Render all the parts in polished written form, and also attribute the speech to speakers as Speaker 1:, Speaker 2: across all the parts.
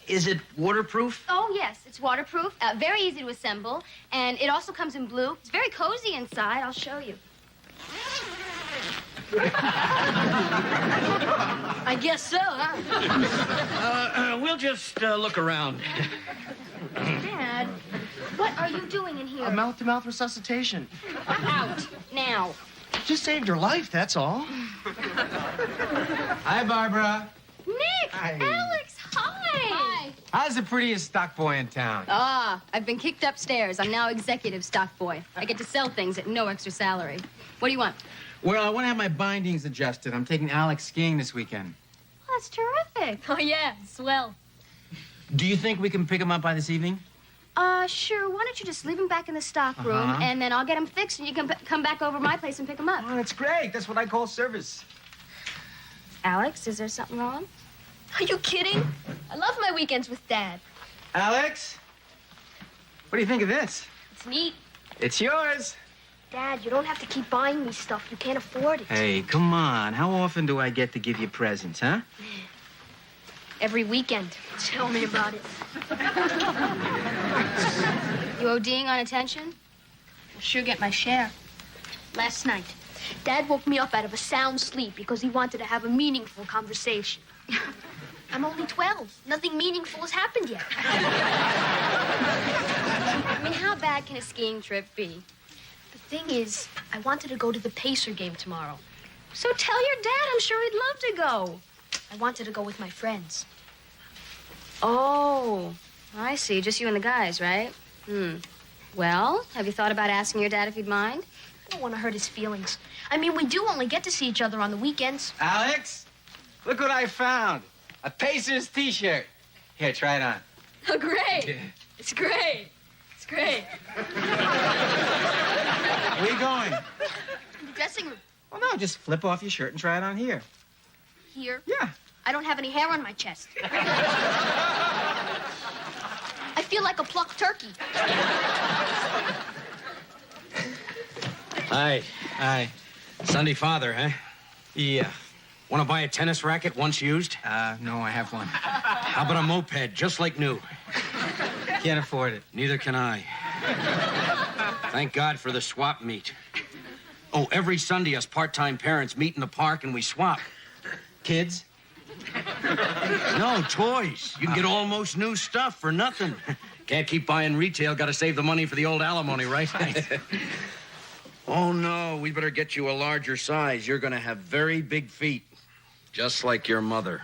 Speaker 1: Is it waterproof?
Speaker 2: Oh, yes, it's waterproof, very easy to assemble, and it also comes in blue. It's very cozy inside. I'll show you. I guess so, huh?
Speaker 1: We'll just look around.
Speaker 2: Dad, what are you doing in here?
Speaker 3: Mouth-to-mouth resuscitation.
Speaker 2: Out, now.
Speaker 3: Just saved your life, that's all.
Speaker 4: Hi, Barbara.
Speaker 2: Nick!
Speaker 3: Hi.
Speaker 2: Alex, hi! Hi.
Speaker 4: How's the prettiest stock boy in town?
Speaker 2: Ah, I've been kicked upstairs. I'm now executive stock boy. I get to sell things at no extra salary. What do you want?
Speaker 4: Well, I want to have my bindings adjusted. I'm taking Alex skiing this weekend.
Speaker 2: Oh, that's terrific. Oh, yeah, swell.
Speaker 4: Do you think we can pick him up by this evening?
Speaker 2: Sure. Why don't you just leave him back in the stock room, and then I'll get him fixed, and you can come back over my place and pick him up.
Speaker 4: Oh, that's great. That's what I call service.
Speaker 2: Alex, is there something wrong? Are you kidding? I love my weekends with Dad.
Speaker 4: Alex, what do you think of this?
Speaker 2: It's neat.
Speaker 4: It's yours.
Speaker 2: Dad, you don't have to keep buying me stuff. You can't afford it.
Speaker 4: Hey, come on. How often do I get to give you presents, huh?
Speaker 2: Every weekend. Tell me about it. You ODing on attention? I'll sure get my share. Last night, Dad woke me up out of a sound sleep because he wanted to have a meaningful conversation. I'm only 12. Nothing meaningful has happened yet. I mean, how bad can a skiing trip be? The thing is, I wanted to go to the Pacer game tomorrow. So tell your dad. I'm sure he'd love to go. I wanted to go with my friends. Oh, I see. Just you and the guys, right? Well, have you thought about asking your dad if he'd mind? I don't want to hurt his feelings. I mean, we do only get to see each other on the weekends.
Speaker 4: Alex, look what I found. A Pacers T-shirt. Here, try it on.
Speaker 2: Oh, great.
Speaker 4: Yeah.
Speaker 2: It's great. It's great.
Speaker 4: Where are you going?
Speaker 2: The dressing room.
Speaker 4: Well, no, just flip off your shirt and try it on here.
Speaker 2: Here?
Speaker 4: Yeah.
Speaker 2: I don't have any hair on my chest. I feel like a plucked turkey.
Speaker 1: Hi.
Speaker 4: Hi.
Speaker 1: Sunday father, huh?
Speaker 4: Yeah.
Speaker 1: Want to buy a tennis racket once used?
Speaker 4: No, I have one.
Speaker 1: How about a moped, just like new?
Speaker 4: Can't afford it.
Speaker 1: Neither can I. Thank God for the swap meet. Oh, every Sunday, us part-time parents meet in the park and we swap.
Speaker 4: Kids?
Speaker 1: No, toys. You can get almost new stuff for nothing. Can't keep buying retail. Got to save the money for the old alimony, right? Oh, no. We better get you a larger size. You're going to have very big feet. Just like your mother.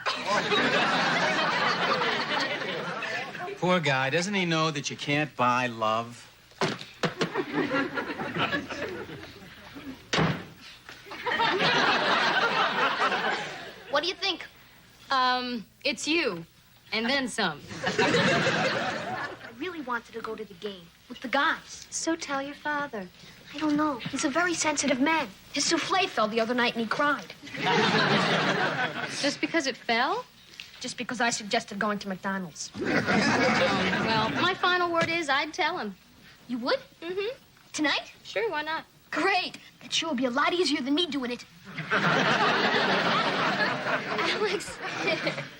Speaker 4: Poor guy. Doesn't he know that you can't buy love?
Speaker 2: What do you think? It's you. And then some. I really wanted to go to the game with the guys. So tell your father. I don't know. He's a very sensitive man. His souffle fell the other night and he cried. Just because it fell? Just because I suggested going to McDonald's. Well, my final word is I'd tell him. You would? Mm-hmm. Tonight? Sure, why not? Great. That sure will be a lot easier than me doing it. Alex.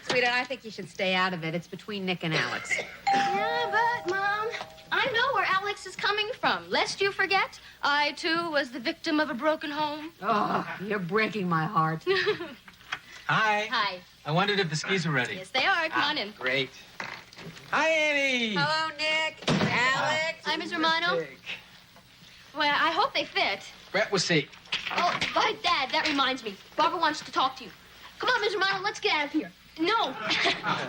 Speaker 5: Sweetheart, I think you should stay out of it. It's between Nick and Alex.
Speaker 2: Yeah, but, Mom, I know where Alex is coming from. Lest you forget, I, too, was the victim of a broken home.
Speaker 5: Oh, you're breaking my heart.
Speaker 4: Hi.
Speaker 2: Hi.
Speaker 4: I wondered if the skis were ready.
Speaker 2: Yes, they are. Come on in.
Speaker 4: Great. Hi, Annie.
Speaker 5: Hello, Nick. Alex.
Speaker 2: Hi, Miss Romano. Well, I hope they fit.
Speaker 4: Brett will see.
Speaker 2: Oh, by Dad, that reminds me. Barbara wants to talk to you. Come on, Miss Romano, let's get out of here. No.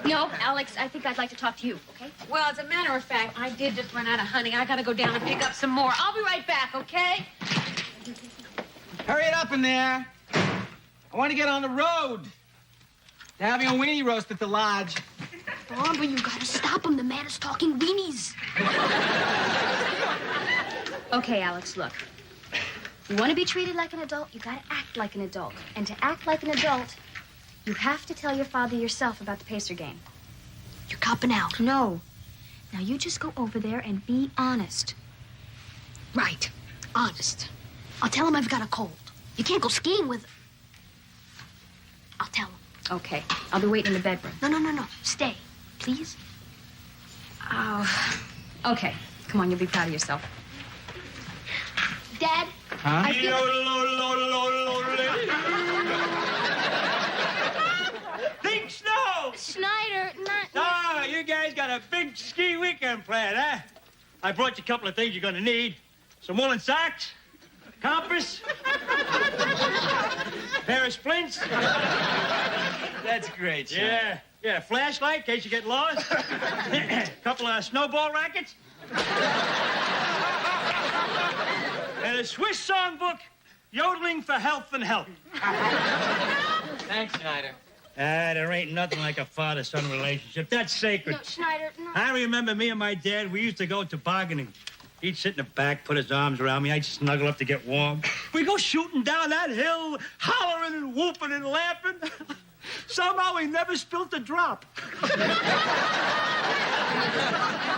Speaker 2: No, Alex, I think I'd like to talk to you, okay?
Speaker 5: Well, as a matter of fact, I did just run out of honey. I gotta go down and pick up some more. I'll be right back, okay?
Speaker 4: Hurry it up in there. I want to get on the road. They're having a weenie roast at the lodge.
Speaker 2: Barbara, you gotta stop him. The man is talking weenies. Okay, Alex, look. You want to be treated like an adult, you gotta act like an adult. And to act like an adult, you have to tell your father yourself about the Pacer game. You're copping out. No. Now you just go over there and be honest. Right. Honest. I'll tell him I've got a cold. You can't go skiing with... I'll tell him. Okay. I'll be waiting in the bedroom. No. Stay. Please? Oh. Okay. Come on, you'll be proud of yourself. Dad?
Speaker 3: Huh?
Speaker 2: I feel...
Speaker 6: Big snow!
Speaker 2: Schneider, not...
Speaker 6: Oh, you guys got a big ski weekend planned, huh? I brought you a couple of things you're gonna need. Some woolen socks, a compass, pair of splints.
Speaker 3: That's great, Sean.
Speaker 6: Yeah, flashlight in case you get lost. Couple of snowball rackets. And a Swiss songbook, yodeling for health and health.
Speaker 3: Thanks, Schneider.
Speaker 6: There ain't nothing like a father-son relationship. That's sacred.
Speaker 2: No, Schneider, no.
Speaker 6: I remember me and my dad, we used to go tobogganing. He'd sit in the back, put his arms around me. I'd snuggle up to get warm. We'd go shooting down that hill, hollering and whooping and laughing. Somehow we never spilt a drop.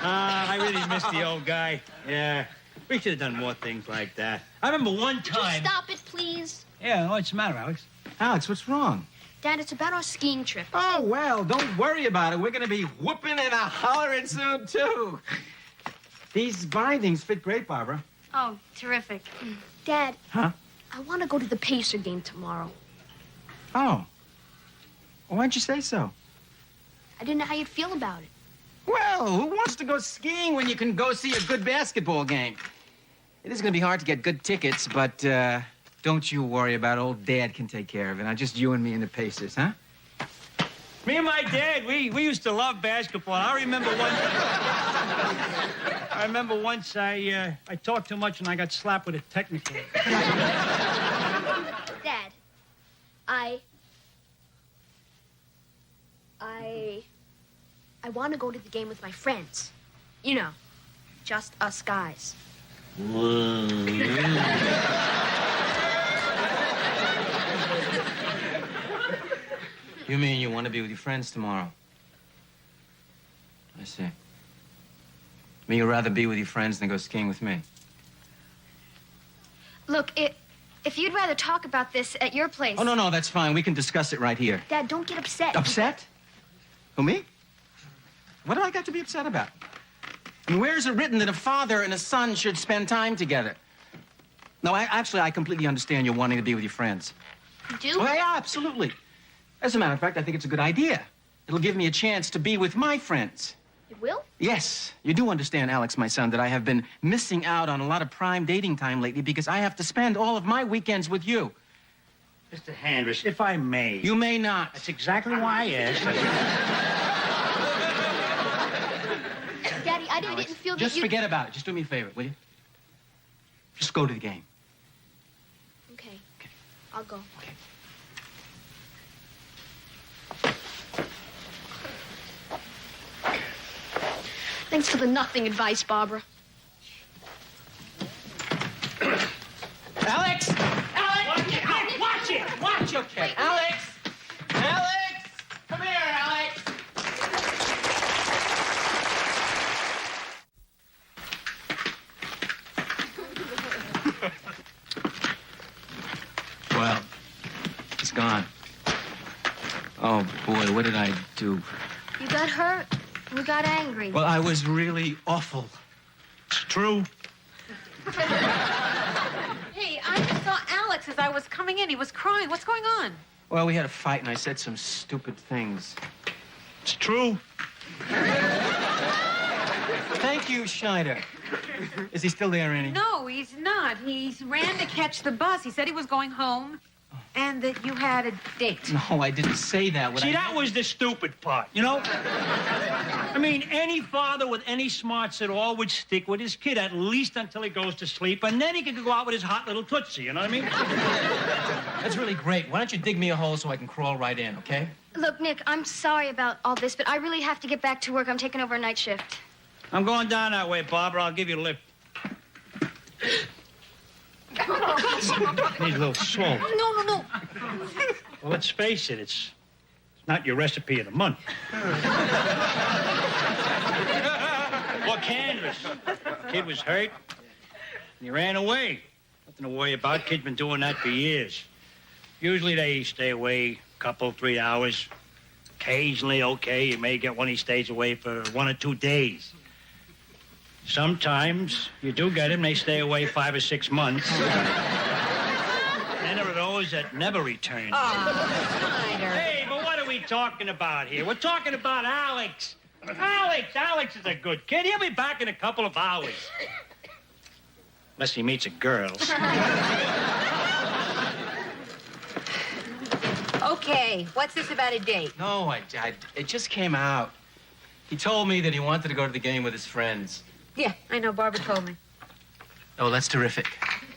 Speaker 6: I really miss the old guy. Yeah, we should have done more things like that. I remember one
Speaker 2: Would you
Speaker 6: time...
Speaker 2: stop it, please?
Speaker 6: Yeah, what's the matter, Alex?
Speaker 3: Alex, what's wrong?
Speaker 2: Dad, it's about our skiing trip.
Speaker 4: Oh, well, don't worry about it. We're going to be whooping and hollering soon, too. These bindings fit great, Barbara.
Speaker 2: Oh, terrific. Dad.
Speaker 4: Huh?
Speaker 2: I want to go to the Pacer game tomorrow.
Speaker 4: Oh. Well, why'd you say so?
Speaker 2: I didn't know how you'd feel about it.
Speaker 4: Well, who wants to go skiing when you can go see a good basketball game? It is going to be hard to get good tickets, but don't you worry about it. Old Dad can take care of it. Now, just you and me and the Pacers, huh?
Speaker 6: Me and my dad, we used to love basketball. I remember once I talked too much and I got slapped with a technical.
Speaker 2: Dad, I want to go to the game with my friends. You know, just us guys.
Speaker 3: You mean you want to be with your friends tomorrow? I see. I mean, you'd rather be with your friends than go skiing with me?
Speaker 2: Look, if you'd rather talk about this at your place...
Speaker 3: Oh, no, that's fine. We can discuss it right here.
Speaker 2: Dad, don't get upset.
Speaker 4: Upset? Who, me? What do I got to be upset about? And where is it written that a father and a son should spend time together? No, I completely understand you're wanting to be with your friends.
Speaker 2: You do?
Speaker 4: Well, yeah, absolutely. As a matter of fact, I think it's a good idea. It'll give me a chance to be with my friends.
Speaker 2: It will?
Speaker 4: Yes. You do understand, Alex, my son, that I have been missing out on a lot of prime dating time lately because I have to spend all of my weekends with you.
Speaker 6: Mr. Handress, if I may.
Speaker 4: You may not.
Speaker 6: That's exactly why I asked.
Speaker 2: Daddy, I didn't feel that
Speaker 4: Just
Speaker 2: you...
Speaker 4: forget about it. Just do me a favor, will you? Just go to the game.
Speaker 2: Okay. I'll go.
Speaker 4: Okay.
Speaker 2: Thanks for the nothing advice, Barbara.
Speaker 4: Alex!
Speaker 6: Watch it!
Speaker 4: Watch your kid. Alex! Alex! Come here, Alex!
Speaker 3: Well, it's gone. Oh, boy, what did I do?
Speaker 2: You got hurt. You got angry.
Speaker 3: Well, I was really awful.
Speaker 6: It's true.
Speaker 5: Hey, I just saw Alex as I was coming in. He was crying. What's going on?
Speaker 3: Well, we had a fight, and I said some stupid things.
Speaker 6: It's true.
Speaker 3: Thank you, Schneider. Is he still there, Annie?
Speaker 5: No, he's not. He ran to catch the bus. He said he was going home and that you had a date.
Speaker 3: No, I didn't say that. What
Speaker 6: See,
Speaker 3: I
Speaker 6: that was the stupid part, you know? I mean, any father with any smarts at all would stick with his kid at least until he goes to sleep, and then he could go out with his hot little Tootsie, you know what I mean?
Speaker 3: That's really great. Why don't you dig me a hole so I can crawl right in, okay?
Speaker 2: Look, Nick, I'm sorry about all this, but I really have to get back to work. I'm taking over a night shift.
Speaker 6: I'm going down that way, Barbara. I'll give you a lift. Need a little salt.
Speaker 5: No.
Speaker 6: Well, let's face it, it's not your recipe of the month. Look, Handress. Kid was hurt, and he ran away. Nothing to worry about. Kid's been doing that for years. Usually they stay away a couple, 3 hours. Occasionally, okay, you may get one he stays away for 1 or 2 days. Sometimes you do get him, they stay away 5 or 6 months. Then there are those that never return.
Speaker 5: Snyder.
Speaker 6: Hey, but what are we talking about here? We're talking about Alex. Alex is a good kid. He'll be back in a couple of hours. Unless he meets a girl.
Speaker 5: Okay, what's this about a date?
Speaker 4: No, it just came out. He told me that he wanted to go to the game with his friends.
Speaker 5: Yeah, I know. Barbara told me.
Speaker 4: Oh, that's terrific.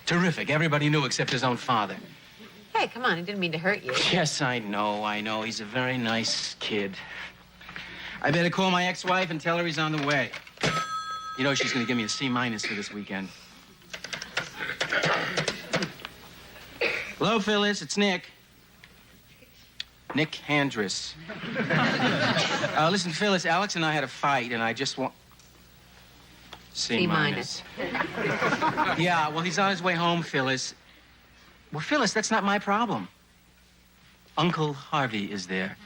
Speaker 4: Terrific. Everybody knew except his own father.
Speaker 5: Hey, come on. I didn't mean to hurt you.
Speaker 4: Yes, I know. He's a very nice kid. I better call my ex-wife and tell her he's on the way. You know she's going to give me a C- for this weekend. Hello, Phyllis. It's Nick. Nick Handress. Listen, Phyllis, Alex and I had a fight, and I just want... C-. Yeah, well, he's on his way home, Phyllis. Well, Phyllis, that's not my problem. Uncle Harvey is there.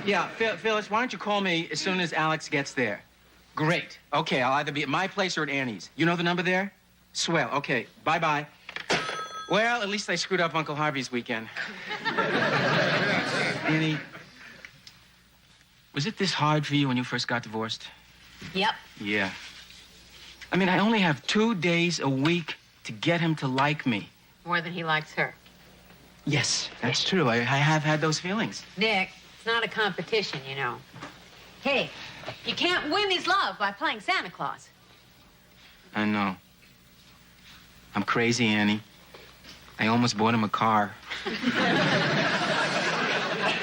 Speaker 4: Yeah, Phyllis, why don't you call me as soon as Alex gets there? Great. Okay, I'll either be at my place or at Annie's. You know the number there? Swell. Okay, bye-bye. Well, at least I screwed up Uncle Harvey's weekend. Annie, was it this hard for you when you first got divorced?
Speaker 5: Yep.
Speaker 4: Yeah. I mean, I only have 2 days a week to get him to like me.
Speaker 5: More than he likes her.
Speaker 4: Yes, that's true. I have had those feelings.
Speaker 5: Nick, it's not a competition, you know. Hey, you can't win his love by playing Santa Claus.
Speaker 4: I know. I'm crazy, Annie. I almost bought him a car.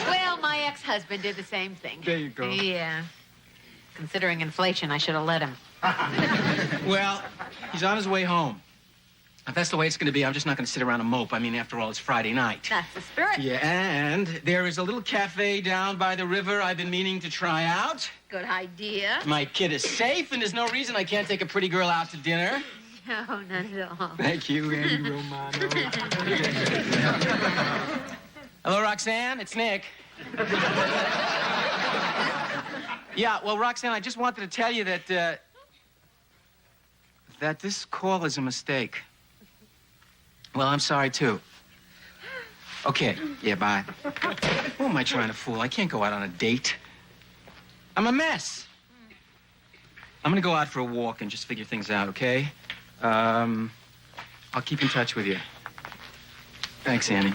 Speaker 5: Well, my ex-husband did the same thing.
Speaker 4: There you go.
Speaker 5: Yeah. Considering inflation, I should have let him.
Speaker 4: Well, he's on his way home. If that's the way it's going to be, I'm just not going to sit around and mope. I mean, after all, it's Friday night.
Speaker 5: That's the spirit.
Speaker 4: Yeah, and there is a little cafe down by the river I've been meaning to try out.
Speaker 5: Good idea.
Speaker 4: My kid is safe, and there's no reason I can't take a pretty girl out to dinner.
Speaker 5: No, not at all.
Speaker 4: Thank you, Andy Romano. Hello, Roxanne. It's Nick. Yeah, well, Roxanne, I just wanted to tell you that this call is a mistake. Well, I'm sorry, too. Okay, yeah, bye. Who am I trying to fool? I can't go out on a date. I'm a mess. I'm gonna go out for a walk and just figure things out, okay? I'll keep in touch with you. Thanks, Annie.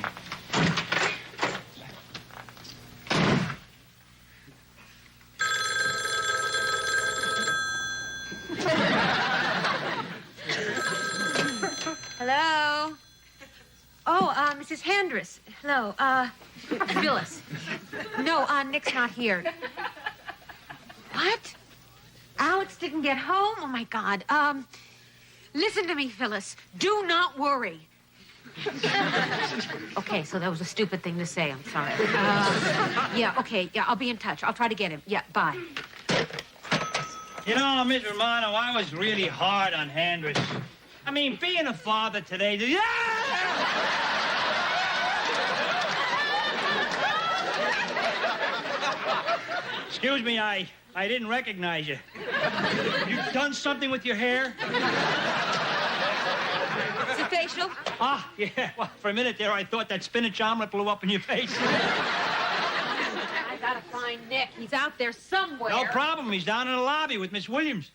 Speaker 5: Hello? Oh, Mrs. Handress. Hello, Phyllis. No, Nick's not here. What? Alex didn't get home? Oh, my God. Listen to me, Phyllis. Do not worry. Okay, so that was a stupid thing to say. I'm sorry. Yeah, okay. Yeah, I'll be in touch. I'll try to get him. Yeah, bye.
Speaker 6: You know, Miss Romano, I was really hard on Handress. I mean, being a father today... Excuse me, I didn't recognize you. You've done something with your hair?
Speaker 5: It's a facial.
Speaker 6: Ah, yeah. Well, for a minute there, I thought that spinach omelet blew up in your face.
Speaker 5: I gotta find Nick. He's out there somewhere.
Speaker 6: No problem. He's down in the lobby with Miss Williams.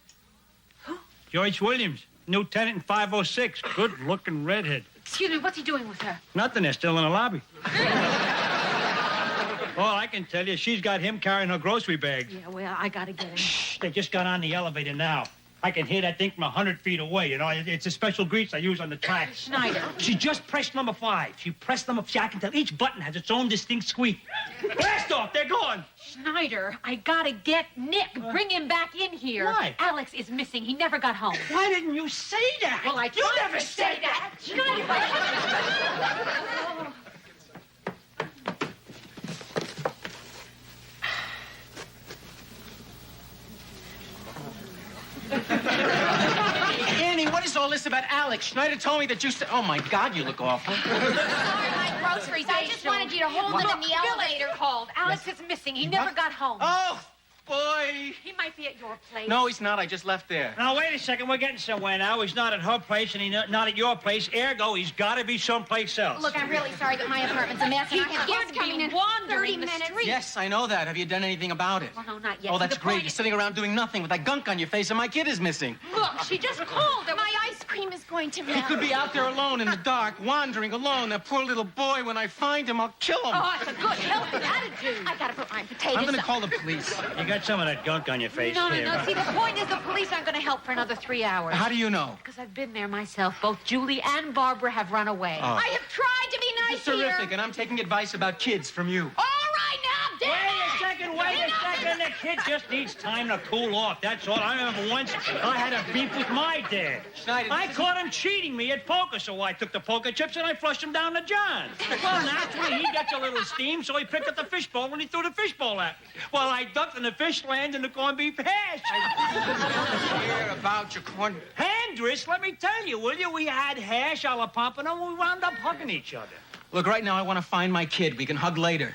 Speaker 6: Joyce Williams, new tenant in 506. Good-looking redhead.
Speaker 5: Excuse me, what's he doing with her?
Speaker 6: Nothing. They're still in the lobby. All I can tell you, she's got him carrying her grocery bags.
Speaker 5: Yeah, well, I gotta get him.
Speaker 6: Shh, they just got on the elevator now. I can hear that thing from 100 feet away, you know. It's a special grease I use on the tracks.
Speaker 5: Schneider.
Speaker 6: She just pressed number 5. She pressed number 5. I can tell each button has its own distinct squeak. Blast off! They're gone!
Speaker 5: Schneider, I gotta get Nick. Bring him back in here.
Speaker 6: Why?
Speaker 5: Alex is missing. He never got home.
Speaker 6: Why didn't you say that?
Speaker 5: Well, I
Speaker 6: You
Speaker 5: tried
Speaker 6: never
Speaker 5: to
Speaker 6: said
Speaker 5: say
Speaker 6: that!
Speaker 5: Schneider.
Speaker 4: Annie, what is all this this about Alex. Schneider told me that you said... Oh, my God, you look awful.
Speaker 5: My groceries.
Speaker 2: I just wanted you to hold them in the elevator.
Speaker 5: Called. Alex is missing. He never got home.
Speaker 4: Oh, boy.
Speaker 5: He might be at your place.
Speaker 4: No, he's not. I just left there.
Speaker 6: Now, wait a second. We're getting somewhere now. He's not at her place, and he's not at your place. Ergo, he's got to be someplace else.
Speaker 2: Look, I'm really sorry, but my apartment's a mess, and I have guests coming in 30 minutes.
Speaker 4: Yes, I know that. Have you done anything about it?
Speaker 5: Well, no, not yet.
Speaker 4: Oh,
Speaker 5: See,
Speaker 4: that's
Speaker 5: the
Speaker 4: great.
Speaker 5: point
Speaker 4: You're
Speaker 5: is-
Speaker 4: sitting around doing nothing with that gunk on your face, and my kid is missing.
Speaker 5: Look, she just called.
Speaker 2: My ice cream is going to melt.
Speaker 4: He could be out there alone in the dark, wandering alone. That poor little boy, when I find him, I'll kill him.
Speaker 5: Oh, that's a good, healthy attitude.
Speaker 2: I gotta put my potatoes
Speaker 4: I'm going to
Speaker 2: up.
Speaker 4: call the police.
Speaker 6: You got some of that gunk on your face
Speaker 5: No.
Speaker 6: here.
Speaker 5: See, the point is the police aren't going to help for another 3 hours.
Speaker 4: How do you know?
Speaker 5: Because I've been there myself. Both Julie and Barbara have run away.
Speaker 4: Oh.
Speaker 2: I have tried to be nice
Speaker 4: It's terrific,
Speaker 2: here.
Speaker 4: and I'm taking advice about kids from you.
Speaker 2: All right, now,
Speaker 6: Wait
Speaker 2: damn
Speaker 6: a second, wait a second. The kid just needs time to cool off. That's all. I remember once I had a beef with my dad.
Speaker 4: Schneider,
Speaker 6: I caught him cheating me at poker, so I took the poker chips and I flushed him down the john. Well, naturally, he got a little steam, so he picked up the fishbowl when he threw the fishbowl at me. Well, I ducked and the fish landed in the corned beef hash.
Speaker 4: Hear about your corn...
Speaker 6: Andress, let me tell you, will you? We had hash a la pompano and we wound up hugging each other.
Speaker 4: Look, right now I want to find my kid. We can hug later,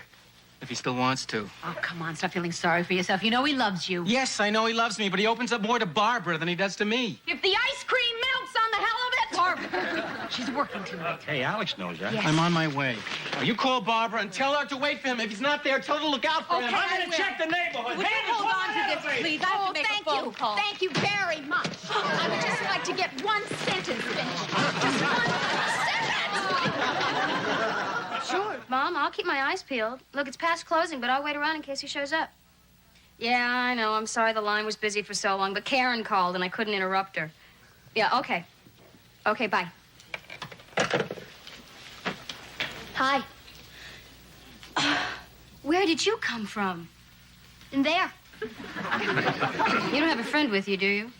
Speaker 4: if he still wants to.
Speaker 5: Oh, come on. Stop feeling sorry for yourself. You know he loves you.
Speaker 4: Yes, I know he loves me, but he opens up more to Barbara than he does to me.
Speaker 2: If the ice cream melts on the hell of it.
Speaker 5: Barbara, she's working tonight.
Speaker 6: Hey, Alex knows that.
Speaker 5: Yes.
Speaker 4: I'm on my way. Now, you call Barbara and tell her to wait for him. If he's not there, tell her to look out for him.
Speaker 5: Okay.
Speaker 6: I'm going to check the neighborhood.
Speaker 5: Would you
Speaker 6: Hey,
Speaker 5: hold on to this, please? I have to make
Speaker 2: thank
Speaker 5: a phone
Speaker 2: you.
Speaker 5: call.
Speaker 2: Thank you very much. I would just like to get one sentence finished. Just one sentence. Sure, Mom. I'll keep my eyes peeled. Look, it's past closing, but I'll wait around in case he shows up. Yeah, I know. I'm sorry the line was busy for so long, but Karen called and I couldn't interrupt her. Yeah, okay. Okay, bye. Hi. Where did you come from? In there. You don't have a friend with you, do you?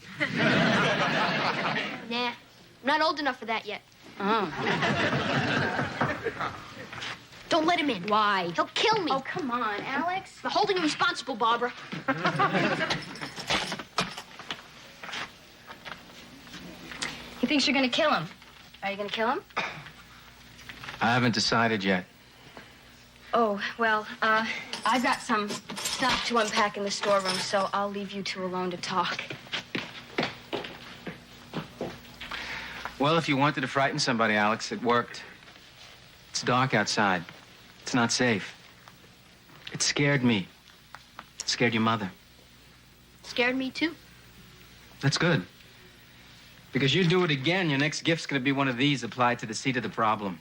Speaker 2: Nah. I'm not old enough for that yet. Oh. Don't let him in. Why? He'll kill me. Oh, come on, Alex. For holding him responsible, Barbara. He thinks you're gonna kill him. Are you gonna kill him?
Speaker 4: I haven't decided yet.
Speaker 2: Oh, well, I've got some stuff to unpack in the storeroom, so I'll leave you two alone to talk.
Speaker 4: Well, if you wanted to frighten somebody, Alex, it worked. It's dark outside. It's not safe. It scared me. It scared your mother.
Speaker 2: Scared me, too.
Speaker 4: That's good. Because you do it again, your next gift's gonna be one of these applied to the seat of the problem.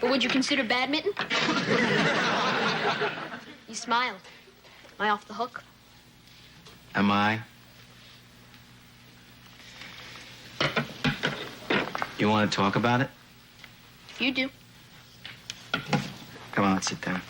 Speaker 2: But would you consider badminton? You smiled. Am I off the hook?
Speaker 4: Am I? You want to talk about it?
Speaker 2: If you do.
Speaker 4: Come on, let's sit down.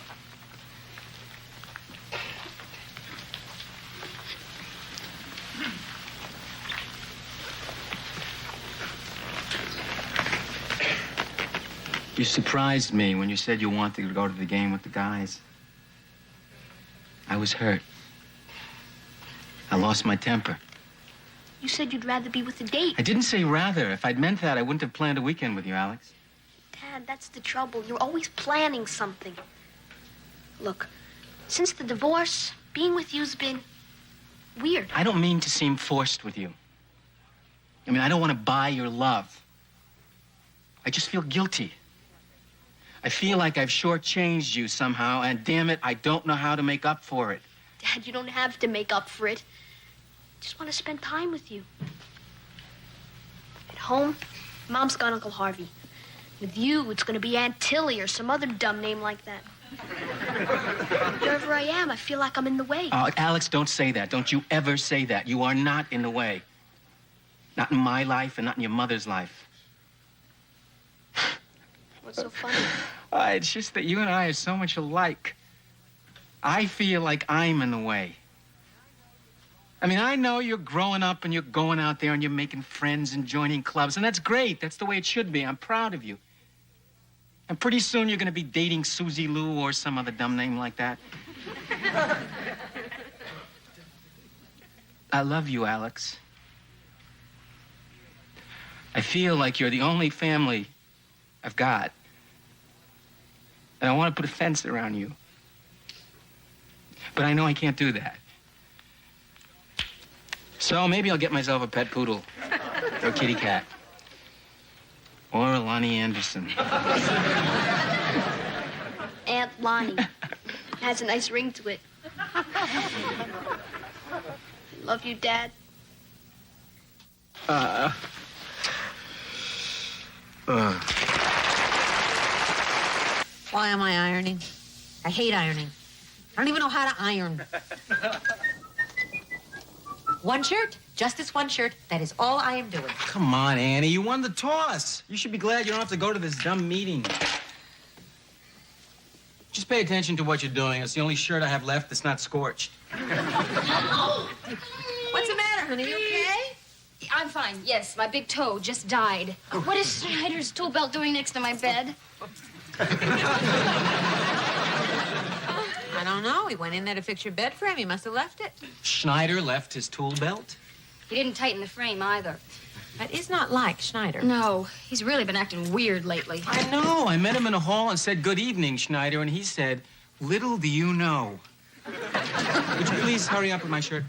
Speaker 4: You surprised me when you said you wanted to go to the game with the guys. I was hurt. I lost my temper.
Speaker 2: You said you'd rather be with a date.
Speaker 4: I didn't say rather. If I'd meant that, I wouldn't have planned a weekend with you, Alex.
Speaker 2: Dad, that's the trouble. You're always planning something. Look, since the divorce, being with you's been weird.
Speaker 4: I don't mean to seem forced with you. I mean, I don't want to buy your love. I just feel guilty. I feel like I've shortchanged you somehow, and damn it, I don't know how to make up for it.
Speaker 2: Dad, you don't have to make up for it. I just want to spend time with you. At home, Mom's got Uncle Harvey. With you, it's going to be Aunt Tilly or some other dumb name like that. Wherever I am, I feel like I'm in the way.
Speaker 4: Alex, don't say that. Don't you ever say that. You are not in the way. Not in my life and not in your mother's life.
Speaker 2: What's so funny?
Speaker 4: It's just that you and I are so much alike. I feel like I'm in the way. I mean, I know you're growing up and you're going out there and you're making friends and joining clubs, and that's great. That's the way it should be. I'm proud of you. And pretty soon you're going to be dating Susie Lou or some other dumb name like that.
Speaker 3: I love you, Alex. I feel like you're the only family I've got. And I want to put a fence around you. But I know I can't do that. So maybe I'll get myself a pet poodle or a kitty cat. Or a Lonnie Anderson.
Speaker 2: Aunt Lonnie. Has a nice ring to it. Love you, Dad.
Speaker 5: Why am I ironing? I hate ironing. I don't even know how to iron. One shirt, just this one shirt. That is all I am doing.
Speaker 4: Come on, Annie. You won the toss. You should be glad you don't have to go to this dumb meeting. Just pay attention to what you're doing. It's the only shirt I have left that's not scorched.
Speaker 5: What's the matter, honey? You okay?
Speaker 2: I'm fine, yes. My big toe just died. What is Schneider's tool belt doing next to my bed?
Speaker 5: I don't know. He went in there to fix your bed frame. He must have left it.
Speaker 4: Schneider left his tool belt?
Speaker 2: He didn't tighten the frame either.
Speaker 5: That is not like Schneider.
Speaker 2: No, he's really been acting weird lately.
Speaker 4: I know. I met him in the hall and said, "Good evening, Schneider," and he said, "Little do you know." Would you please hurry up with my shirt?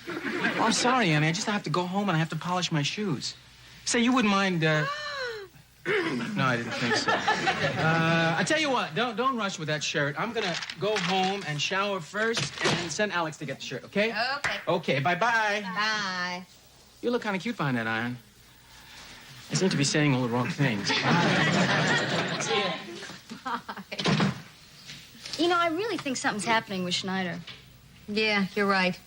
Speaker 4: Oh, I'm sorry, Annie. I just have to go home and I have to polish my shoes. Say, you wouldn't mind, No, I didn't think so. I tell you what, don't rush with that shirt. I'm gonna go home and shower first and send Alex to get the shirt, okay?
Speaker 5: Okay.
Speaker 4: Okay, bye-bye.
Speaker 5: Bye.
Speaker 4: You look kind of cute behind that iron. I seem to be saying all the wrong things.
Speaker 2: You know, I really think something's happening with Schneider.
Speaker 5: Yeah, you're right.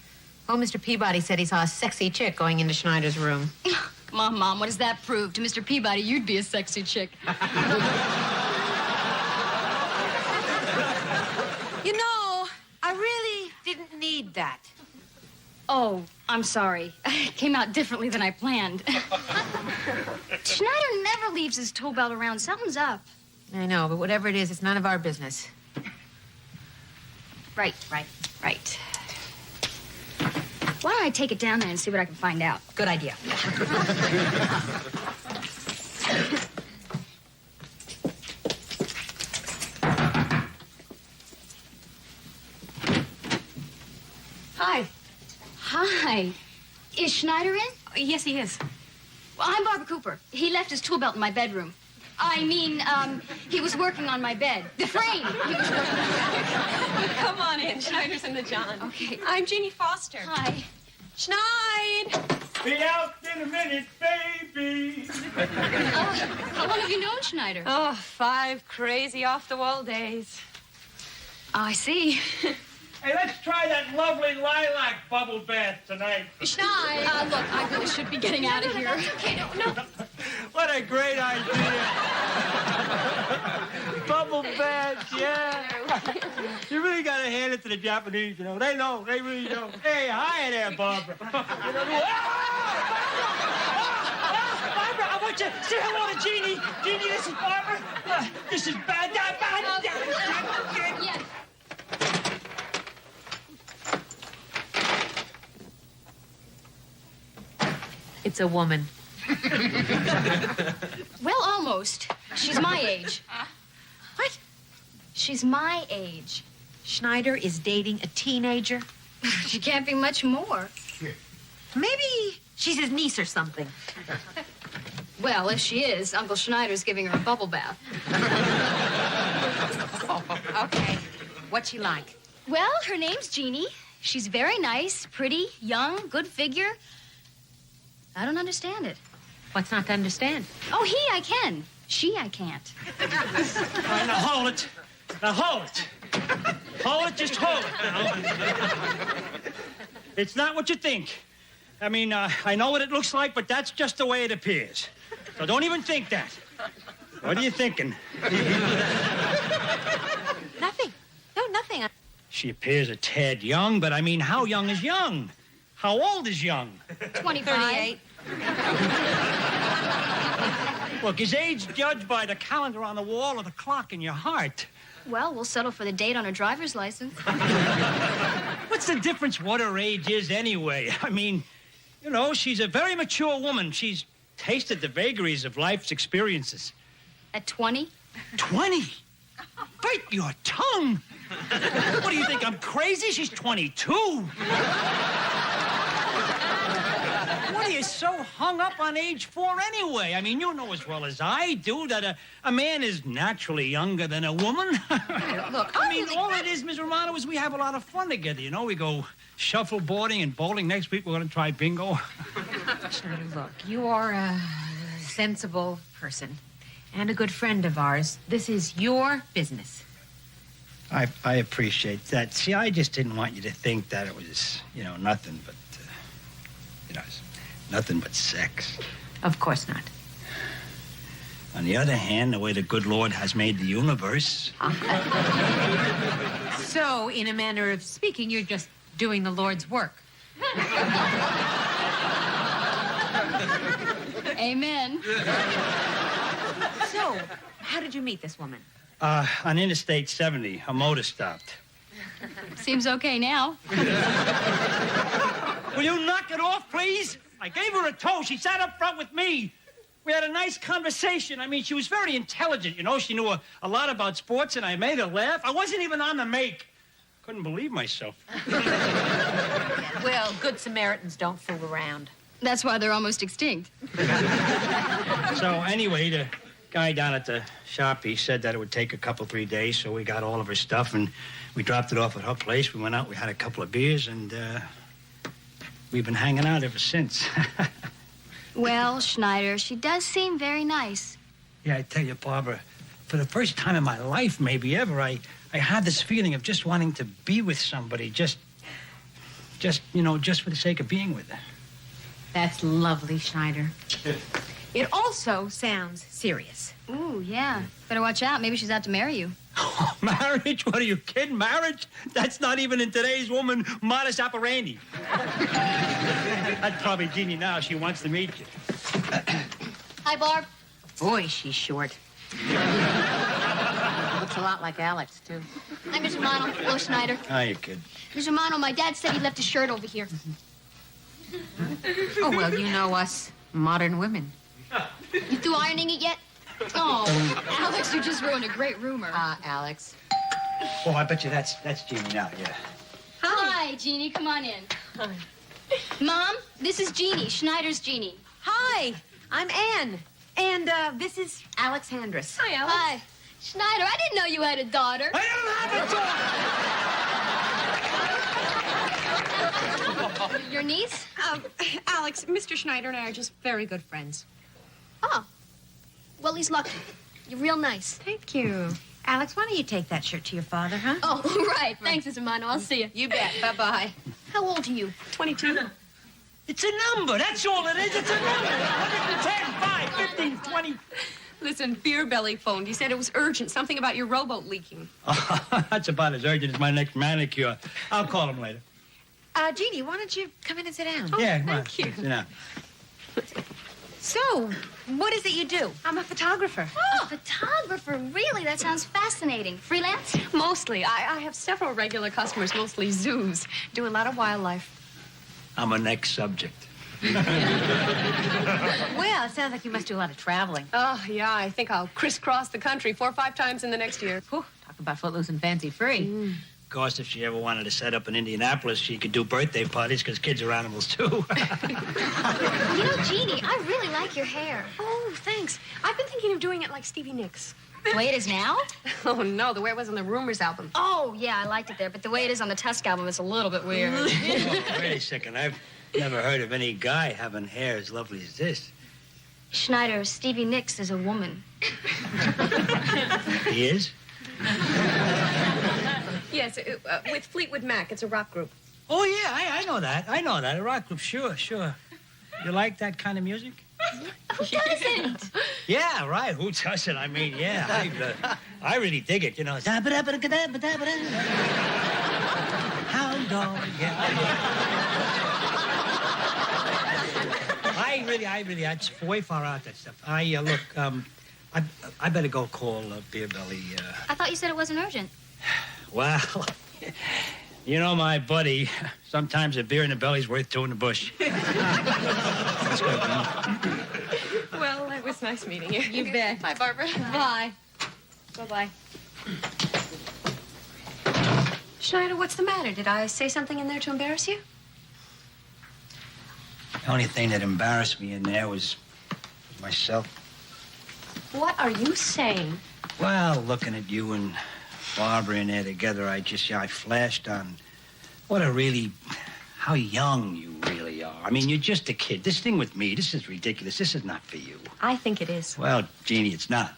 Speaker 5: Oh, Mr. Peabody said he saw a sexy chick going into Schneider's room.
Speaker 2: Come on, Mom, what does that prove? To Mr. Peabody, you'd be a sexy chick.
Speaker 5: You know, I really didn't need that.
Speaker 2: Oh, I'm sorry. It came out differently than I planned. Schneider never leaves his tool belt around. Something's up.
Speaker 5: I know, but whatever it is, it's none of our business.
Speaker 2: Right. Why don't I take it down there and see what I can find out?
Speaker 5: Good idea. Hi.
Speaker 2: Hi. Is Schneider in?
Speaker 5: Yes, he is.
Speaker 2: Well, I'm Barbara Cooper. He left his tool belt in my bedroom. I mean, he was working on my bed. The frame. He was working on.
Speaker 7: Come on in. Schneider's in the John.
Speaker 2: Okay.
Speaker 7: I'm Jeannie Foster.
Speaker 2: Hi.
Speaker 7: Schneid!
Speaker 6: Be out in a minute, baby.
Speaker 2: How long have you known Schneider?
Speaker 7: Oh, 5 crazy off-the-wall days.
Speaker 2: Oh, I see.
Speaker 6: Hey, let's try that lovely lilac bubble bath tonight.
Speaker 7: Schneid!
Speaker 2: Look, I really should be getting out of here.
Speaker 7: Okay, no.
Speaker 6: What a great idea. Bubble bath, yeah. You really got to hand it to the Japanese, you know. They know, they really know. Hey, hi there, Barbara. Barbara, I want you to say hello to Jeannie. Jeannie, this is Barbara. This is bad.
Speaker 2: Yes.
Speaker 5: It's a woman.
Speaker 2: Well, almost. She's my age.
Speaker 5: What?
Speaker 2: She's my age.
Speaker 5: Schneider is dating a teenager?
Speaker 2: She can't be much more.
Speaker 5: Maybe she's his niece or something.
Speaker 2: Well, if she is, Uncle Schneider's giving her a bubble bath.
Speaker 5: Okay. What's she like?
Speaker 2: Well, her name's Jeannie. She's very nice, pretty, young, good figure. I don't understand it.
Speaker 5: What's not to understand?
Speaker 2: Oh, he I can. She I can't.
Speaker 6: All right, now hold it. Now hold it. Hold it, just hold it now. It's not what you think. I mean, I know what it looks like, but that's just the way it appears. So don't even think that. What are you thinking?
Speaker 5: Nothing. No, nothing.
Speaker 6: She appears a tad young, but I mean, how young is young? How old is young?
Speaker 2: 25.
Speaker 5: 38.
Speaker 6: Look, is age judged by the calendar on the wall or the clock in your heart?
Speaker 2: Well, we'll settle for the date on her driver's license.
Speaker 6: What's the difference what her age is anyway? I mean, you know, she's a very mature woman. She's tasted the vagaries of life's experiences.
Speaker 2: At 20?
Speaker 6: 20? Bite your tongue! What do you think, I'm crazy? She's 22. What are you so hung up on age for anyway? I mean, you know as well as I do that a man is naturally younger than a woman.
Speaker 5: Look,
Speaker 6: I mean, all it is, Ms. Romano, is we have a lot of fun together, you know? We go shuffleboarding and bowling. Next week, we're going to try bingo.
Speaker 5: Schneider, look, you are a sensible person and a good friend of ours. This is your business.
Speaker 6: I appreciate that. See, I just didn't want you to think that it was, you know, nothing but, nothing but sex.
Speaker 5: Of course not.
Speaker 6: On the other hand, the way the good Lord has made the universe.
Speaker 5: So, in a manner of speaking, you're just doing the Lord's work.
Speaker 2: Amen.
Speaker 5: So, how did you meet this woman?
Speaker 6: On Interstate 70, a motor stopped.
Speaker 2: Seems okay now.
Speaker 6: Will you knock it off, please? I gave her a tow. She sat up front with me. We had a nice conversation. I mean, she was very intelligent, you know. She knew a lot about sports, and I made her laugh. I wasn't even on the make. Couldn't believe myself.
Speaker 5: Well, good Samaritans don't fool around.
Speaker 2: That's why they're almost extinct.
Speaker 6: So, anyway, the guy down at the shop, he said that it would take a couple, 3 days, so we got all of her stuff, and we dropped it off at her place. We went out, we had a couple of beers, and, we've been hanging out ever since.
Speaker 2: Well, Schneider, she does seem very nice.
Speaker 6: Yeah, I tell you, Barbara, for the first time in my life, maybe ever, I had this feeling of just wanting to be with somebody, just for the sake of being with her.
Speaker 5: That's lovely, Schneider. It also sounds serious.
Speaker 2: Ooh, yeah. Better watch out. Maybe she's out to marry you.
Speaker 6: Oh, marriage? What are you kidding? Marriage? That's not even in today's woman modus operandi. That's probably Jeannie now. She wants to meet you.
Speaker 2: Hi, Barb.
Speaker 5: Boy, she's short. Looks a lot like Alex, too.
Speaker 2: Hi, Mr. Romano. Hello, Schneider.
Speaker 6: Oh, you kid.
Speaker 2: Mr. Romano, my dad said he left his shirt over here.
Speaker 5: Oh, well, you know us modern women.
Speaker 2: You through ironing it yet? Oh, Alex, you just ruined a great rumor.
Speaker 5: Alex.
Speaker 6: Oh, I bet you that's Jeannie now, yeah.
Speaker 2: Hi, Jeannie. Come on in. Mom, this is Jeannie. Schneider's Jeannie.
Speaker 5: Hi, I'm Ann. And this is Alex Handress.
Speaker 7: Hi, Alex.
Speaker 2: Hi. Schneider, I didn't know you had a daughter.
Speaker 6: I don't have a daughter!
Speaker 2: Your niece?
Speaker 7: Alex, Mr. Schneider and I are just very good friends.
Speaker 2: Oh. Well, he's lucky. You're real nice.
Speaker 7: Thank you.
Speaker 5: Alex, why don't you take that shirt to your father, huh?
Speaker 2: Oh, right. Thanks, Mr. Romano. I'll see you.
Speaker 5: You bet. Bye-bye.
Speaker 2: How old are you?
Speaker 7: 22.
Speaker 6: It's a number. That's all it is. It's a number. 110, 5, 15, 20.
Speaker 7: Listen, Beer Belly phoned. He said it was urgent. Something about your rowboat leaking.
Speaker 6: That's about as urgent as my next manicure. I'll call him later.
Speaker 5: Jeannie, why don't you come in and sit down?
Speaker 6: Yeah, come on.
Speaker 7: thank you.
Speaker 6: Sit down.
Speaker 5: So, what is it you do?
Speaker 7: I'm a photographer.
Speaker 2: Oh, photographer. Really? That sounds fascinating. Freelance?
Speaker 7: Mostly. I have several regular customers, mostly zoos. Do a lot of wildlife.
Speaker 6: I'm a next subject.
Speaker 5: Well, it sounds like you must do a lot of traveling.
Speaker 7: Oh, yeah, I think I'll crisscross the country 4 or 5 times in the next year.
Speaker 5: Whew, talk about footloose and fancy-free.
Speaker 6: Of course, if she ever wanted to set up in Indianapolis, she could do birthday parties, because kids are animals, too.
Speaker 2: You know, Jeannie, I really like your hair.
Speaker 7: Oh, thanks. I've been thinking of doing it like Stevie Nicks.
Speaker 2: The way it is now?
Speaker 7: Oh, no, the way it was on the Rumors album.
Speaker 2: Oh, yeah, I liked it there. But the way it is on the Tusk album is a little bit weird.
Speaker 6: Oh, wait a second. I've never heard of any guy having hair as lovely as this.
Speaker 2: Schneider, Stevie Nicks is a woman.
Speaker 6: He is?
Speaker 7: Yes, with Fleetwood Mac. It's a rock group.
Speaker 6: Oh, yeah, I know that. I know that. A rock group, sure. You like that kind of music?
Speaker 2: Who doesn't?
Speaker 6: Yeah, right. Who doesn't? I mean, yeah, I really dig it, you know. Hound dog, yeah. I It's way far out, that stuff. Look, I better go call Beer Belly.
Speaker 2: I thought you said it wasn't urgent.
Speaker 6: Well, you know my buddy. Sometimes a beer in the belly's worth two in the bush. Let's go, Jimmy.
Speaker 7: Well, it was nice meeting you.
Speaker 2: You bet.
Speaker 7: Bye, Barbara.
Speaker 2: Bye. Bye-bye.
Speaker 7: Schneider, what's the matter? Did I say something in there to embarrass you?
Speaker 6: The only thing that embarrassed me in there was myself.
Speaker 7: What are you saying?
Speaker 6: Well, looking at you and Barbara in there together, I flashed on how young you really are. I mean, you're just a kid. This thing with me, this is ridiculous. This is not for you.
Speaker 7: I think it is.
Speaker 6: Well, Jeannie, it's not.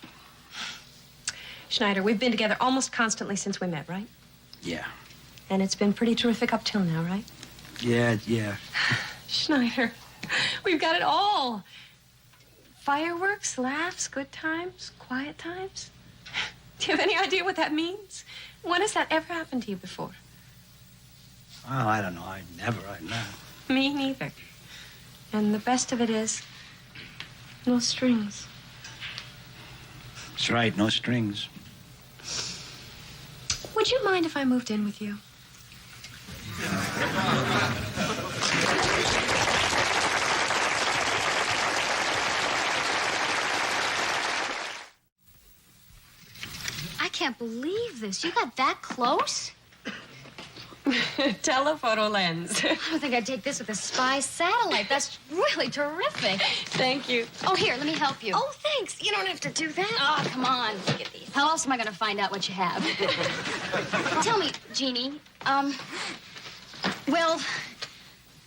Speaker 7: Schneider, we've been together almost constantly since we met, right?
Speaker 6: Yeah.
Speaker 7: And it's been pretty terrific up till now, right?
Speaker 6: Yeah.
Speaker 7: Schneider, we've got it all. Fireworks, laughs, good times, quiet times. Do you have any idea what that means? When has that ever happened to you before?
Speaker 6: Well, I don't know. I know.
Speaker 7: Me neither. And the best of it is, no strings.
Speaker 6: That's right, no strings.
Speaker 7: Would you mind if I moved in with you?
Speaker 2: I can't believe this. You got that close?
Speaker 7: Telephoto lens.
Speaker 2: I don't think I'd take this with a spy satellite. That's really terrific.
Speaker 7: Thank you.
Speaker 2: Oh, here, let me help you.
Speaker 7: Oh, thanks. You don't have to do that.
Speaker 2: Oh, come on. Look at these. How else am I going to find out what you have? Tell me, Jeannie, well,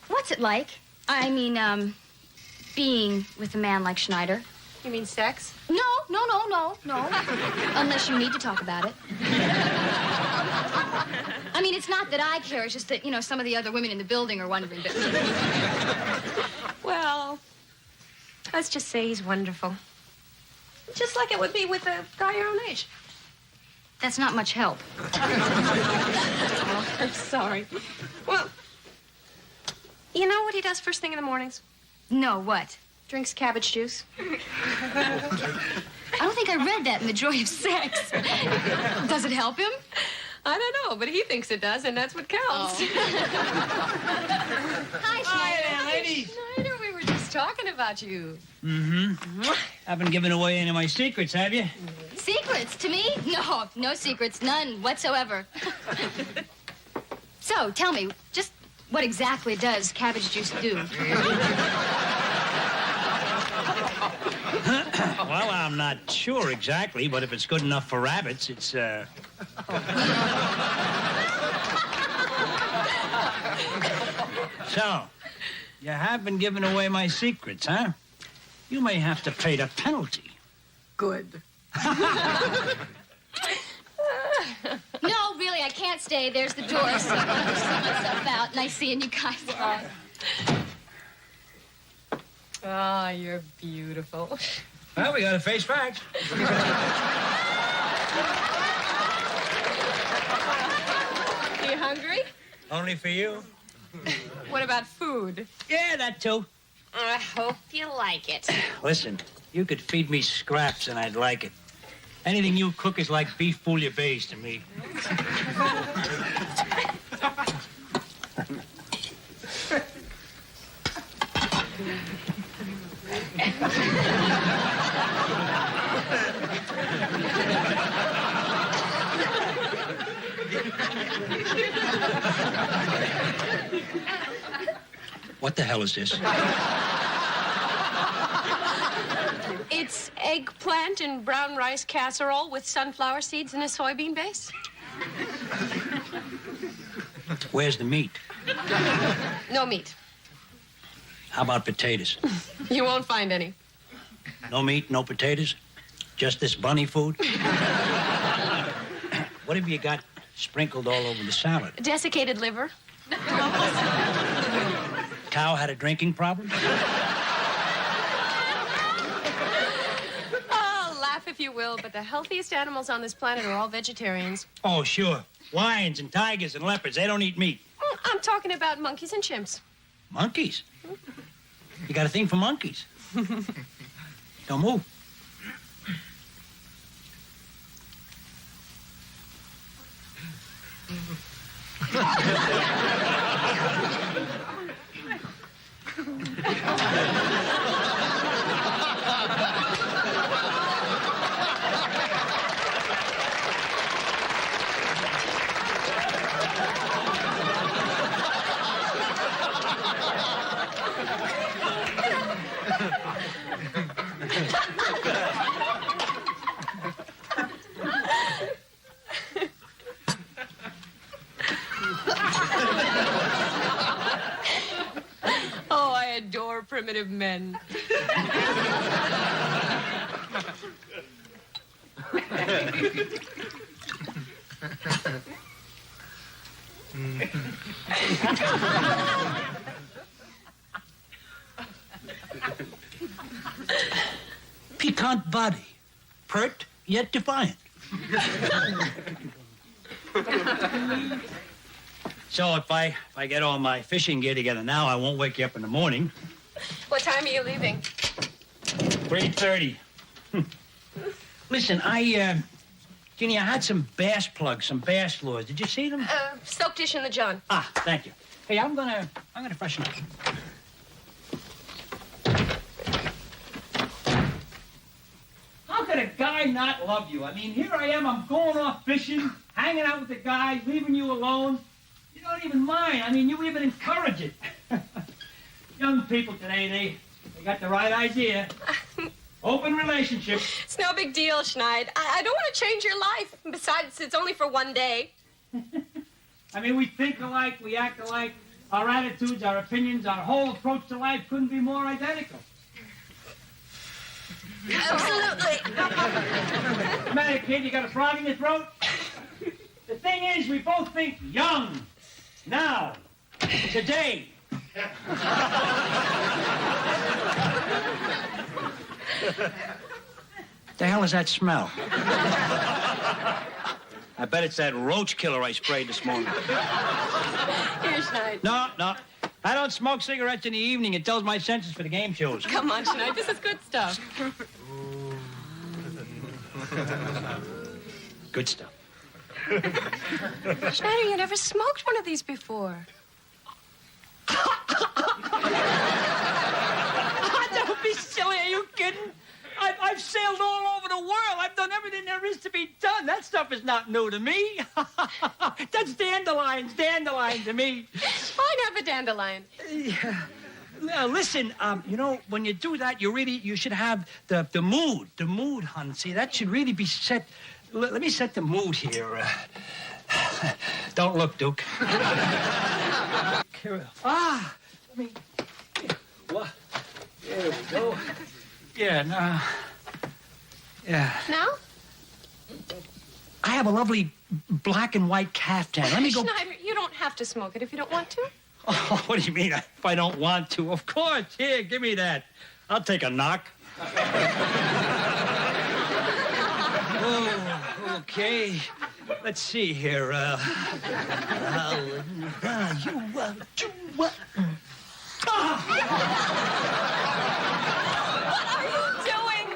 Speaker 2: what's it like? I mean, being with a man like Schneider.
Speaker 7: You mean sex?
Speaker 2: No. Unless you need to talk about it. I mean, it's not that I care. It's just that, some of the other women in the building are wondering. But...
Speaker 7: Well, let's just say he's wonderful. Just like it would be with a guy your own age.
Speaker 2: That's not much help.
Speaker 7: Oh, I'm sorry. Well, you know what he does first thing in the mornings?
Speaker 2: No, what?
Speaker 7: Drinks cabbage juice.
Speaker 2: I don't think I read that in The Joy of Sex. Does it help him?
Speaker 7: I don't know, but he thinks it does, and that's what counts.
Speaker 2: Oh. Hi, Schneider.
Speaker 6: Hi there, ladies.
Speaker 7: Schneider, we were just talking about you.
Speaker 6: Mm-hmm. Haven't given away any of my secrets, have you?
Speaker 2: Secrets to me? No secrets, none whatsoever. So, tell me, just what exactly does cabbage juice do?
Speaker 6: Well, I'm not sure exactly, but if it's good enough for rabbits, it's, So, you have been giving away my secrets, huh? You may have to pay the penalty.
Speaker 7: Good.
Speaker 2: No, really, I can't stay. There's the door, so I'll just see myself out. Nice seeing you guys.
Speaker 7: Ah, you're beautiful.
Speaker 6: Well, we gotta face facts.
Speaker 7: You hungry?
Speaker 6: Only for you.
Speaker 7: What about food?
Speaker 6: Yeah, that too.
Speaker 7: I hope you like it.
Speaker 6: Listen, you could feed me scraps and I'd like it. Anything you cook is like beef bouillabaisse to me. What the hell is this?
Speaker 7: It's eggplant and brown rice casserole with sunflower seeds and a soybean base.
Speaker 6: Where's the meat?
Speaker 7: No meat.
Speaker 6: How about potatoes?
Speaker 7: You won't find any.
Speaker 6: No meat, no potatoes? Just this bunny food? What have you got sprinkled all over the salad?
Speaker 7: Desiccated liver.
Speaker 6: Cow had a drinking problem?
Speaker 7: Oh, laugh if you will, but the healthiest animals on this planet are all vegetarians.
Speaker 6: Oh, sure. Lions and tigers and leopards, they don't eat meat.
Speaker 7: I'm talking about monkeys and chimps.
Speaker 6: Monkeys? You got a thing for monkeys. Don't move.
Speaker 7: Oh, I adore primitive men.
Speaker 6: Piquant body. Pert, yet defiant. So if I get all my fishing gear together now, I won't wake you up in the morning.
Speaker 7: What time are you leaving?
Speaker 6: 3:30. Listen, Ginny, I had some bass plugs, some bass lures. Did you see them?
Speaker 7: Soap dish in the John.
Speaker 6: Ah, thank you. Hey, I'm gonna freshen up. How could a guy not love you? I mean, here I am, I'm going off fishing, hanging out with the guys, leaving you alone. You don't even mind. I mean, you even encourage it. Young people today, they got the right idea. Open relationships.
Speaker 7: It's no big deal, Schneid. I don't want to change your life. Besides, it's only for one day.
Speaker 6: I mean, we think alike, we act alike. Our attitudes, our opinions, our whole approach to life couldn't be more identical.
Speaker 7: Absolutely.
Speaker 6: What's the matter, kid? You got a frog in your throat? The thing is, we both think young. Now. Today. The hell is that smell? I bet it's that roach killer I sprayed this morning.
Speaker 7: Here, Schneid.
Speaker 6: No. I don't smoke cigarettes in the evening. It tells my senses for the game shows.
Speaker 7: Come on, Schneid. This is good stuff.
Speaker 6: Good stuff.
Speaker 7: Schneider, you never smoked one of these before.
Speaker 6: Don't be silly. Are you kidding? I've sailed all over the world. I've done everything there is to be done. That stuff is not new to me. That's dandelions to me.
Speaker 7: Fine, have a dandelion.
Speaker 6: Now, listen, you know, when you do that, you should have the mood, hon. See, that should really be set. Let me set the mood here. Don't look, Duke. Let me. What? There we go. Yeah, now. Yeah.
Speaker 7: Now?
Speaker 6: I have a lovely black and white caftan. Let me go.
Speaker 7: Schneider, you don't have to smoke it if you don't want to.
Speaker 6: Oh, what do you mean if I don't want to? Of course. Here, give me that. I'll take a knock. Oh, okay. Let's see here.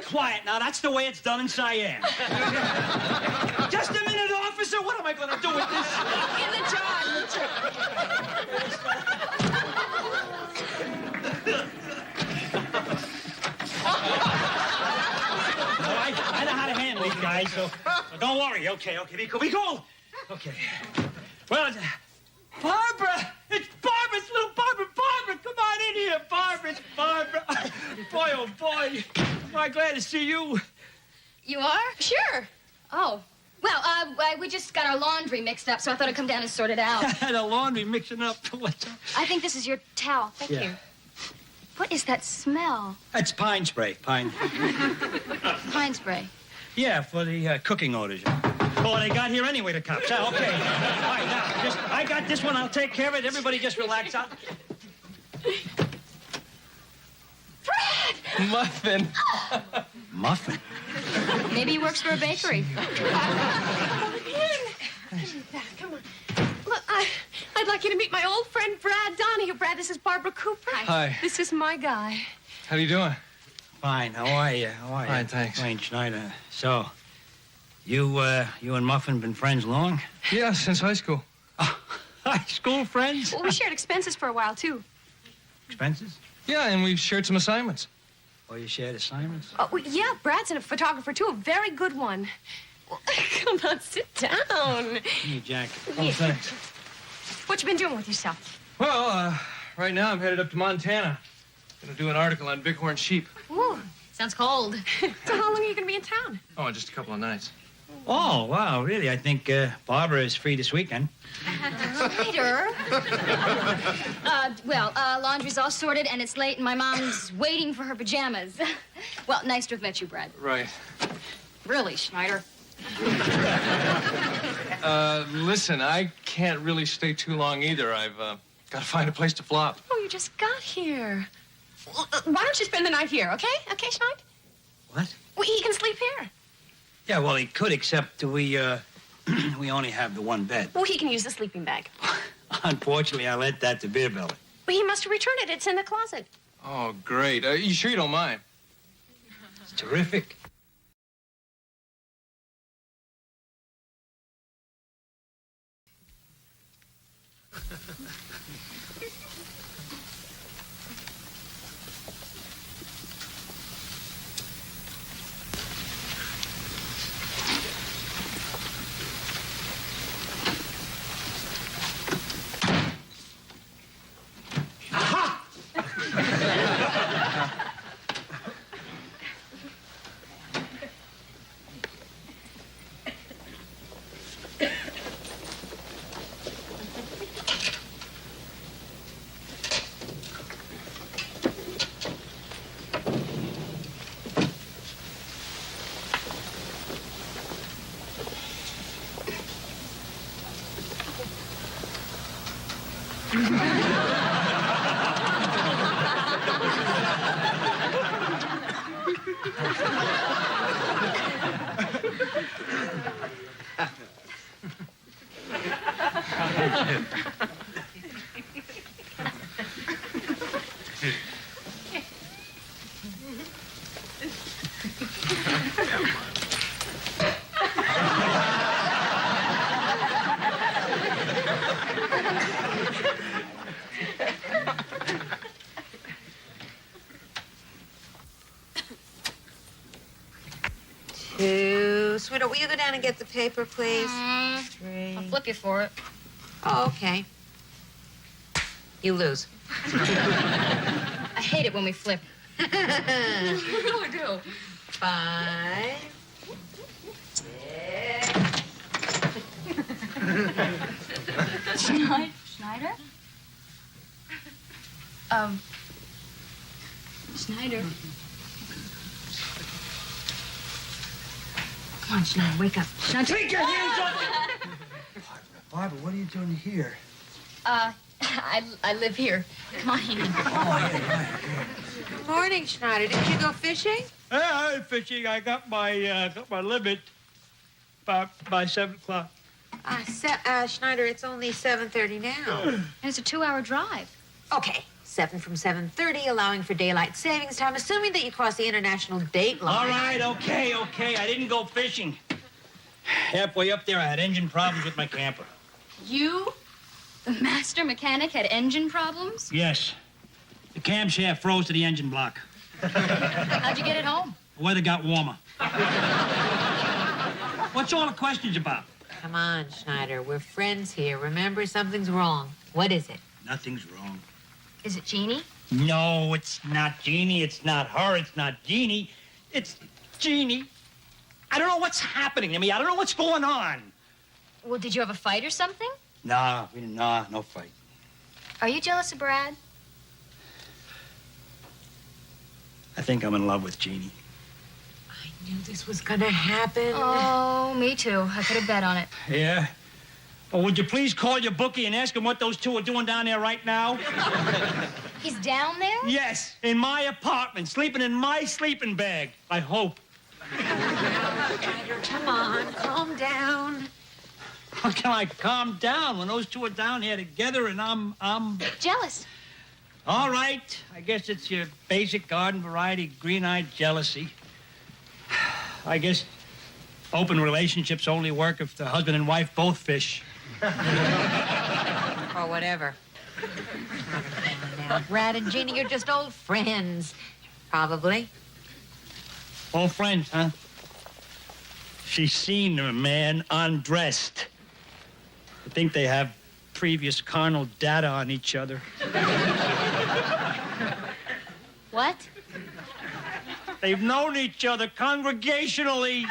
Speaker 6: Quiet now. That's the way it's done in Siam. Just a minute, officer. What am I going to do with this?
Speaker 7: In the jar.
Speaker 6: I know how to handle these guys, so don't worry. Okay, be cool. Okay. Well, Barbara! It's Barbara! It's little Barbara! Barbara, come on in here! Barbara, it's Barbara! Boy, oh boy! Am I glad to see you?
Speaker 2: You are?
Speaker 7: Sure.
Speaker 2: Oh. Well, we just got our laundry mixed up, so I thought I'd come down and sort it out.
Speaker 6: The laundry mixing up. What's up?
Speaker 2: I think this is your towel. Thank you. What is that smell?
Speaker 6: That's pine spray. Pine
Speaker 2: spray.
Speaker 6: Yeah, for the cooking orders. Oh, they got here anyway, the cops. Okay. All right, now, I got this one. I'll take care of it. Everybody just relax.
Speaker 3: Muffin.
Speaker 6: Muffin?
Speaker 2: Maybe he works for a bakery.
Speaker 7: Come on. Look, I'd I'd like you to meet my old friend, Brad Donahue. Brad, this is Barbara Cooper.
Speaker 8: Hi.
Speaker 7: This is my guy.
Speaker 8: How you doing?
Speaker 6: Fine. How are you? How are you?
Speaker 8: Fine, thanks.
Speaker 6: Wayne Schneider. So, you and Muffin been friends long?
Speaker 8: Yeah, since high school.
Speaker 6: High school friends?
Speaker 7: Well, we shared expenses for a while, too.
Speaker 6: Expenses?
Speaker 8: Yeah, and we've shared some assignments.
Speaker 6: Oh, you shared assignments?
Speaker 7: Oh, well, yeah, Brad's a photographer, too. A very good one. Well, come on, sit down.
Speaker 6: Give me a jacket.
Speaker 8: Oh, thanks.
Speaker 7: What you been doing with yourself?
Speaker 8: Well, right now I'm headed up to Montana. Gonna do an article on bighorn sheep.
Speaker 2: Ooh, sounds cold.
Speaker 7: So how long are you going to be in town?
Speaker 8: Oh, in just a couple of nights.
Speaker 6: Oh, wow, really? I think Barbara is free this weekend.
Speaker 2: Later. Laundry's all sorted, and it's late, and my mom's waiting for her pajamas. Well, nice to have met you, Brad.
Speaker 8: Right.
Speaker 2: Really, Schneider.
Speaker 8: Listen, I can't really stay too long either. I've got to find a place to flop.
Speaker 7: Oh, you just got here. Well, why don't you spend the night here, okay? Okay, Schneid?
Speaker 6: What?
Speaker 7: Well, he can sleep here.
Speaker 6: Yeah, well, he could, except we only have the one bed.
Speaker 7: Well, he can use the sleeping bag.
Speaker 6: Unfortunately, I lent that to Beer Belly.
Speaker 7: But he must have returned it. It's in the closet.
Speaker 8: Oh, great. You sure you don't mind?
Speaker 6: It's terrific.
Speaker 5: Sweetheart, will you go down and get the paper, please?
Speaker 2: I'll
Speaker 5: 3.
Speaker 2: flip you for it.
Speaker 5: Oh, okay. You lose.
Speaker 2: I hate it when we flip.
Speaker 5: I
Speaker 2: really do.
Speaker 5: 5. 6.
Speaker 2: Schneider? Schneider. Come on, Schneider, wake up. Schneider.
Speaker 6: Take your hands off it! Barbara, what are you doing here?
Speaker 2: I live here. Come on in.
Speaker 5: Good morning, Schneider. Didn't you go fishing?
Speaker 6: I'm fishing. I got my limit by 7 o'clock.
Speaker 5: Schneider, it's only 7:30 now.
Speaker 2: And it's a 2-hour drive.
Speaker 5: Okay, 7 from 7:30, allowing for daylight savings time, assuming that you cross the international date line.
Speaker 6: All right, okay. I didn't go fishing. Halfway up there, I had engine problems with my camper.
Speaker 2: You, the master mechanic, had engine problems?
Speaker 6: Yes. The camshaft froze to the engine block.
Speaker 2: How'd you get it home?
Speaker 6: The weather got warmer. What's all the questions about?
Speaker 5: Come on, Schneider. We're friends here. Remember, something's wrong. What is it?
Speaker 6: Nothing's wrong.
Speaker 2: Is it Jeannie?
Speaker 6: No, it's not Jeannie. It's not her. It's not Jeannie. It's Jeannie. I don't know what's happening to me. I don't know what's going on.
Speaker 2: Well, did you have a fight or something?
Speaker 6: Nah, we didn't. Nah, no fight.
Speaker 2: Are you jealous of Brad?
Speaker 6: I think I'm in love with Jeannie.
Speaker 5: I knew this was gonna happen.
Speaker 2: Oh, me too. I could have bet on it.
Speaker 6: Yeah? Well, would you please call your bookie and ask him what those two are doing down there right now?
Speaker 2: He's down there?
Speaker 6: Yes, in my apartment, sleeping in my sleeping bag. I hope.
Speaker 5: Schneider, come on, calm down.
Speaker 6: How can I calm down when those two are down here together and I'm...
Speaker 2: Jealous.
Speaker 6: All right. I guess it's your basic garden variety green-eyed jealousy. I guess open relationships only work if the husband and wife both fish.
Speaker 5: Or whatever. Now, Brad and Jeannie, you're just old friends. Probably.
Speaker 6: Old friends, huh? She's seen a man undressed. I think they have previous carnal data on each other.
Speaker 2: What?
Speaker 6: They've known each other congregationally.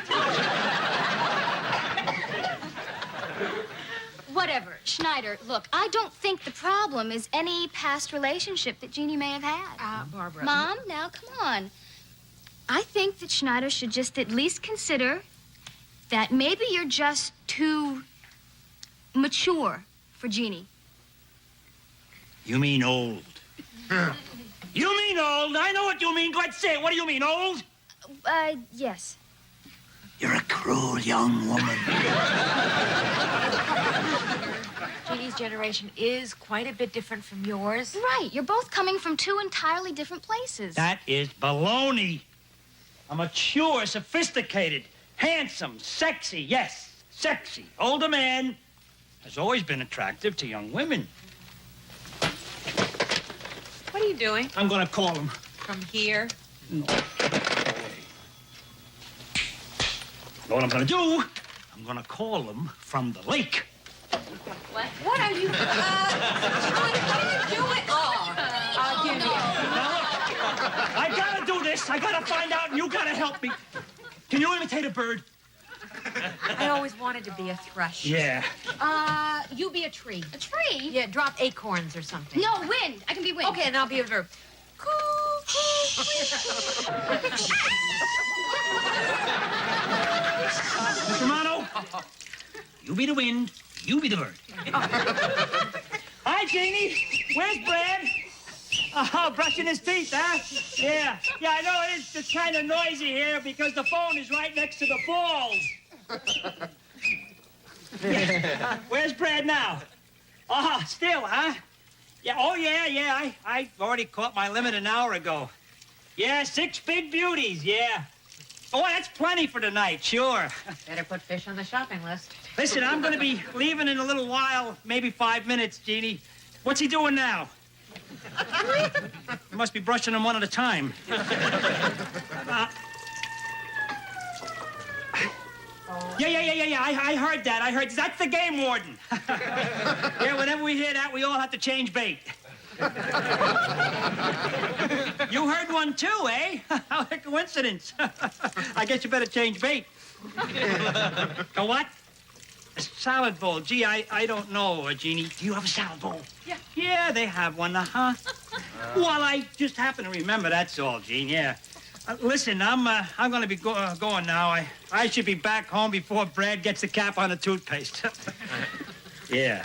Speaker 2: Whatever. Schneider, look, I don't think the problem is any past relationship that Jeannie may have had.
Speaker 5: Barbara.
Speaker 2: Mom, now come on. I think that Schneider should just at least consider that maybe you're just too mature for Jeannie.
Speaker 6: You mean old? You mean old? I know what you mean. Go ahead, say it. What do you mean, old?
Speaker 2: Yes.
Speaker 6: You're a cruel young woman.
Speaker 5: Jeannie's generation is quite a bit different from yours.
Speaker 2: Right. You're both coming from two entirely different places.
Speaker 6: That is baloney. A mature, sophisticated, handsome, sexy, yes, sexy, older man has always been attractive to young women.
Speaker 5: What are you doing?
Speaker 6: I'm gonna call him.
Speaker 5: From here?
Speaker 6: No. What I'm gonna do, I'm gonna call him from the lake.
Speaker 5: What are you... Charlie, what are you doing? Oh, I'll give you...
Speaker 6: Now look, I gotta do this. I gotta find out, and you gotta help me. Can you imitate a bird?
Speaker 5: I always wanted to be a thrush.
Speaker 6: Yeah.
Speaker 5: You be a tree.
Speaker 2: A tree?
Speaker 5: Yeah, drop acorns or something.
Speaker 2: No, wind. I can be wind.
Speaker 5: Okay, and I'll be a verb.
Speaker 6: Mr. Romano, you be the wind, you be the bird. Hi, Jeannie. Where's Brad? Oh, brushing his teeth, huh? Yeah. Yeah, I know it is. It's kind of noisy here because the phone is right next to the balls. Yeah. Where's Brad now? Oh, still, huh? Yeah. Oh, yeah. I already caught my limit an hour ago. Yeah, 6 big beauties, yeah. Oh, that's plenty for tonight, sure.
Speaker 5: Better put fish on the shopping list.
Speaker 6: Listen, I'm going to be leaving in a little while, maybe 5 minutes, Jeannie. What's he doing now? You must be brushing them one at a time. Yeah. I heard that. That's the game warden. Yeah, whenever we hear that, we all have to change bait. You heard one too, eh? How a coincidence. I guess you better change bait. A what? A salad bowl. Gee, I don't know, Jeannie. Do you have a salad bowl? Yeah. Yeah, they have one, huh? Well, I just happen to remember, that's all, Gene, yeah. Listen, I'm going to be going now. I should be back home before Brad gets the cap on the toothpaste. Yeah.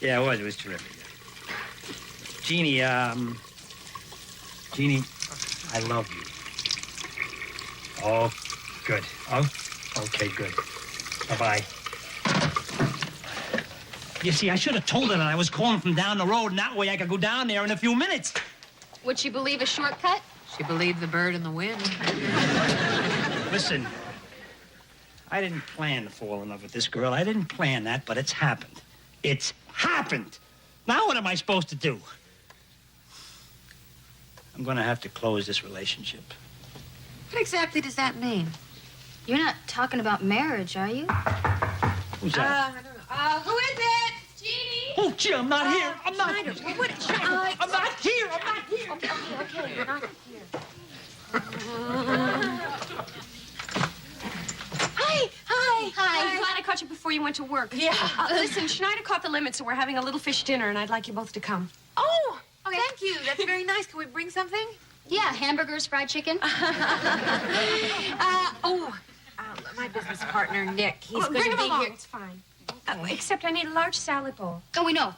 Speaker 6: Yeah, it was terrific. Jeannie, Jeannie, I love you. Oh, good. Oh, okay, good. Bye-bye. You see, I should have told her that I was calling from down the road, and that way I could go down there in a few minutes.
Speaker 2: Would she believe a shortcut?
Speaker 5: She believed the bird in the wind.
Speaker 6: Listen, I didn't plan to fall in love with this girl. I didn't plan that, but it's happened. It's happened. Now what am I supposed to do? I'm going to have to close this relationship.
Speaker 5: What exactly does that mean?
Speaker 2: You're not talking about marriage, are you?
Speaker 6: Who's that?
Speaker 5: Who is it? Jeannie?
Speaker 6: Oh, gee, I'm not here. I'm not
Speaker 5: Schneider.
Speaker 6: here.
Speaker 5: What?
Speaker 6: I'm not here. I'm not here.
Speaker 5: Okay, you're not here.
Speaker 7: Hi. I'm glad I caught you before you went to work.
Speaker 5: Yeah.
Speaker 7: Listen, Schneider caught the limit, so we're having a little fish dinner, and I'd like you both to come.
Speaker 5: Oh, thank you. That's very nice. Can we bring something?
Speaker 2: Yeah, hamburgers, fried chicken.
Speaker 5: My business partner, Nick, he's going
Speaker 7: Bring
Speaker 5: to
Speaker 7: him
Speaker 5: be
Speaker 7: along.
Speaker 5: here.
Speaker 7: It's fine. Except I need a large salad bowl.
Speaker 2: Oh, we know.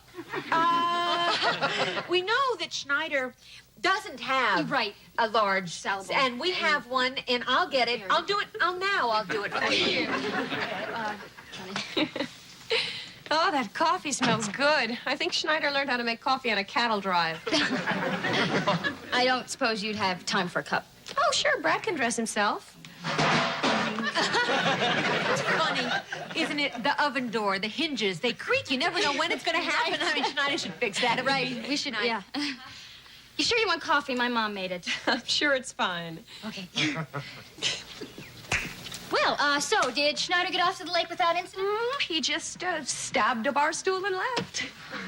Speaker 5: We know that Schneider doesn't have
Speaker 2: Right.
Speaker 5: a large
Speaker 2: Salad bowl.
Speaker 5: and we have one, and I'll get it. I'll do it. I'll do it for you.
Speaker 7: Oh, that coffee smells good. I think Schneider learned how to make coffee on a cattle drive.
Speaker 2: I don't suppose you'd have time for a cup.
Speaker 7: Oh, sure, Brad can dress himself.
Speaker 5: It's funny, isn't it? The oven door, the hinges, they creak. You never know when it's going to happen. I mean, Schneider should fix that.
Speaker 2: Right, we should, yeah. You sure you want coffee? My mom made it.
Speaker 7: I'm sure it's fine.
Speaker 2: Okay. Well, so did Schneider get off to the lake without incident?
Speaker 7: He just stabbed a bar stool and left.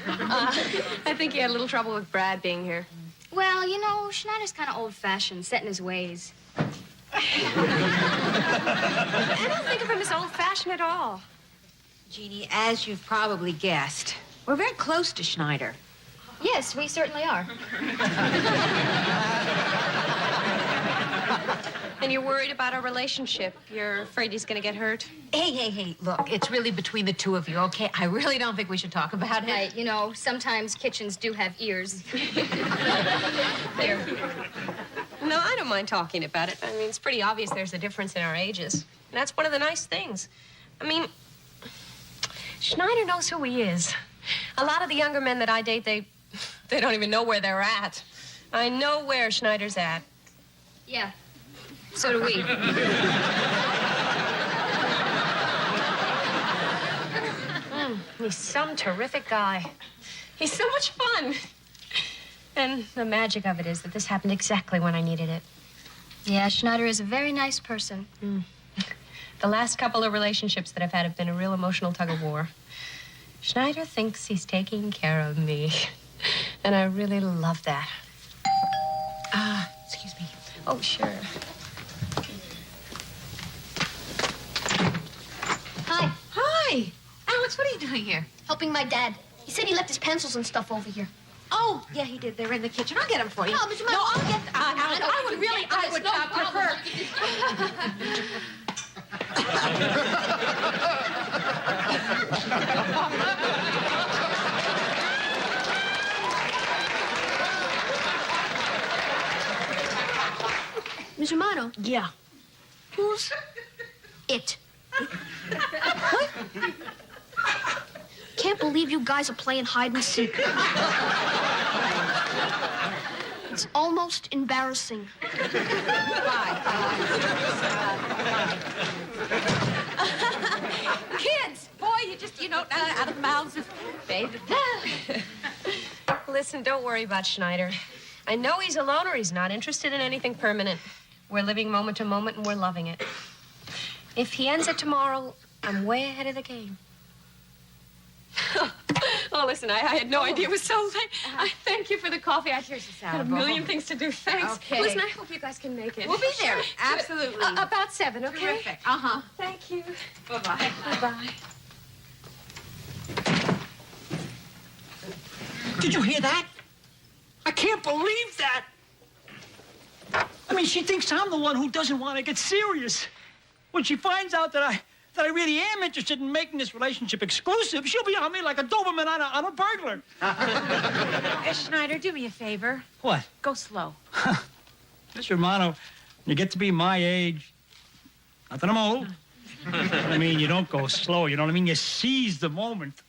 Speaker 7: I think he had a little trouble with Brad being here.
Speaker 2: Well, you know, Schneider's kind of old-fashioned, set in his ways.
Speaker 7: I don't think of him as old-fashioned at all.
Speaker 5: Jeannie, as you've probably guessed, we're very close to Schneider.
Speaker 2: Yes, we certainly are.
Speaker 7: And you're worried about our relationship. You're afraid he's going to get hurt.
Speaker 5: Hey, look, it's really between the two of you, okay? I really don't think we should talk about it.
Speaker 2: Right, you know, sometimes kitchens do have ears. There.
Speaker 7: No, I don't mind talking about it. I mean, it's pretty obvious there's a difference in our ages. And that's one of the nice things. I mean, Schneider knows who he is. A lot of the younger men that I date, they don't even know where they're at. I know where Schneider's at.
Speaker 2: Yeah, so do we.
Speaker 7: He's some terrific guy. He's so much fun. And the magic of it is that this happened exactly when I needed it.
Speaker 2: Yeah, Schneider is a very nice person.
Speaker 7: The last couple of relationships that I've had have been a real emotional tug-of-war. Schneider thinks he's taking care of me. And I really love that. Excuse me. Oh, sure.
Speaker 2: Hi,
Speaker 5: Hi. Alex, what are you doing here?
Speaker 2: helping my dad. He said he left his pencils and stuff over here.
Speaker 5: Oh, yeah, he did. They're in the kitchen. I'll get them for you.
Speaker 2: No, but you might...
Speaker 5: No, I'll get... Alex, I would really... I would prefer...
Speaker 2: Miss Romano,
Speaker 5: Yeah.
Speaker 2: who's it? What? Can't believe you guys are playing hide and seek. It's almost embarrassing.
Speaker 5: Kids, boy, you just, out of the mouths of babes.
Speaker 7: Listen, don't worry about Schneider. I know he's a loner. He's not interested in anything permanent. We're living moment to moment, and we're loving it. If he ends it tomorrow, I'm way ahead of the game. Oh, listen, I had no idea it was so late. I thank you for the coffee. I
Speaker 5: Here's the
Speaker 7: had a
Speaker 5: salad
Speaker 7: million
Speaker 5: bowl.
Speaker 7: things to do. Thanks.
Speaker 5: Okay.
Speaker 7: Listen, I hope you guys can make it.
Speaker 5: We'll be there.
Speaker 7: Sure.
Speaker 5: Absolutely.
Speaker 7: About 7, okay?
Speaker 5: Terrific. Uh-huh.
Speaker 7: Thank you.
Speaker 5: Bye-bye.
Speaker 7: Bye-bye.
Speaker 6: Did you hear that? I can't believe that. I mean, she thinks I'm the one who doesn't want to get serious. When she finds out that I really am interested in making this relationship exclusive, she'll be on me like a Doberman on a burglar.
Speaker 5: Schneider, do me a favor.
Speaker 6: What?
Speaker 5: Go slow.
Speaker 6: Miss Romano, when you get to be my age, not that I'm old. I mean, you don't go slow, you know what I mean? You seize the moment.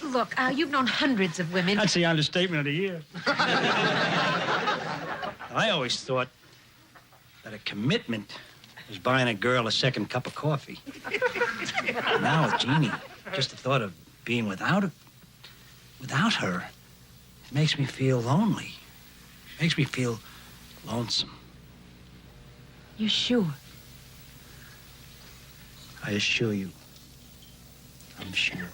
Speaker 5: Look, you've known hundreds of women.
Speaker 6: That's the understatement of the year. I always thought that a commitment was buying a girl a second cup of coffee. Now with Jeannie, just the thought of being without her, it makes me feel lonely. It makes me feel lonesome.
Speaker 5: You sure?
Speaker 6: I assure you, I'm sure.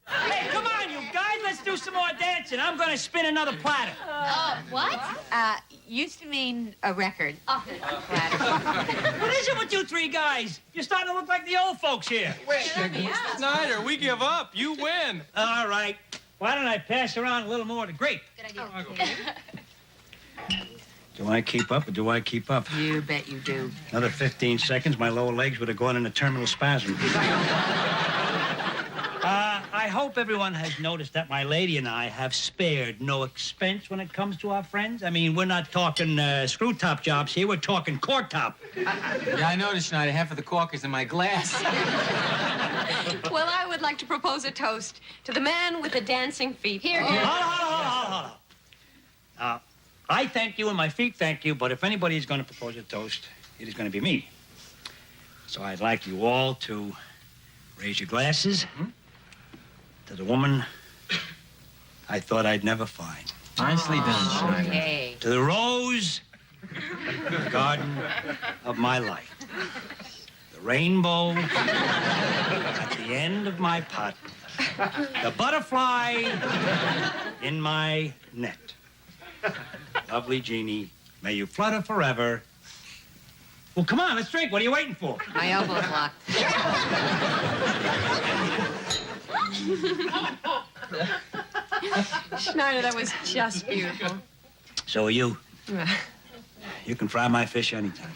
Speaker 6: Hey, come on, you guys. Let's do some more dancing. I'm going to spin another platter.
Speaker 2: What?
Speaker 5: Used to mean a record.
Speaker 2: Oh.
Speaker 6: What is it with you three guys? You're starting to look like the old folks here.
Speaker 8: Snyder, we give up. You win.
Speaker 6: All right. Why don't I pass around a little more of the grape?
Speaker 2: Good idea.
Speaker 1: Do I keep up or do I keep up?
Speaker 5: You bet you do.
Speaker 1: Another 15 seconds, my lower legs would have gone into terminal spasm.
Speaker 6: I I hope everyone has noticed that my lady and I have spared no expense when it comes to our friends. I mean, we're not talking screw-top jobs here. We're talking cork-top.
Speaker 4: Yeah, I noticed, Schneider. Half of the cork is in my glass.
Speaker 7: Well, I would like to propose a toast to the man with the dancing feet.
Speaker 2: Here,
Speaker 6: Hold on. I thank you and my feet thank you, but if anybody is going to propose a toast, it is going to be me. So I'd like you all to raise your glasses to the woman I thought I'd never find.
Speaker 4: Nicely done, Schneider.
Speaker 5: Okay.
Speaker 6: To the rose, the garden of my life. The rainbow at the end of my pot. The butterfly in my net. Lovely Jeannie, may you flutter forever. Well, come on, let's drink. What are you waiting for?
Speaker 5: My elbow's locked.
Speaker 7: Schneider, that was just beautiful.
Speaker 6: So are you. You can fry my fish anytime.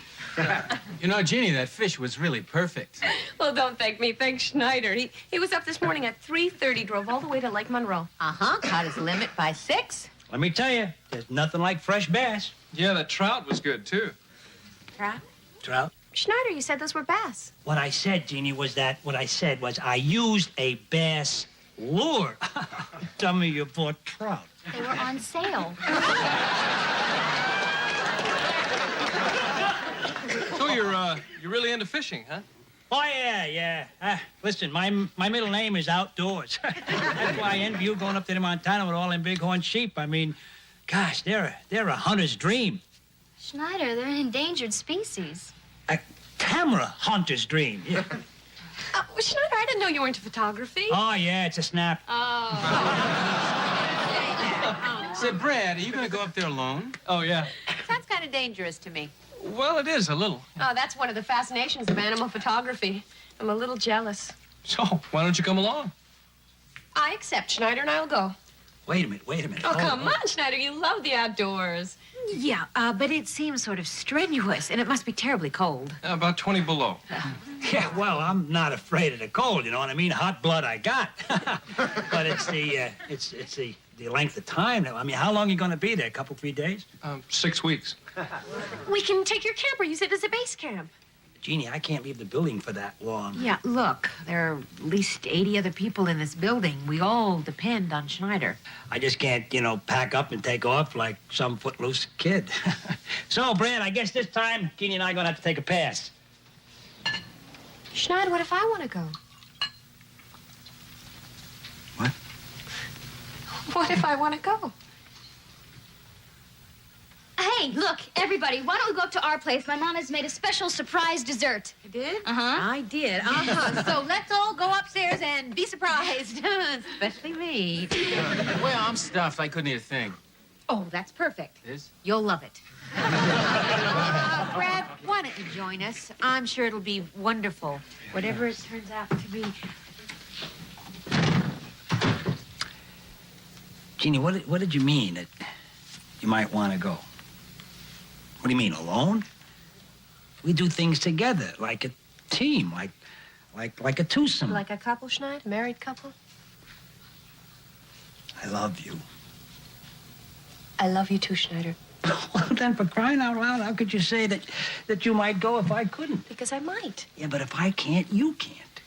Speaker 4: You know, Jeannie, that fish was really perfect.
Speaker 7: Well, don't thank me. Thank Schneider. He was up this morning at 3:30, drove all the way to Lake Monroe.
Speaker 5: Caught his limit by 6.
Speaker 6: Let me tell you, there's nothing like fresh bass.
Speaker 8: Yeah, that trout was good, too.
Speaker 6: Trout.
Speaker 7: Schneider, you said those were bass.
Speaker 6: What I said, Jeannie, was I used a bass lure. Tell me you bought trout.
Speaker 2: They were on sale.
Speaker 8: So you're really into fishing, huh?
Speaker 6: Oh, yeah. Listen, my middle name is Outdoors. That's why I envy you going up there to Montana with all them bighorn sheep. I mean, gosh, they're a hunter's dream.
Speaker 2: Schneider, they're an endangered species.
Speaker 6: A camera hunter's dream. Yeah.
Speaker 7: Schneider, I didn't know you were into photography.
Speaker 6: Oh, yeah, it's a snap.
Speaker 4: Say, Brad, are you going to go up there alone?
Speaker 8: Oh, yeah.
Speaker 5: Sounds kind of dangerous to me.
Speaker 8: Well, it is a little.
Speaker 7: Oh, that's one of the fascinations of animal photography. I'm a little jealous.
Speaker 8: So, why don't you come along?
Speaker 7: I accept, Schneider, and I'll go.
Speaker 6: Wait a minute.
Speaker 7: Oh, come on, Schneider. You love the outdoors.
Speaker 5: Yeah, but it seems sort of strenuous, and it must be terribly cold.
Speaker 8: About 20 below.
Speaker 6: Yeah, well, I'm not afraid of the cold, you know what I mean? Hot blood I got. But it's the length of time. I mean, how long are you going to be there? A couple, 3 days?
Speaker 8: 6 weeks.
Speaker 7: We can take your camper. Use it as a base camp.
Speaker 6: Jeannie, I can't leave the building for that long.
Speaker 5: Yeah, look, there are at least 80 other people in this building. We all depend on Schneider.
Speaker 6: I just can't, pack up and take off like some footloose kid. So, Brad, I guess this time, Jeannie and I are going to have to take a pass.
Speaker 7: Schneider, what if I want to go?
Speaker 6: What?
Speaker 7: What if I want to go?
Speaker 2: Hey, look, everybody, why don't we go up to our place? My mom has made a special surprise dessert.
Speaker 5: You did?
Speaker 2: Uh-huh.
Speaker 5: I did. So let's all go upstairs and be surprised. Especially me.
Speaker 4: Well, I'm stuffed. I couldn't eat a thing.
Speaker 5: Oh, that's perfect.
Speaker 4: It is?
Speaker 5: You'll love it. Brad, why don't you join us? I'm sure it'll be wonderful, whatever it turns out to be.
Speaker 6: Jeannie, what did you mean that you might want to go? What do you mean, alone? We do things together, like a team, like a twosome.
Speaker 7: Like a couple, Schneider? Married couple?
Speaker 6: I love you.
Speaker 7: I love you too, Schneider.
Speaker 6: Well, then, for crying out loud, how could you say that you might go if I couldn't?
Speaker 7: Because I might.
Speaker 6: Yeah, but if I can't, you can't.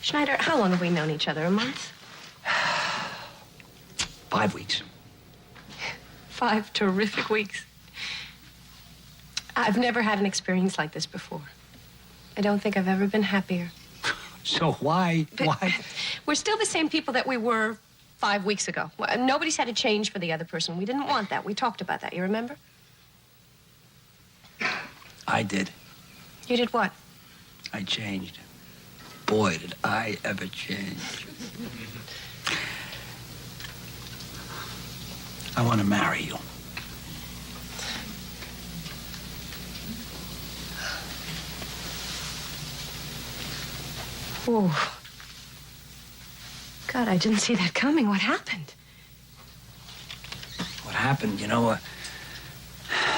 Speaker 7: Schneider, how long have we known each other? A month?
Speaker 6: 5 weeks.
Speaker 7: 5 terrific weeks. I've never had an experience like this before. I don't think I've ever been happier.
Speaker 6: So why?
Speaker 7: We're still the same people that we were 5 weeks ago. Well, nobody's had to change for the other person. We didn't want that. We talked about that. You remember?
Speaker 6: I did.
Speaker 7: You did what?
Speaker 6: I changed. Boy, did I ever change. I want to marry you.
Speaker 7: Oh. God, I didn't see that coming. What happened?
Speaker 6: What happened, a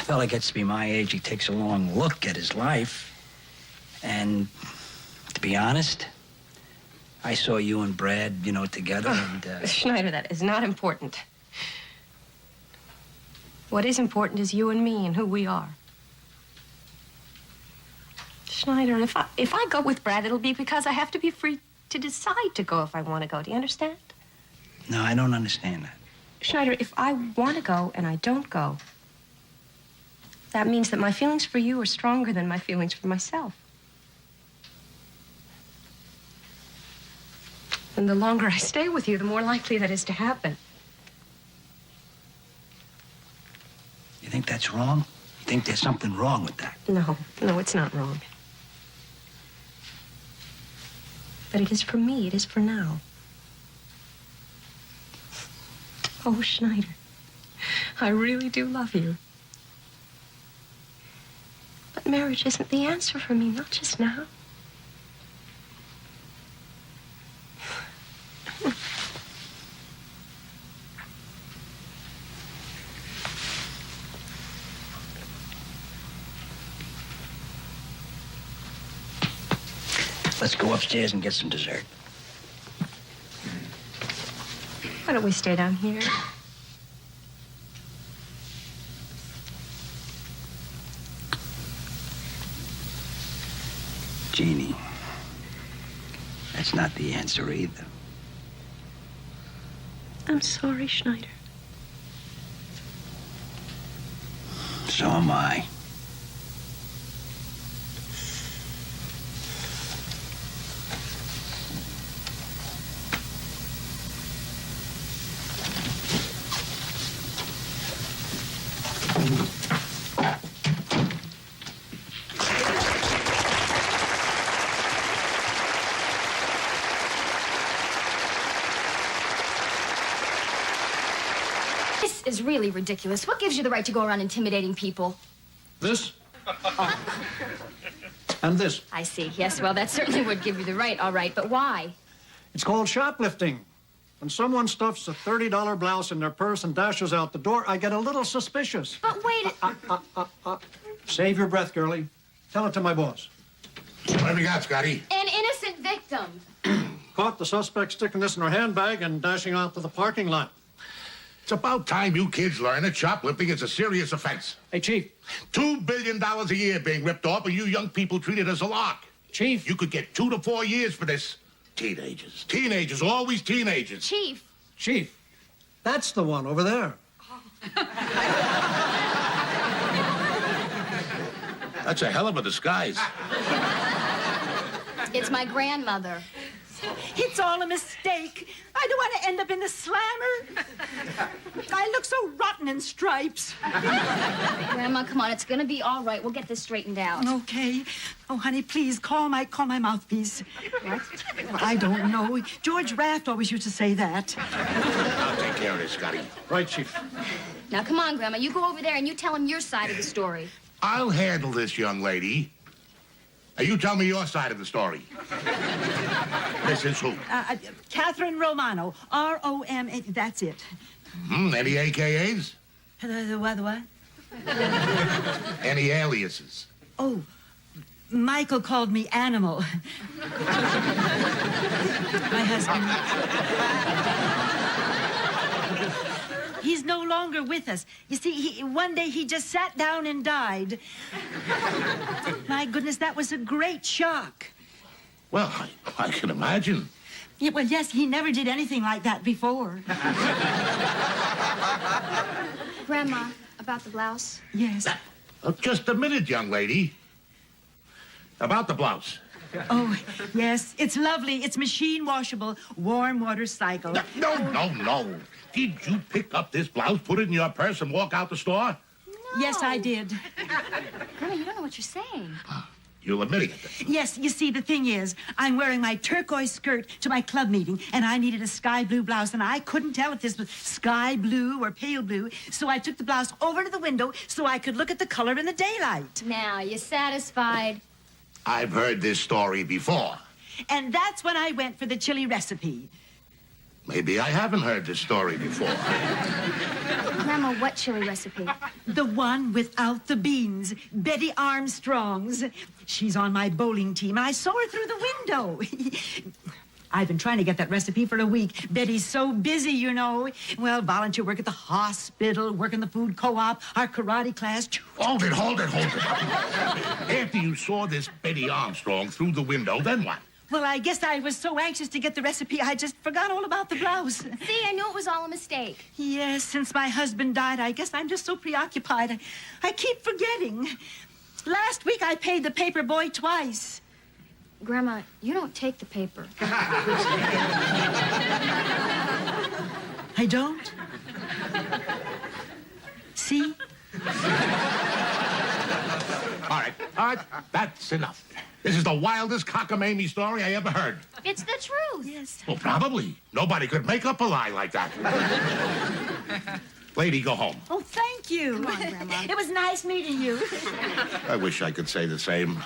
Speaker 6: fella gets to be my age, he takes a long look at his life. And to be honest,
Speaker 9: I saw you and Brad, you know, together, and...
Speaker 7: Schneider, that is not important. What is important is you and me and who we are. Schneider, if I go with Brad, it'll be because I have to be free to decide to go if I want to go. Do you understand?
Speaker 9: No, I don't understand that.
Speaker 7: Schneider, if I want to go and I don't go, that means that my feelings for you are stronger than my feelings for myself. And the longer I stay with you, the more likely that is to happen.
Speaker 9: You think that's wrong? You think there's something wrong with that?
Speaker 7: No, it's not wrong. But it is for me. It is for now. Oh, Schneider, I really do love you. But marriage isn't the answer for me, not just now.
Speaker 9: Let's go upstairs and get some dessert.
Speaker 7: Why don't we stay down here?
Speaker 9: Jeannie, that's not the answer either.
Speaker 7: I'm sorry, Schneider.
Speaker 9: So am I.
Speaker 2: This is really ridiculous. What gives you the right to go around intimidating people?
Speaker 10: This? And this.
Speaker 2: I see. Yes, well, that certainly would give you the right, all right. But why?
Speaker 10: It's called shoplifting. When someone stuffs a $30 blouse in their purse and dashes out the door, I get a little suspicious.
Speaker 2: But wait.
Speaker 10: Save your breath, girlie. Tell it to my boss.
Speaker 11: What have you got, Scotty?
Speaker 2: An innocent victim.
Speaker 10: Caught the suspect sticking this in her handbag and dashing out to the parking lot.
Speaker 11: It's about time you kids learn that shoplifting is a serious offense.
Speaker 10: Hey, Chief.
Speaker 11: $2 billion a year being ripped off, and you young people treat it as a lark.
Speaker 10: Chief.
Speaker 11: You could get 2 to 4 years for this. Teenagers. Teenagers. Always teenagers.
Speaker 2: Chief.
Speaker 10: Chief. That's the one over there.
Speaker 11: That's a hell of a disguise.
Speaker 2: It's my grandmother.
Speaker 12: It's all a mistake. I don't want to end up in the slammer. I look so rotten in stripes.
Speaker 2: Grandma, come on. It's going to be all right. We'll get this straightened out.
Speaker 12: Okay. Oh, honey, please call my mouthpiece.
Speaker 2: What?
Speaker 12: I don't know. George Raft always used to say that.
Speaker 11: I'll take care of this, Scotty.
Speaker 10: Right, Chief.
Speaker 2: Now, come on, Grandma. You go over there and you tell him your side of the story.
Speaker 11: I'll handle this, young lady. Now, you tell me your side of the story. This is who?
Speaker 12: Catherine Romano. R-O-M-A. That's it.
Speaker 11: Any AKAs?
Speaker 12: The what?
Speaker 11: Any aliases?
Speaker 12: Oh, Michael called me Animal. My husband. He's no longer with us. You see, one day he just sat down and died. My goodness, that was a great shock.
Speaker 11: Well, I can imagine.
Speaker 12: Yeah, well, yes, he never did anything like that before.
Speaker 2: Grandma, about the blouse?
Speaker 12: Yes.
Speaker 11: Just a minute, young lady. About the blouse.
Speaker 12: Oh, yes, it's lovely. It's machine washable, warm water cycle.
Speaker 11: No. Did you pick up this blouse, put it in your purse, and walk out the store?
Speaker 2: No.
Speaker 12: Yes, I did.
Speaker 2: Grandma, you don't know what you're saying.
Speaker 11: You'll admit it.
Speaker 12: Yes, you see, the thing is, I'm wearing my turquoise skirt to my club meeting, and I needed a sky blue blouse, and I couldn't tell if this was sky blue or pale blue, so I took the blouse over to the window so I could look at the color in the daylight.
Speaker 2: Now, you satisfied?
Speaker 11: I've heard this story before.
Speaker 12: And that's when I went for the chili recipe.
Speaker 11: Maybe I haven't heard this story before.
Speaker 2: Grandma, what chili recipe?
Speaker 12: The one without the beans. Betty Armstrong's. She's on my bowling team, and I saw her through the window. I've been trying to get that recipe for a week. Betty's so busy, you know. Well, volunteer work at the hospital, work in the food co-op, our karate class.
Speaker 11: Hold it. After you saw this Betty Armstrong through the window, then what?
Speaker 12: Well, I guess I was so anxious to get the recipe, I just forgot all about the blouse.
Speaker 2: See, I knew it was all a mistake.
Speaker 12: Yes, since my husband died, I guess I'm just so preoccupied. I keep forgetting. Last week, I paid the paper boy twice.
Speaker 2: Grandma, you don't take the paper.
Speaker 12: I don't? See?
Speaker 11: All right. That's enough. This is the wildest cockamamie story I ever heard.
Speaker 2: It's the truth.
Speaker 12: Yes.
Speaker 11: Well, probably. Nobody could make up a lie like that. Lady, go home.
Speaker 12: Oh, thank you.
Speaker 2: Come on, Grandma.
Speaker 12: It was nice meeting you.
Speaker 11: I wish I could say the same.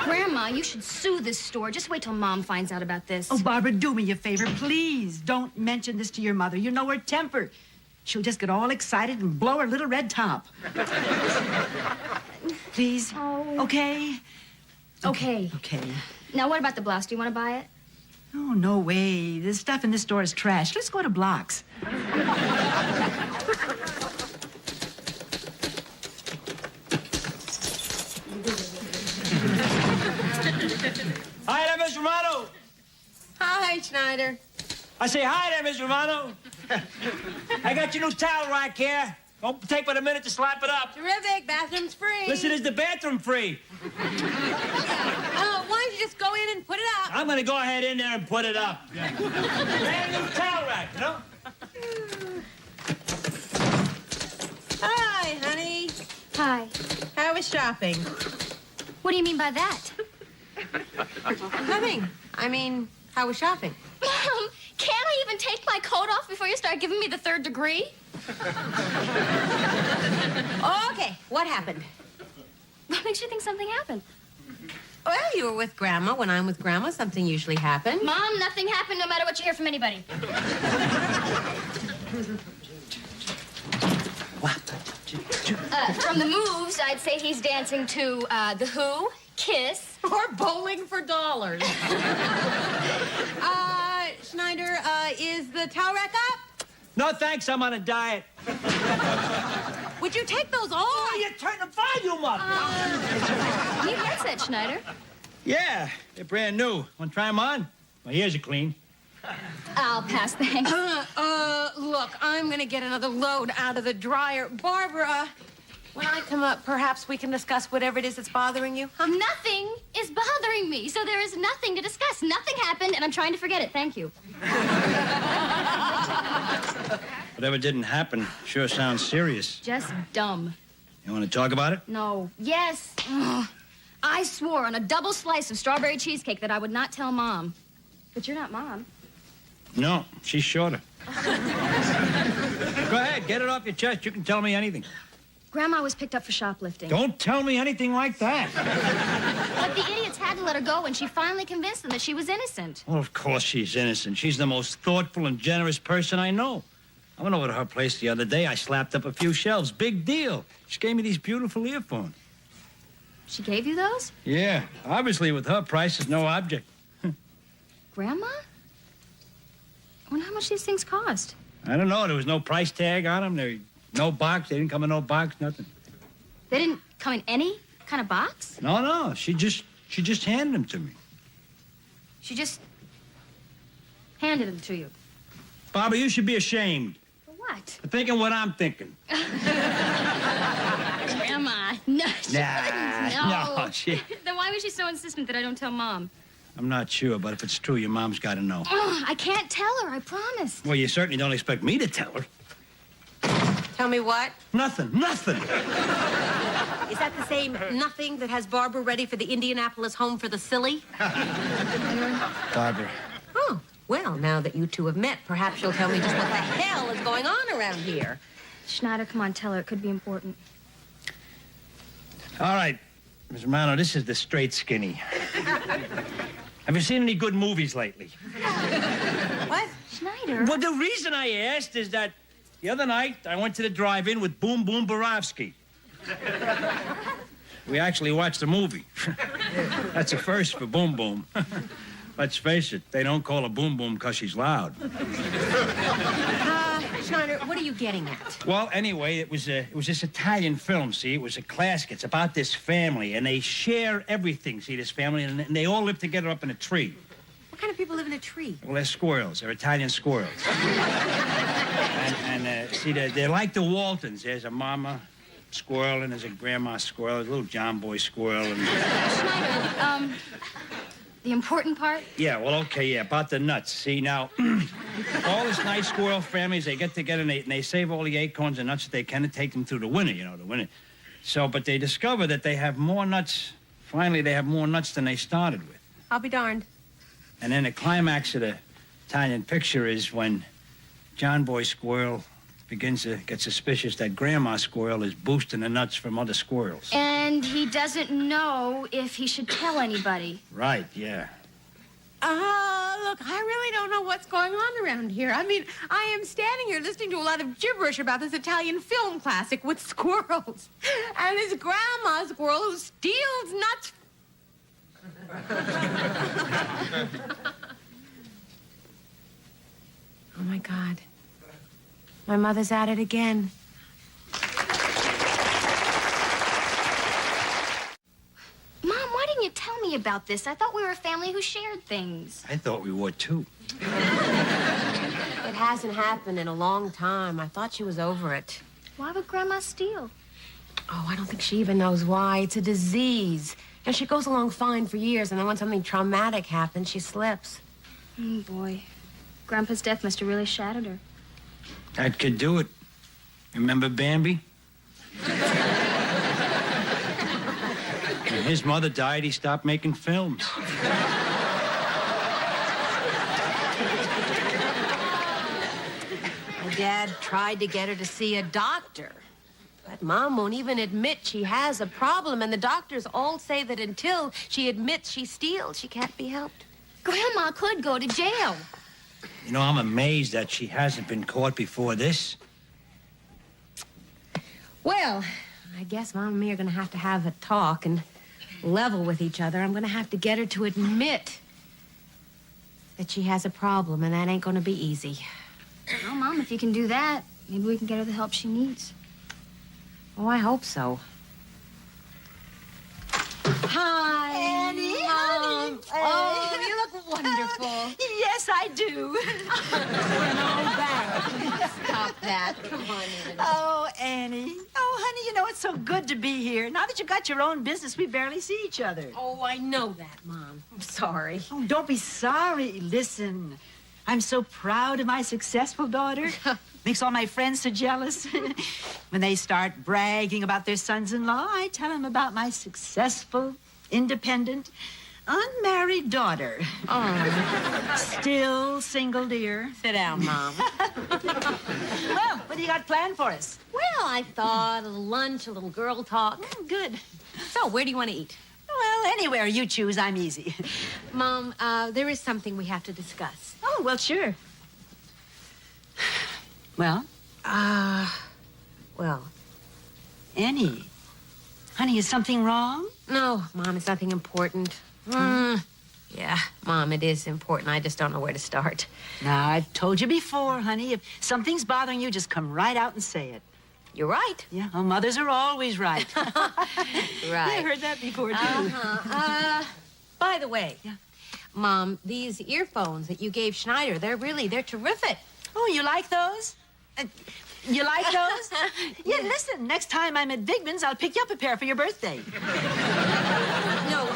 Speaker 2: Grandma, you should sue this store. Just wait till Mom finds out about this.
Speaker 12: Oh, Barbara, do me a favor. Please don't mention this to your mother. You know her temper. She'll just get all excited and blow her little red top. Please?
Speaker 2: Oh.
Speaker 12: Okay?
Speaker 2: Okay.
Speaker 12: Okay.
Speaker 2: Now, what about the blouse? Do you want to buy it?
Speaker 12: Oh, no way. The stuff in this store is trash. Let's go to Block's.
Speaker 6: Hi there, Miss Romano.
Speaker 7: Hi, Schneider.
Speaker 6: I say hi there, Miss Romano. I got your new towel rack here. Don't take but a minute to slap it up.
Speaker 7: Terrific. Bathroom's free.
Speaker 6: Listen, is the bathroom free?
Speaker 7: Why don't you just go in and put it up?
Speaker 6: I'm gonna go ahead in there and put it up. Brand new towel rack, you know?
Speaker 7: Hi, honey.
Speaker 2: Hi.
Speaker 7: How was shopping?
Speaker 2: What do you mean by that?
Speaker 7: Nothing. I mean, how was shopping?
Speaker 2: Mom, can't I even take my coat off before you start giving me the 3rd degree?
Speaker 7: Okay, what happened?
Speaker 2: What makes you think something happened?
Speaker 7: Well, you were with Grandma. When I'm with Grandma, something usually happens.
Speaker 2: Mom, nothing happened no matter what you hear from anybody. From the moves, I'd say he's dancing to The Who, Kiss.
Speaker 7: Or bowling for dollars. Schneider, is the towel rack up?
Speaker 6: No, thanks. I'm on a diet.
Speaker 7: Would you take those off?
Speaker 6: Oh, you turn the volume up.
Speaker 2: New headset, Schneider.
Speaker 6: Yeah, they're brand new. Want to try them on? Well, here's a clean.
Speaker 2: I'll pass, thanks.
Speaker 7: Look, I'm gonna get another load out of the dryer. Barbara, when I come up, perhaps we can discuss whatever it is that's bothering you.
Speaker 2: Nothing is bothering me, so there is nothing to discuss. Nothing happened, and I'm trying to forget it. Thank you.
Speaker 6: Whatever didn't happen sure sounds serious.
Speaker 2: Just dumb.
Speaker 6: You want to talk about it?
Speaker 2: No. Yes. Ugh. I swore on a double slice of strawberry cheesecake that I would not tell Mom. But you're not Mom.
Speaker 6: No, she's shorter. Go ahead, get it off your chest. You can tell me anything.
Speaker 2: Grandma was picked up for shoplifting.
Speaker 6: Don't tell me anything like that.
Speaker 2: But the idiots had to let her go, and she finally convinced them that she was innocent.
Speaker 6: Well, of course she's innocent. She's the most thoughtful and generous person I know. I went over to her place the other day. I slapped up a few shelves. Big deal. She gave me these beautiful earphones.
Speaker 2: She gave you those?
Speaker 6: Yeah, obviously with her, price is no object.
Speaker 2: Grandma? I wonder how much these things cost.
Speaker 6: I don't know. There was no price tag on them. There no box. They didn't come in no box, nothing.
Speaker 2: They didn't come in any kind of box?
Speaker 6: No. She just handed them to me.
Speaker 2: She just handed them to you.
Speaker 6: Barbara, you should be ashamed.
Speaker 2: For what?
Speaker 6: For thinking what I'm thinking.
Speaker 2: Grandma, no.
Speaker 6: No, she...
Speaker 2: Then why was she so insistent that I don't tell Mom?
Speaker 6: I'm not sure, but if it's true, your mom's got to know.
Speaker 2: I can't tell her, I promised.
Speaker 6: Well, you certainly don't expect me to tell her.
Speaker 7: Tell me what?
Speaker 6: Nothing.
Speaker 7: Is that the same nothing that has Barbara ready for the Indianapolis home for the silly?
Speaker 6: Barbara.
Speaker 7: Oh, well, now that you two have met, perhaps you'll tell me just what the hell is going on around here.
Speaker 2: Schneider, come on, tell her. It could be important.
Speaker 6: All right, Miss Romano, this is the straight skinny. Have you seen any good movies lately?
Speaker 7: What?
Speaker 2: Schneider?
Speaker 6: Well, the reason I asked is that the other night I went to the drive-in with Boom Boom Borowski. We actually watched a movie. That's a first for Boom Boom. Let's face it, they don't call her Boom Boom because she's loud.
Speaker 5: Schneider, what are you getting at?
Speaker 6: Well, anyway, it was this Italian film, see? It was a classic. It's about this family, and they share everything, see, this family, and they all live together up in a tree.
Speaker 5: What kind of people live in a tree?
Speaker 6: Well, they're squirrels. They're Italian squirrels. See, they're like the Waltons. There's a mama squirrel, and there's a grandma squirrel, there's a little John Boy squirrel, and...
Speaker 2: Schneider, the important part?
Speaker 6: Yeah, well, okay, yeah, about the nuts. See, now, all this nice squirrel families, they get together and they save all the acorns and nuts that they can and take them through the winter, the winter. So, but they discover that they have more nuts. Finally, they have more nuts than they started with.
Speaker 7: I'll be darned.
Speaker 6: And then the climax of the Italian picture is when John Boy Squirrel begins to get suspicious that Grandma Squirrel is boosting the nuts from other squirrels.
Speaker 2: And he doesn't know if he should tell anybody.
Speaker 6: Right, yeah.
Speaker 7: Look, I really don't know what's going on around here. I mean, I am standing here listening to a lot of gibberish about this Italian film classic with squirrels. And this grandma squirrel who steals nuts.
Speaker 5: Oh, my God. My mother's at it again.
Speaker 2: Mom, why didn't you tell me about this? I thought we were a family who shared things.
Speaker 6: I thought we would, too.
Speaker 5: It hasn't happened in a long time. I thought she was over it.
Speaker 2: Why would Grandma steal?
Speaker 5: Oh, I don't think she even knows why. It's a disease. And she goes along fine for years, and then when something traumatic happens, she slips.
Speaker 2: Oh, boy. Grandpa's death must have really shattered her.
Speaker 6: That could do it. Remember Bambi? When his mother died, he stopped making films.
Speaker 5: My dad tried to get her to see a doctor. But Mom won't even admit she has a problem, and the doctors all say that until she admits she steals, she can't be helped.
Speaker 2: Grandma could go to jail.
Speaker 6: I'm amazed that she hasn't been caught before this.
Speaker 5: Well, I guess Mom and me are going to have a talk and level with each other. I'm going to have to get her to admit that she has a problem, and that ain't going to be easy.
Speaker 2: Well, Mom, if you can do that, maybe we can get her the help she needs.
Speaker 5: Oh, I hope so. Hi,
Speaker 12: Annie,
Speaker 5: Mom.
Speaker 12: honey.
Speaker 5: Oh, you look wonderful.
Speaker 12: Yes, I do.
Speaker 5: Stop that. Come on, Annie.
Speaker 12: Oh, Annie. Oh, honey, it's so good to be here. Now that you got your own business, we barely see each other.
Speaker 5: Oh, I know that, Mom. I'm sorry.
Speaker 12: Oh, don't be sorry. Listen, I'm so proud of my successful daughter. Makes all my friends so jealous. When they start bragging about their sons-in-law, I tell them about my successful, independent, unmarried daughter.
Speaker 5: Oh.
Speaker 12: Still single, dear.
Speaker 5: Sit down, Mom.
Speaker 12: Well, what do you got planned for us?
Speaker 5: Well, I thought a little lunch, a little girl talk.
Speaker 12: Good.
Speaker 5: So, where do you want to eat?
Speaker 12: Well, anywhere you choose, I'm easy.
Speaker 5: Mom, there is something we have to discuss.
Speaker 12: Oh, well, sure. Well?
Speaker 5: Well.
Speaker 12: Annie. Honey, is something wrong?
Speaker 5: No, Mom, it's nothing important. Yeah, Mom, it is important. I just don't know where to start.
Speaker 12: Now, I've told you before, honey, if something's bothering you, just come right out and say it.
Speaker 5: You're right.
Speaker 12: Yeah, well, mothers are always right.
Speaker 5: Right.
Speaker 12: I heard that before, too.
Speaker 5: By the way,
Speaker 12: Yeah.
Speaker 5: Mom, these earphones that you gave Schneider, they're terrific.
Speaker 12: Oh, you like those? You like those? Yeah, listen, next time I'm at Bigman's, I'll pick you up a pair for your birthday.
Speaker 5: No,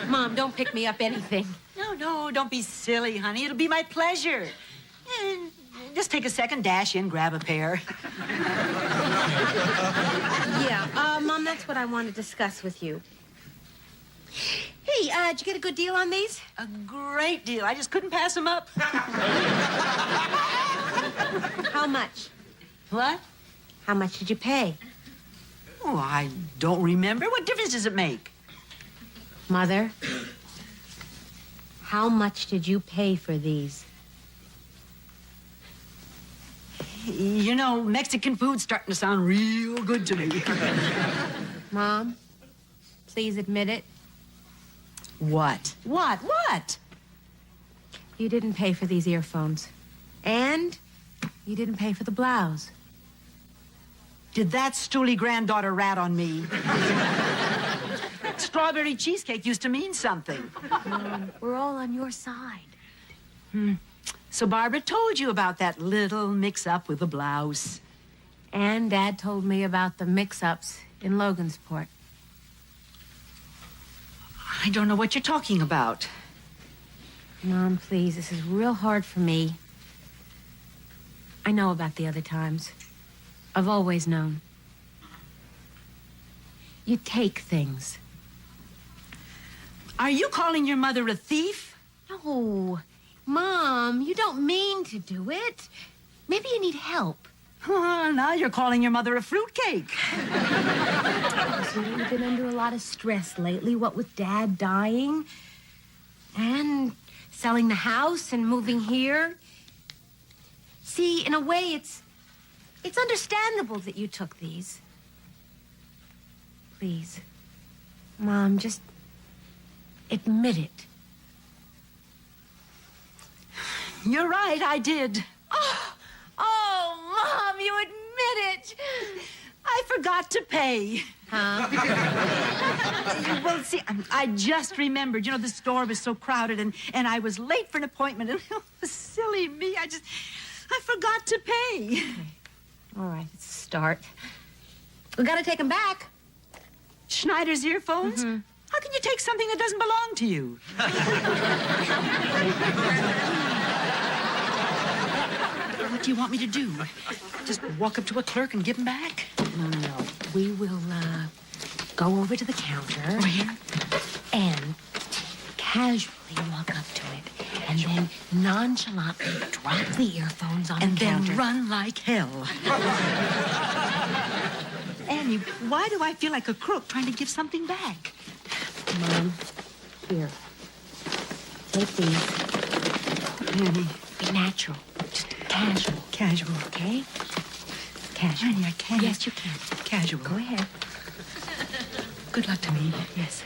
Speaker 5: Mom, don't pick me up anything.
Speaker 12: No, don't be silly, honey. It'll be my pleasure. Just take a second, dash in, grab a pair.
Speaker 5: Yeah, Mom, that's what I want to discuss with you. Hey, did you get a good deal on these?
Speaker 12: A great deal. I just couldn't pass them up.
Speaker 5: How much?
Speaker 12: What?
Speaker 5: How much did you pay?
Speaker 12: Oh, I don't remember. What difference does it make?
Speaker 5: Mother, how much did you pay for these?
Speaker 12: Mexican food's starting to sound real good to me.
Speaker 5: Mom, please admit it.
Speaker 12: What? What?
Speaker 5: You didn't pay for these earphones. And you didn't pay for the blouse.
Speaker 12: Did that stooly granddaughter rat on me? Strawberry cheesecake used to mean something.
Speaker 5: Mom, we're all on your side.
Speaker 12: So Barbara told you about that little mix-up with the blouse.
Speaker 5: And Dad told me about the mix-ups in Logansport.
Speaker 12: I don't know what you're talking about.
Speaker 5: Mom, please, this is real hard for me. I know about the other times. I've always known. You take things.
Speaker 12: Are you calling your mother a thief?
Speaker 5: No. Mom, you don't mean to do it. Maybe you need help.
Speaker 12: Oh, now you're calling your mother a fruitcake.
Speaker 5: Sweetie, we've been under a lot of stress lately, what with Dad dying and selling the house and moving here. See, in a way, it's understandable that you took these. Please. Mom, just admit it.
Speaker 12: You're right, I did.
Speaker 5: Oh, Mom, you admit it.
Speaker 12: I forgot to pay.
Speaker 5: Huh?
Speaker 12: Well, see, I just remembered. You know, the store was so crowded, and I was late for an appointment. And silly me, I forgot to pay.
Speaker 5: All right, it's a start. We gotta take them back.
Speaker 12: Schneider's earphones?
Speaker 5: Mm-hmm.
Speaker 12: How can you take something that doesn't belong to you? What do you want me to do? Just walk up to a clerk and give them back?
Speaker 5: No. We will, go over to the counter. And casually walk up to it. And then nonchalantly drop the earphones on the counter.
Speaker 12: And then run like hell. Annie, why do I feel like a crook trying to give something back?
Speaker 5: Mom, here. Take these.
Speaker 12: Annie.
Speaker 5: Be natural. Just casual.
Speaker 12: Casual.
Speaker 5: Okay? Casual.
Speaker 12: Annie, I can't.
Speaker 5: Yes, you can.
Speaker 12: Casual.
Speaker 5: Go ahead.
Speaker 12: Good luck to me.
Speaker 5: Yes.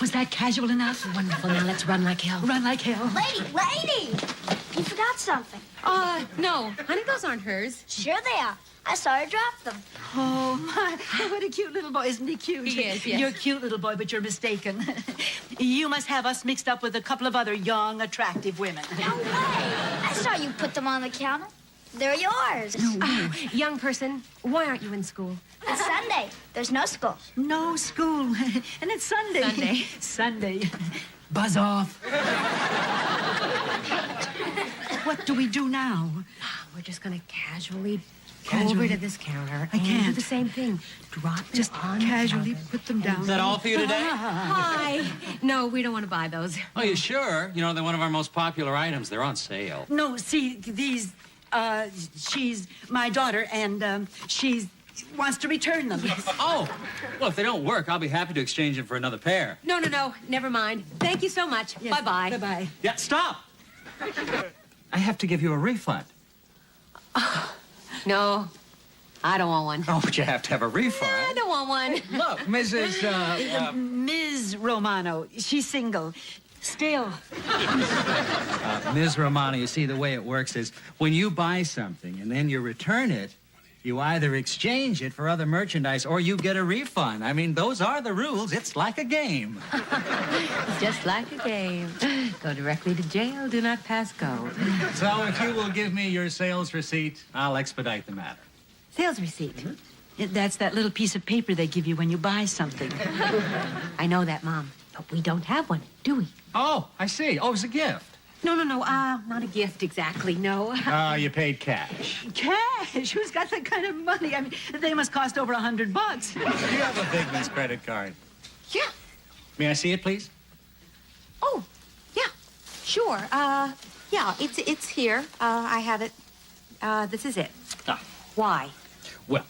Speaker 12: Was that casual enough?
Speaker 5: Wonderful. Now let's run like hell.
Speaker 12: Run like hell.
Speaker 13: Lady! You forgot something.
Speaker 5: No. Honey, those aren't hers.
Speaker 13: Sure they are. I saw her drop them.
Speaker 12: Oh, my. What a cute little boy. Isn't he cute?
Speaker 5: He is, yes.
Speaker 12: You're a cute little boy, but you're mistaken. You must have us mixed up with a couple of other young, attractive women.
Speaker 13: No way. I saw you put them on the counter. They're yours.
Speaker 5: Young person, why aren't you in school?
Speaker 13: It's Sunday. There's no school.
Speaker 12: No school. And it's Sunday.
Speaker 5: Sunday.
Speaker 12: Sunday. Buzz off. What do we do now?
Speaker 5: We're just gonna casually go over to this counter and do
Speaker 12: can't.
Speaker 5: the same thing. Drop
Speaker 12: Just
Speaker 5: them on
Speaker 12: casually
Speaker 5: the counter.
Speaker 12: put them down.
Speaker 14: Is that all for you today?
Speaker 5: Hi. No, we don't want to buy those.
Speaker 14: Oh, you sure? You know, they're one of our most popular items. They're on sale.
Speaker 12: No, see, these, she's my daughter, and, she wants to return them.
Speaker 14: Oh, well, if they don't work, I'll be happy to exchange them for another pair.
Speaker 5: No. Never mind. Thank you so much.
Speaker 12: Yes.
Speaker 5: Bye-bye.
Speaker 12: Bye-bye.
Speaker 14: Yeah, stop! I have to give you a refund.
Speaker 5: No, I don't want one.
Speaker 14: Oh, but you have to have a refund.
Speaker 5: I don't want one.
Speaker 14: Look, Mrs.
Speaker 12: Ms. Romano, she's single. Still.
Speaker 14: Ms. Romano, you see, the way it works is when you buy something and then you return it, you either exchange it for other merchandise or you get a refund. I mean, those are the rules. It's like a game.
Speaker 5: Just like a game. Go directly to jail. Do not pass go.
Speaker 14: So if you will give me your sales receipt, I'll expedite the matter.
Speaker 5: Sales receipt.
Speaker 12: That's that little piece of paper they give you when you buy something.
Speaker 5: I know that, Mom. But we don't have one, do we?
Speaker 14: Oh, I see. Oh, it's a gift.
Speaker 5: No. Not a gift exactly, no.
Speaker 14: You paid cash.
Speaker 12: Cash? Who's got that kind of money? I mean, they must cost over $100.
Speaker 14: Do you have a Bigman's credit card?
Speaker 5: Yeah.
Speaker 14: May I see it, please?
Speaker 5: Oh, yeah. Sure. Yeah, it's here. I have it. This is it.
Speaker 14: Ah.
Speaker 5: Why?
Speaker 14: Well,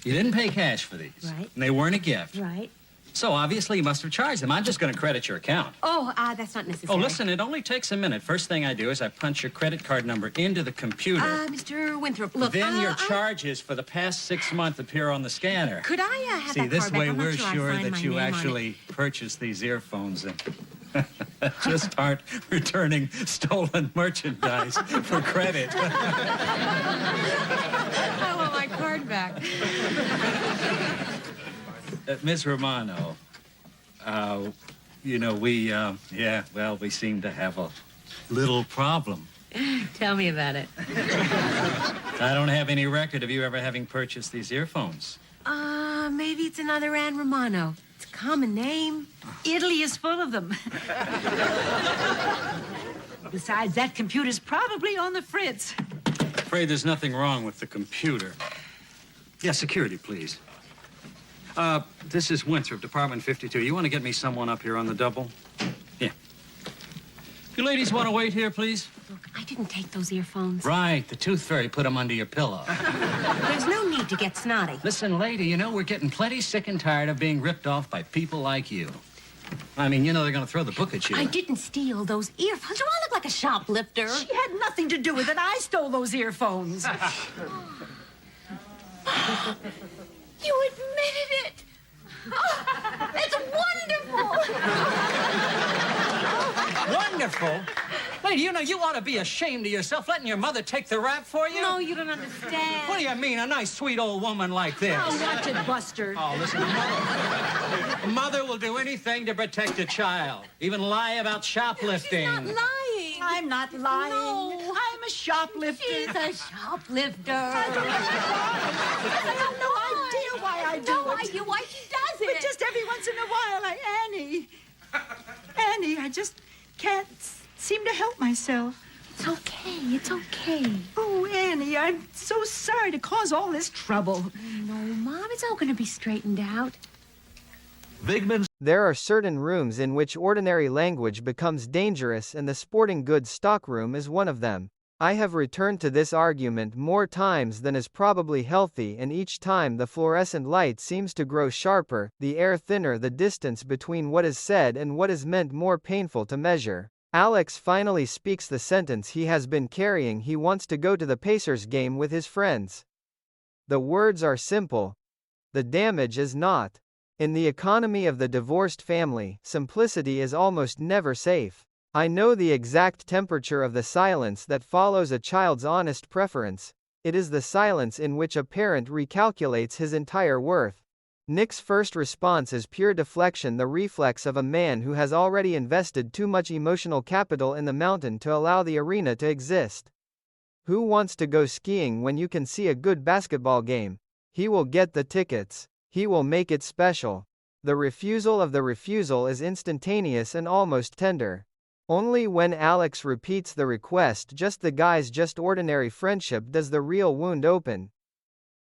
Speaker 14: You didn't pay cash for these.
Speaker 5: Right.
Speaker 14: And they weren't a gift.
Speaker 5: Right.
Speaker 14: So obviously you must have charged them. I'm just going to credit your account.
Speaker 5: Oh, that's not necessary.
Speaker 14: Oh, listen, it only takes a minute. First thing I do is I punch your credit card number into the computer.
Speaker 5: Mr. Winthrop, look.
Speaker 14: Then your charges for the past 6 months appear on the scanner.
Speaker 5: Could I have
Speaker 14: See,
Speaker 5: that
Speaker 14: this
Speaker 5: card back?
Speaker 14: way
Speaker 5: I'm not
Speaker 14: we're
Speaker 5: sure I
Speaker 14: sure
Speaker 5: find my
Speaker 14: that you
Speaker 5: name on it.
Speaker 14: actually purchased these earphones and just aren't returning stolen merchandise for credit.
Speaker 5: I want my card back.
Speaker 14: Ms. Romano, you know, we seem to have a little problem.
Speaker 5: Tell me about it.
Speaker 14: I don't have any record of you ever having purchased these earphones.
Speaker 5: Maybe it's another Ann Romano. It's a common name.
Speaker 12: Italy is full of them. Besides, that computer's probably on the fritz.
Speaker 14: Afraid there's nothing wrong with the computer. Yeah, security, please. This is Winthrop, Department 52. You want to get me someone up here on the double? Yeah. You ladies want to wait here, please?
Speaker 5: Look, I didn't take those earphones.
Speaker 14: Right, the tooth fairy put them under your pillow.
Speaker 5: There's no need to get snotty.
Speaker 14: Listen, lady, you know, we're getting plenty sick and tired of being ripped off by people like you. I mean, you know they're going to throw the book at you.
Speaker 5: I didn't steal those earphones. Do I look like a shoplifter?
Speaker 12: She had nothing to do with it. I stole those earphones.
Speaker 5: You admitted it. Oh, it's wonderful.
Speaker 14: Wonderful? Lady, you know, you ought to be ashamed of yourself letting your mother take the rap for you.
Speaker 5: No, you don't understand.
Speaker 14: What do you mean, a nice, sweet old woman like this?
Speaker 12: Oh, watch it, Buster.
Speaker 14: Oh, listen, a mother will do anything to protect a child, even lie about shoplifting.
Speaker 5: She's not lying.
Speaker 12: I'm not lying.
Speaker 5: No.
Speaker 12: I'm a shoplifter.
Speaker 5: She's a shoplifter.
Speaker 12: I have no idea why I do
Speaker 5: No
Speaker 12: it.
Speaker 5: idea why she does it.
Speaker 12: But just every once in a while, Annie, I just can't seem to help myself.
Speaker 5: It's okay. It's okay.
Speaker 12: Oh, Annie, I'm so sorry to cause all this trouble.
Speaker 5: No, Mom, it's all going to be straightened out.
Speaker 15: There are certain rooms in which ordinary language becomes dangerous, and the sporting goods stockroom is one of them. I have returned to this argument more times than is probably healthy, and each time the fluorescent light seems to grow sharper, the air thinner, the distance between what is said and what is meant more painful to measure. Alex finally speaks the sentence he has been carrying. He wants to go to the Pacers game with his friends. The words are simple. The damage is not. In the economy of the divorced family, simplicity is almost never safe. I know the exact temperature of the silence that follows a child's honest preference. It is the silence in which a parent recalculates his entire worth. Nick's first response is pure deflection, the reflex of a man who has already invested too much emotional capital in the mountain to allow the arena to exist. Who wants to go skiing when you can see a good basketball game? He will get the tickets. He will make it special. The refusal of the refusal is instantaneous and almost tender. Only when Alex repeats the request, just the guys, just ordinary friendship, does the real wound open.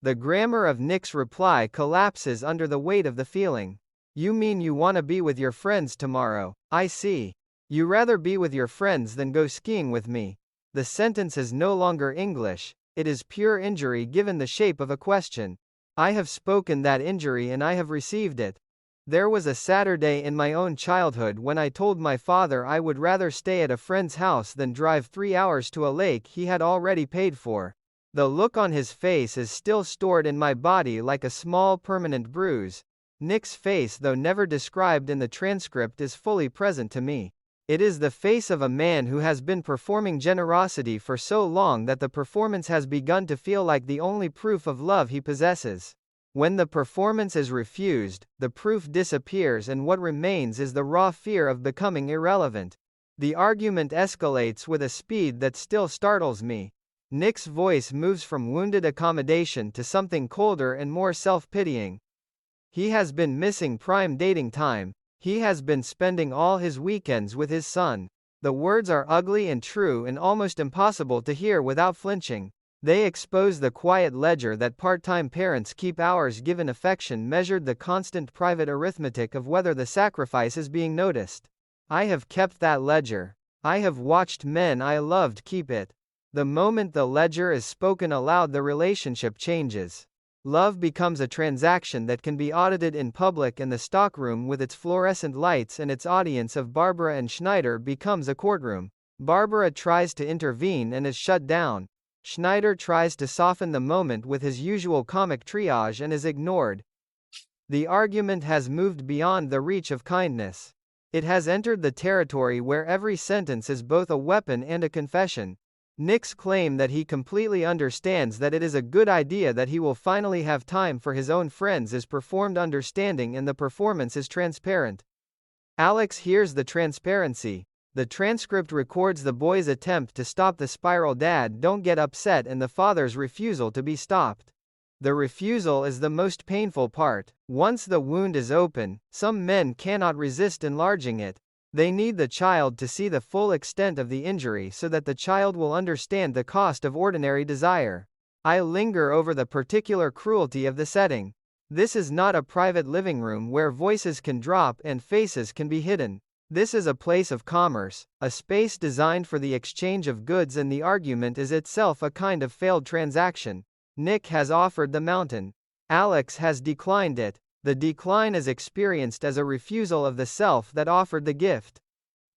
Speaker 15: The grammar of Nick's reply collapses under the weight of the feeling. You mean you want to be with your friends tomorrow? I see. You rather be with your friends than go skiing with me. The sentence is no longer English. It is pure injury given the shape of a question. I have spoken that injury and I have received it. There was a Saturday in my own childhood when I told my father I would rather stay at a friend's house than drive 3 hours to a lake he had already paid for. The look on his face is still stored in my body like a small permanent bruise. Nick's face, though never described in the transcript, is fully present to me. It is the face of a man who has been performing generosity for so long that the performance has begun to feel like the only proof of love he possesses. When the performance is refused, the proof disappears and what remains is the raw fear of becoming irrelevant. The argument escalates with a speed that still startles me. Nick's voice moves from wounded accommodation to something colder and more self-pitying. He has been missing prime dating time. He has been spending all his weekends with his son. The words are ugly and true and almost impossible to hear without flinching. They expose the quiet ledger that part-time parents keep, hours given affection measured, the constant private arithmetic of whether the sacrifice is being noticed. I have kept that ledger. I have watched men I loved keep it. The moment the ledger is spoken aloud, the relationship changes. Love becomes a transaction that can be audited in public, and the stockroom with its fluorescent lights and its audience of Barbara and Schneider becomes a courtroom. Barbara tries to intervene and is shut down. Schneider tries to soften the moment with his usual comic triage and is ignored. The argument has moved beyond the reach of kindness. It has entered the territory where every sentence is both a weapon and a confession. Nick's claim that he completely understands that it is a good idea that he will finally have time for his own friends is performed understanding, and the performance is transparent. Alex hears the transparency. The transcript records the boy's attempt to stop the spiral. Dad, don't get upset, and the father's refusal to be stopped. The refusal is the most painful part. Once the wound is open, some men cannot resist enlarging it. They need the child to see the full extent of the injury so that the child will understand the cost of ordinary desire. I linger over the particular cruelty of the setting. This is not a private living room where voices can drop and faces can be hidden. This is a place of commerce, a space designed for the exchange of goods, and the argument is itself a kind of failed transaction. Nick has offered the mountain. Alex has declined it. The decline is experienced as a refusal of the self that offered the gift.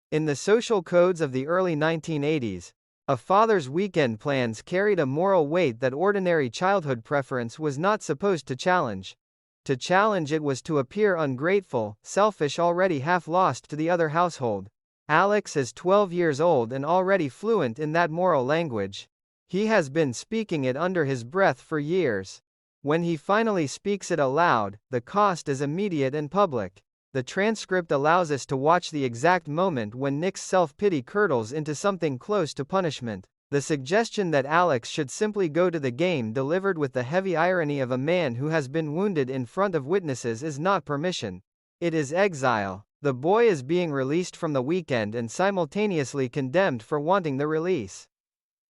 Speaker 15: In the social codes of the early 1980s, a father's weekend plans carried a moral weight that ordinary childhood preference was not supposed to challenge. To challenge it was to appear ungrateful, selfish, already half lost to the other household. Alex is 12 years old and already fluent in that moral language. He has been speaking it under his breath for years. When he finally speaks it aloud, the cost is immediate and public. The transcript allows us to watch the exact moment when Nick's self-pity curdles into something close to punishment. The suggestion that Alex should simply go to the game, delivered with the heavy irony of a man who has been wounded in front of witnesses, is not permission. It is exile. The boy is being released from the weekend and simultaneously condemned for wanting the release.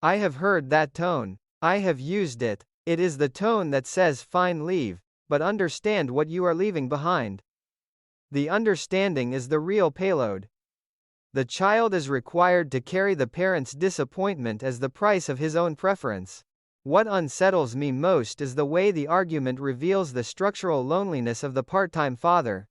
Speaker 15: I have heard that tone. I have used it. It is the tone that says, fine, leave, but understand what you are leaving behind. The understanding is the real payload. The child is required to carry the parent's disappointment as the price of his own preference. What unsettles me most is the way the argument reveals the structural loneliness of the part-time father.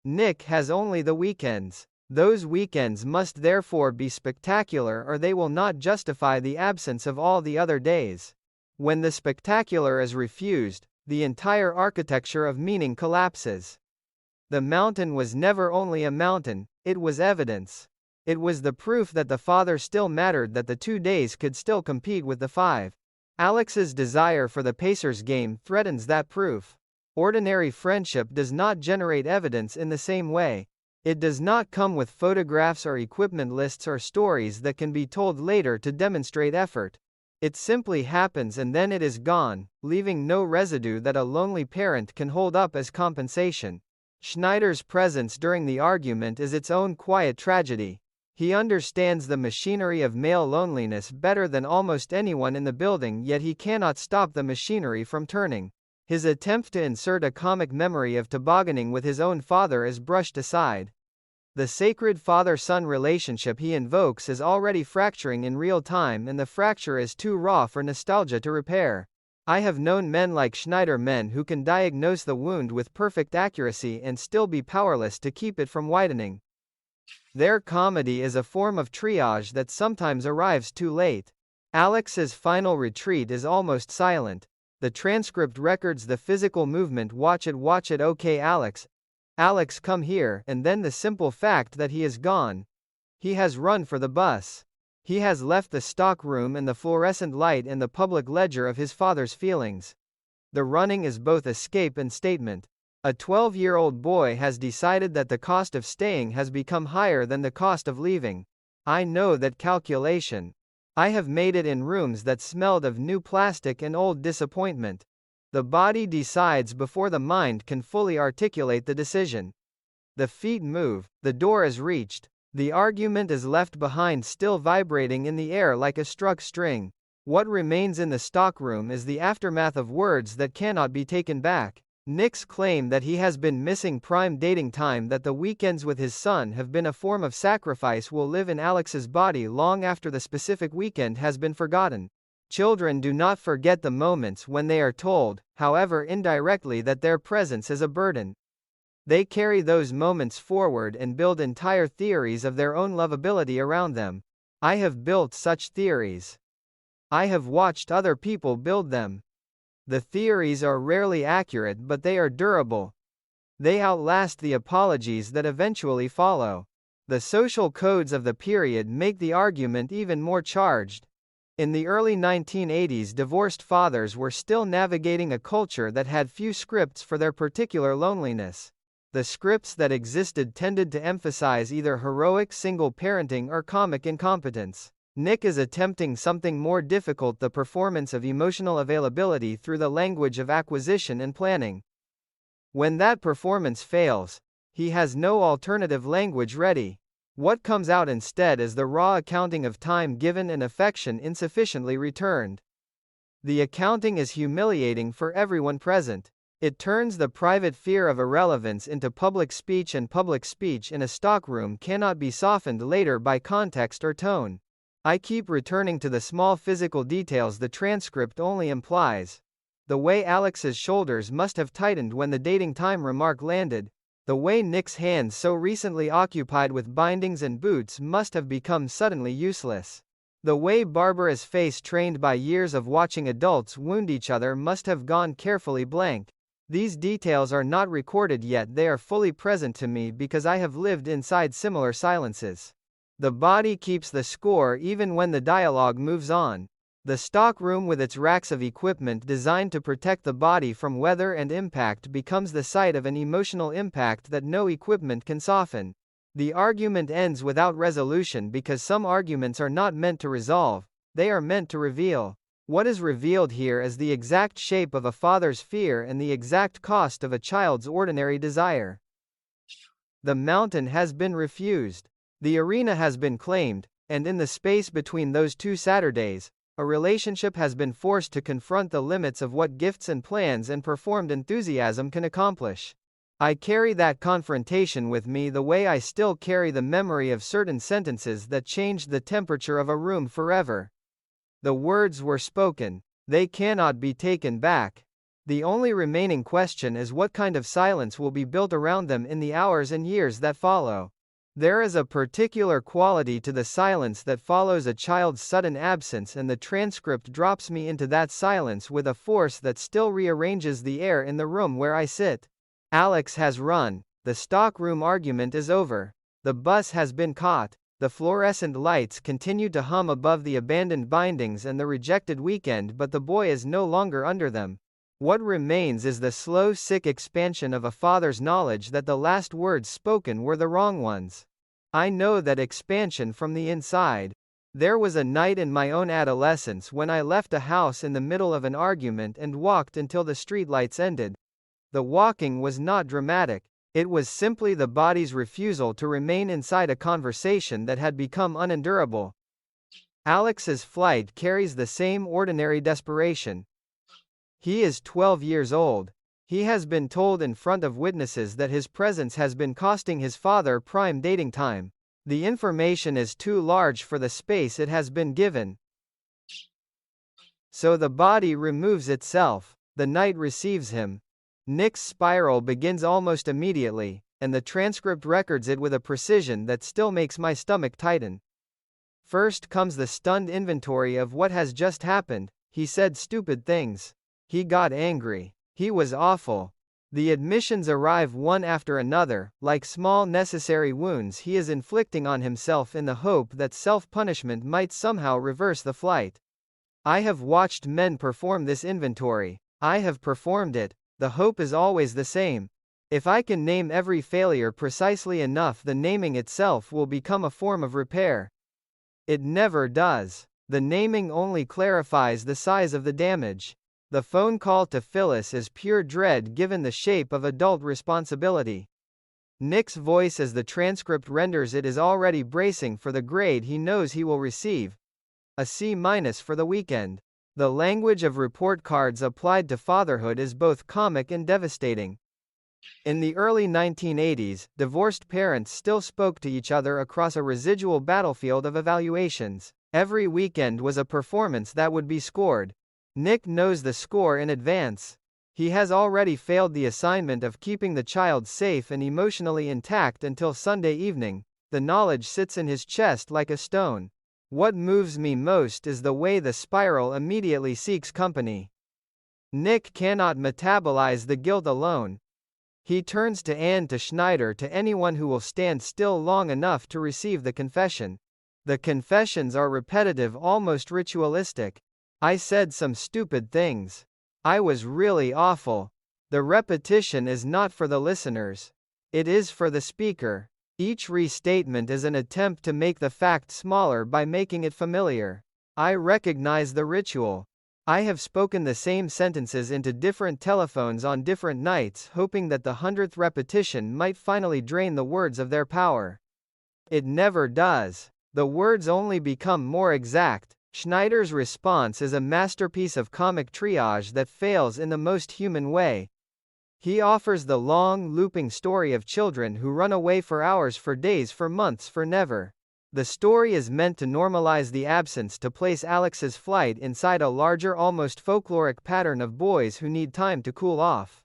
Speaker 15: Nick has only the weekends. Those weekends must therefore be spectacular, or they will not justify the absence of all the other days. When the spectacular is refused, the entire architecture of meaning collapses. The mountain was never only a mountain, it was evidence. It was the proof that the father still mattered, that the 2 days could still compete with the 5. Alex's desire for the Pacers game threatens that proof. Ordinary friendship does not generate evidence in the same way. It does not come with photographs or equipment lists or stories that can be told later to demonstrate effort. It simply happens and then it is gone, leaving no residue that a lonely parent can hold up as compensation. Schneider's presence during the argument is its own quiet tragedy. He understands the machinery of male loneliness better than almost anyone in the building, yet he cannot stop the machinery from turning. His attempt to insert a comic memory of tobogganing with his own father is brushed aside. The sacred father-son relationship he invokes is already fracturing in real time, and the fracture is too raw for nostalgia to repair. I have known men like Schneider, men who can diagnose the wound with perfect accuracy and still be powerless to keep it from widening. Their comedy is a form of triage that sometimes arrives too late. Alex's final retreat is almost silent. The transcript records the physical movement, watch it, okay Alex. Alex, come here, and then the simple fact that he is gone. He has run for the bus. He has left the stock room and the fluorescent light and the public ledger of his father's feelings. The running is both escape and statement. A 12-year-old boy has decided that the cost of staying has become higher than the cost of leaving. I know that calculation. I have made it in rooms that smelled of new plastic and old disappointment. The body decides before the mind can fully articulate the decision. The feet move, the door is reached. The argument is left behind, still vibrating in the air like a struck string. What remains in the stockroom is the aftermath of words that cannot be taken back. Nick's claim that he has been missing prime dating time, that the weekends with his son have been a form of sacrifice, will live in Alex's body long after the specific weekend has been forgotten. Children do not forget the moments when they are told, however indirectly, that their presence is a burden. They carry those moments forward and build entire theories of their own lovability around them. I have built such theories. I have watched other people build them. The theories are rarely accurate, but they are durable. They outlast the apologies that eventually follow. The social codes of the period make the argument even more charged. In the early 1980s, divorced fathers were still navigating a culture that had few scripts for their particular loneliness. The scripts that existed tended to emphasize either heroic single parenting or comic incompetence. Nick is attempting something more difficult: the performance of emotional availability through the language of acquisition and planning. When that performance fails, he has no alternative language ready. What comes out instead is the raw accounting of time given and affection insufficiently returned. The accounting is humiliating for everyone present. It turns the private fear of irrelevance into public speech, and public speech in a stockroom cannot be softened later by context or tone. I keep returning to the small physical details the transcript only implies. The way Alex's shoulders must have tightened when the dating time remark landed. The way Nick's hands, so recently occupied with bindings and boots, must have become suddenly useless. The way Barbara's face, trained by years of watching adults wound each other, must have gone carefully blank. These details are not recorded yet, they are fully present to me because I have lived inside similar silences. The body keeps the score even when the dialogue moves on. The stockroom, with its racks of equipment designed to protect the body from weather and impact, becomes the site of an emotional impact that no equipment can soften. The argument ends without resolution because some arguments are not meant to resolve, they are meant to reveal. What is revealed here is the exact shape of a father's fear and the exact cost of a child's ordinary desire. The mountain has been refused. The arena has been claimed, and in the space between those two Saturdays, a relationship has been forced to confront the limits of what gifts and plans and performed enthusiasm can accomplish. I carry that confrontation with me the way I still carry the memory of certain sentences that changed the temperature of a room forever. The words were spoken. They cannot be taken back. The only remaining question is what kind of silence will be built around them in the hours and years that follow. There is a particular quality to the silence that follows a child's sudden absence, and the transcript drops me into that silence with a force that still rearranges the air in the room where I sit. Alex has run. The stockroom argument is over. The bus has been caught. The fluorescent lights continue to hum above the abandoned bindings and the rejected weekend, but the boy is no longer under them. What remains is the slow, sick expansion of a father's knowledge that the last words spoken were the wrong ones. I know that expansion from the inside. There was a night in my own adolescence when I left a house in the middle of an argument and walked until the streetlights ended. The walking was not dramatic. It was simply the body's refusal to remain inside a conversation that had become unendurable. Alex's flight carries the same ordinary desperation. He is 12 years old. He has been told in front of witnesses that his presence has been costing his father prime dating time. The information is too large for the space it has been given. So the body removes itself. The night receives him. Nick's spiral begins almost immediately, and the transcript records it with a precision that still makes my stomach tighten. First comes the stunned inventory of what has just happened. He said stupid things. He got angry. He was awful. The admissions arrive one after another, like small necessary wounds he is inflicting on himself in the hope that self-punishment might somehow reverse the flight. I have watched men perform this inventory. I have performed it. The hope is always the same. If I can name every failure precisely enough, the naming itself will become a form of repair. It never does. The naming only clarifies the size of the damage. The phone call to Phyllis is pure dread given the shape of adult responsibility. Nick's voice as the transcript renders it is already bracing for the grade he knows he will receive. A C- for the weekend. The language of report cards applied to fatherhood is both comic and devastating. In the early 1980s, divorced parents still spoke to each other across a residual battlefield of evaluations. Every weekend was a performance that would be scored. Nick knows the score in advance. He has already failed the assignment of keeping the child safe and emotionally intact until Sunday evening. The knowledge sits in his chest like a stone. What moves me most is the way the spiral immediately seeks company. Nick cannot metabolize the guilt alone. He turns to Anne, to Schneider, to anyone who will stand still long enough to receive the confession. The confessions are repetitive, almost ritualistic. I said some stupid things. I was really awful. The repetition is not for the listeners. It is for the speaker. Each restatement is an attempt to make the fact smaller by making it familiar. I recognize the ritual. I have spoken the same sentences into different telephones on different nights, hoping that the 100th repetition might finally drain the words of their power. It never does. The words only become more exact. Schneider's response is a masterpiece of comic triage that fails in the most human way. He offers the long, looping story of children who run away for hours, for days, for months, for never. The story is meant to normalize the absence, to place Alex's flight inside a larger, almost folkloric pattern of boys who need time to cool off.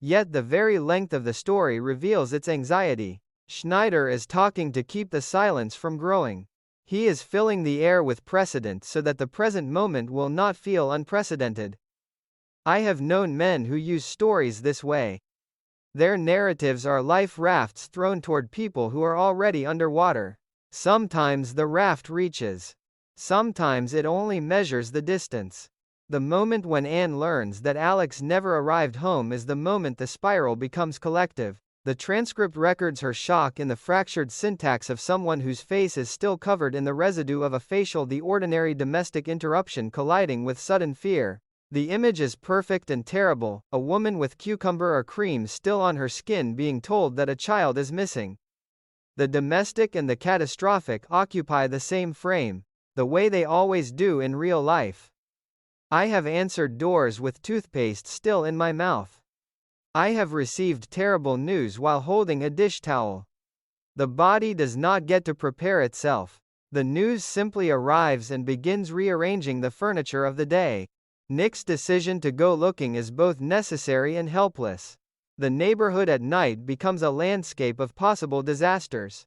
Speaker 15: Yet the very length of the story reveals its anxiety. Schneider is talking to keep the silence from growing. He is filling the air with precedent so that the present moment will not feel unprecedented. I have known men who use stories this way. Their narratives are life rafts thrown toward people who are already underwater. Sometimes the raft reaches. Sometimes it only measures the distance. The moment when Anne learns that Alex never arrived home is the moment the spiral becomes collective. The transcript records her shock in the fractured syntax of someone whose face is still covered in the residue of a facial, the ordinary domestic interruption colliding with sudden fear. The image is perfect and terrible, a woman with cucumber or cream still on her skin being told that a child is missing. The domestic and the catastrophic occupy the same frame, the way they always do in real life. I have answered doors with toothpaste still in my mouth. I have received terrible news while holding a dish towel. The body does not get to prepare itself. The news simply arrives and begins rearranging the furniture of the day. Nick's decision to go looking is both necessary and helpless. The neighborhood at night becomes a landscape of possible disasters.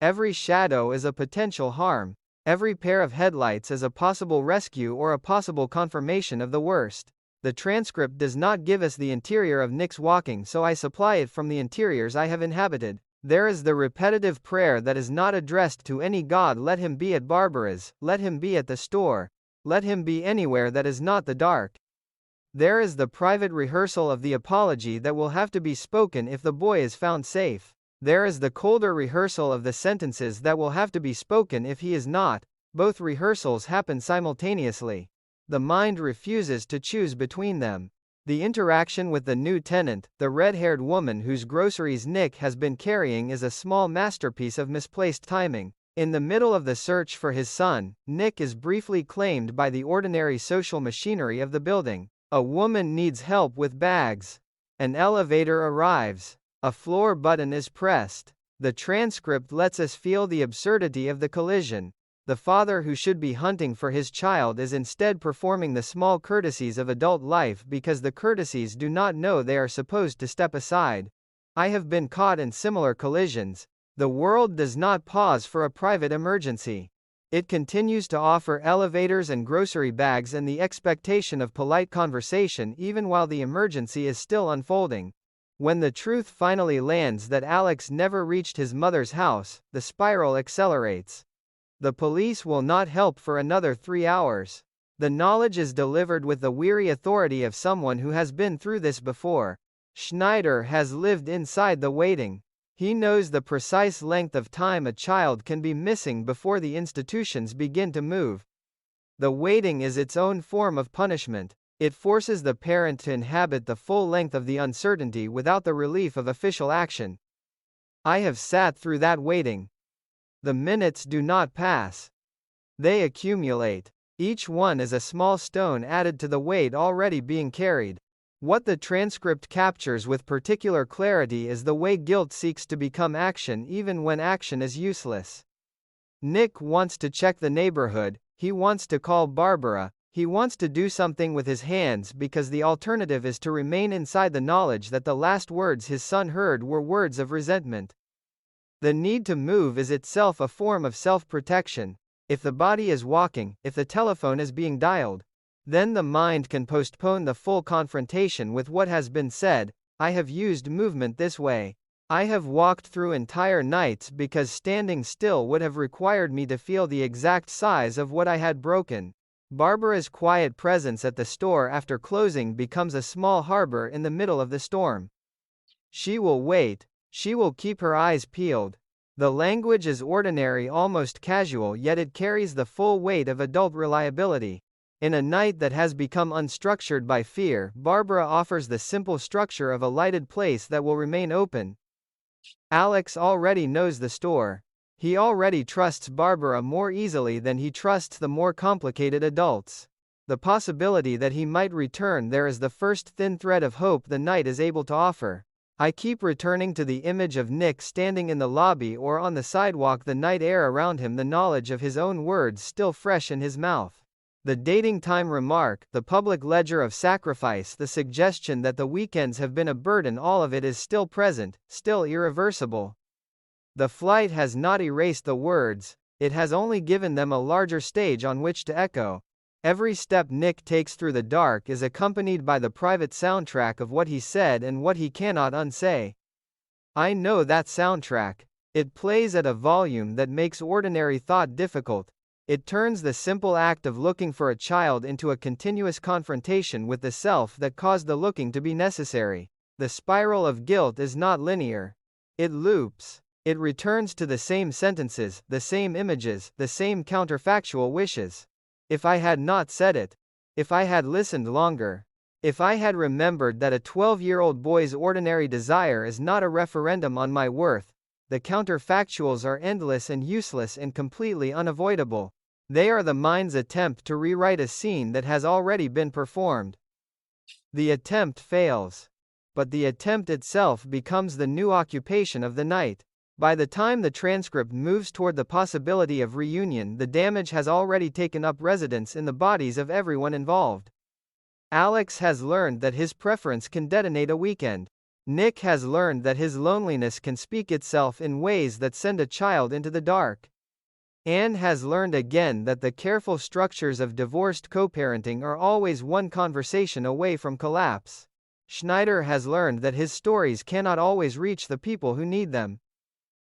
Speaker 15: Every shadow is a potential harm. Every pair of headlights is a possible rescue or a possible confirmation of the worst. The transcript does not give us the interior of Nick's walking, so I supply it from the interiors I have inhabited. There is the repetitive prayer that is not addressed to any god. Let him be at Barbara's, let him be at the store, let him be anywhere that is not the dark. There is the private rehearsal of the apology that will have to be spoken if the boy is found safe. There is the colder rehearsal of the sentences that will have to be spoken if he is not. Both rehearsals happen simultaneously. The mind refuses to choose between them. The interaction with the new tenant, the red-haired woman whose groceries Nick has been carrying, is a small masterpiece of misplaced timing. In the middle of the search for his son, Nick is briefly claimed by the ordinary social machinery of the building. A woman needs help with bags. An elevator arrives. A floor button is pressed. The transcript lets us feel the absurdity of the collision. The father who should be hunting for his child is instead performing the small courtesies of adult life because the courtesies do not know they are supposed to step aside. I have been caught in similar collisions. The world does not pause for a private emergency. It continues to offer elevators and grocery bags and the expectation of polite conversation even while the emergency is still unfolding. When the truth finally lands that Alex never reached his mother's house, the spiral accelerates. The police will not help for another 3 hours. The knowledge is delivered with the weary authority of someone who has been through this before. Schneider has lived inside the waiting. He knows the precise length of time a child can be missing before the institutions begin to move. The waiting is its own form of punishment. It forces the parent to inhabit the full length of the uncertainty without the relief of official action. I have sat through that waiting. The minutes do not pass. They accumulate. Each one is a small stone added to the weight already being carried. What the transcript captures with particular clarity is the way guilt seeks to become action even when action is useless. Nick wants to check the neighborhood, he wants to call Barbara, he wants to do something with his hands because the alternative is to remain inside the knowledge that the last words his son heard were words of resentment. The need to move is itself a form of self-protection. If the body is walking, if the telephone is being dialed, then the mind can postpone the full confrontation with what has been said. I have used movement this way. I have walked through entire nights because standing still would have required me to feel the exact size of what I had broken. Barbara's quiet presence at the store after closing becomes a small harbor in the middle of the storm. She will wait. She will keep her eyes peeled. The language is ordinary, almost casual, yet it carries the full weight of adult reliability. In a night that has become unstructured by fear, Barbara offers the simple structure of a lighted place that will remain open. Alex already knows the store. He already trusts Barbara more easily than he trusts the more complicated adults. The possibility that he might return there is the first thin thread of hope the night is able to offer. I keep returning to the image of Nick standing in the lobby or on the sidewalk, the night air around him, the knowledge of his own words still fresh in his mouth. The dating time remark, the public ledger of sacrifice, the suggestion that the weekends have been a burden, all of it is still present, still irreversible. The flight has not erased the words, it has only given them a larger stage on which to echo. Every step Nick takes through the dark is accompanied by the private soundtrack of what he said and what he cannot unsay. I know that soundtrack. It plays at a volume that makes ordinary thought difficult. It turns the simple act of looking for a child into a continuous confrontation with the self that caused the looking to be necessary. The spiral of guilt is not linear. It loops. It returns to the same sentences, the same images, the same counterfactual wishes. If I had not said it, if I had listened longer, if I had remembered that a 12-year-old boy's ordinary desire is not a referendum on my worth, the counterfactuals are endless and useless and completely unavoidable. They are the mind's attempt to rewrite a scene that has already been performed. The attempt fails. But the attempt itself becomes the new occupation of the night. By the time the transcript moves toward the possibility of reunion, the damage has already taken up residence in the bodies of everyone involved. Alex has learned that his preference can detonate a weekend. Nick has learned that his loneliness can speak itself in ways that send a child into the dark. Anne has learned again that the careful structures of divorced co-parenting are always one conversation away from collapse. Schneider has learned that his stories cannot always reach the people who need them.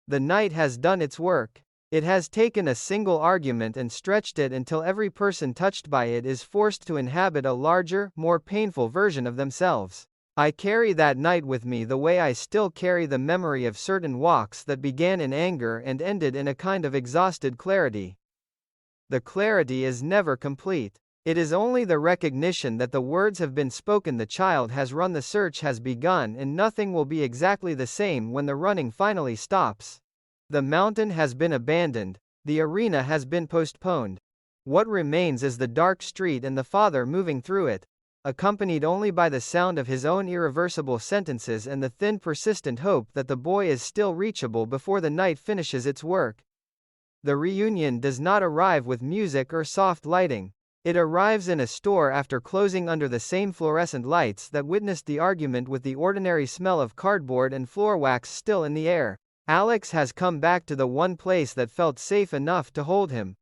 Speaker 15: The night has done its work. It has taken a single argument and stretched it until every person touched by it is forced to inhabit a larger, more painful version of themselves. I carry that night with me the way I still carry the memory of certain walks that began in anger and ended in a kind of exhausted clarity. The clarity is never complete. It is only the recognition that the words have been spoken, the child has run, the search has begun, and nothing will be exactly the same when the running finally stops. The mountain has been abandoned. The arena has been postponed. What remains is the dark street and the father moving through it, accompanied only by the sound of his own irreversible sentences and the thin persistent hope that the boy is still reachable before the night finishes its work. The reunion does not arrive with music or soft lighting. It arrives in a store after closing under the same fluorescent lights that witnessed the argument, with the ordinary smell of cardboard and floor wax still in the air. Alex has come back to the one place that felt safe enough to hold him.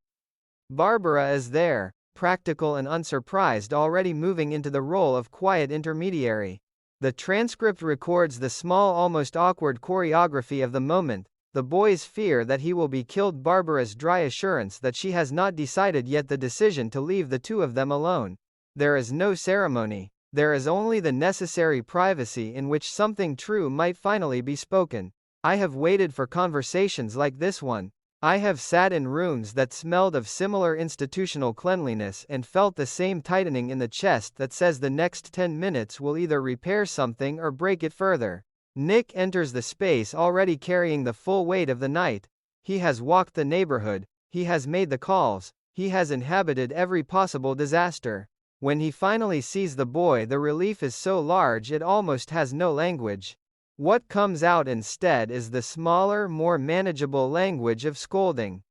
Speaker 15: Barbara is there, practical and unsurprised, already moving into the role of quiet intermediary. The transcript records the small, almost awkward choreography of the moment, the boy's fear that he will be killed, Barbara's dry assurance that she has not decided yet, the decision to leave the two of them alone. There is no ceremony. There is only the necessary privacy in which something true might finally be spoken. I have waited for conversations like this one. I have sat in rooms that smelled of similar institutional cleanliness and felt the same tightening in the chest that says the next 10 minutes will either repair something or break it further. Nick enters the space already carrying the full weight of the night. He has walked the neighborhood, he has made the calls, he has inhabited every possible disaster. When he finally sees the boy, the relief is so large it almost has no language. What comes out instead is the smaller, more manageable language of scolding.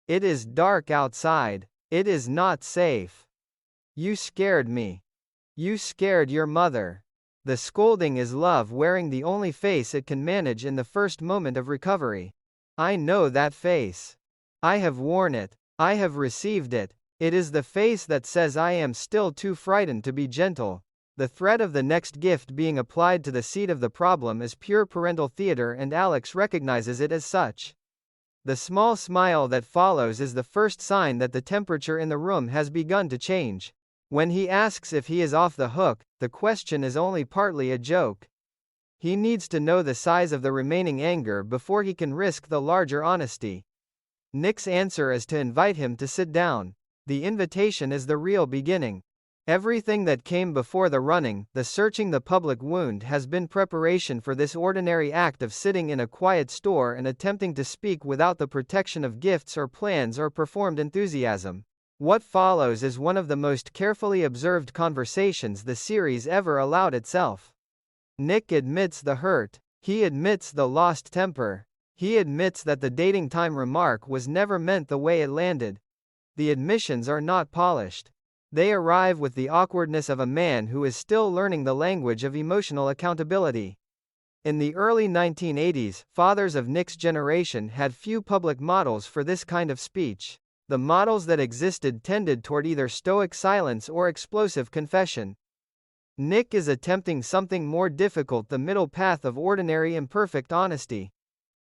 Speaker 15: It is dark outside. It is not safe. You scared me. You scared your mother. The scolding is love wearing the only face it can manage in the first moment of recovery. I know that face. I have worn it. I have received it. It is the face that says I am still too frightened to be gentle. The threat of the next gift being applied to the seat of the problem is pure parental theater, and Alex recognizes it as such. The small smile that follows is the first sign that the temperature in the room has begun to change. When he asks if he is off the hook, the question is only partly a joke. He needs to know the size of the remaining anger before he can risk the larger honesty. Nick's answer is to invite him to sit down. The invitation is the real beginning. Everything that came before the running, the searching the public wound, has been preparation for this ordinary act of sitting in a quiet store and attempting to speak without the protection of gifts or plans or performed enthusiasm. What follows is one of the most carefully observed conversations the series ever allowed itself. Nick admits the hurt. He admits the lost temper. He admits that the dating time remark was never meant the way it landed. The admissions are not polished. They arrive with the awkwardness of a man who is still learning the language of emotional accountability. In the early 1980s, fathers of Nick's generation had few public models for this kind of speech. The models that existed tended toward either stoic silence or explosive confession. Nick is attempting something more difficult, the middle path of ordinary imperfect honesty.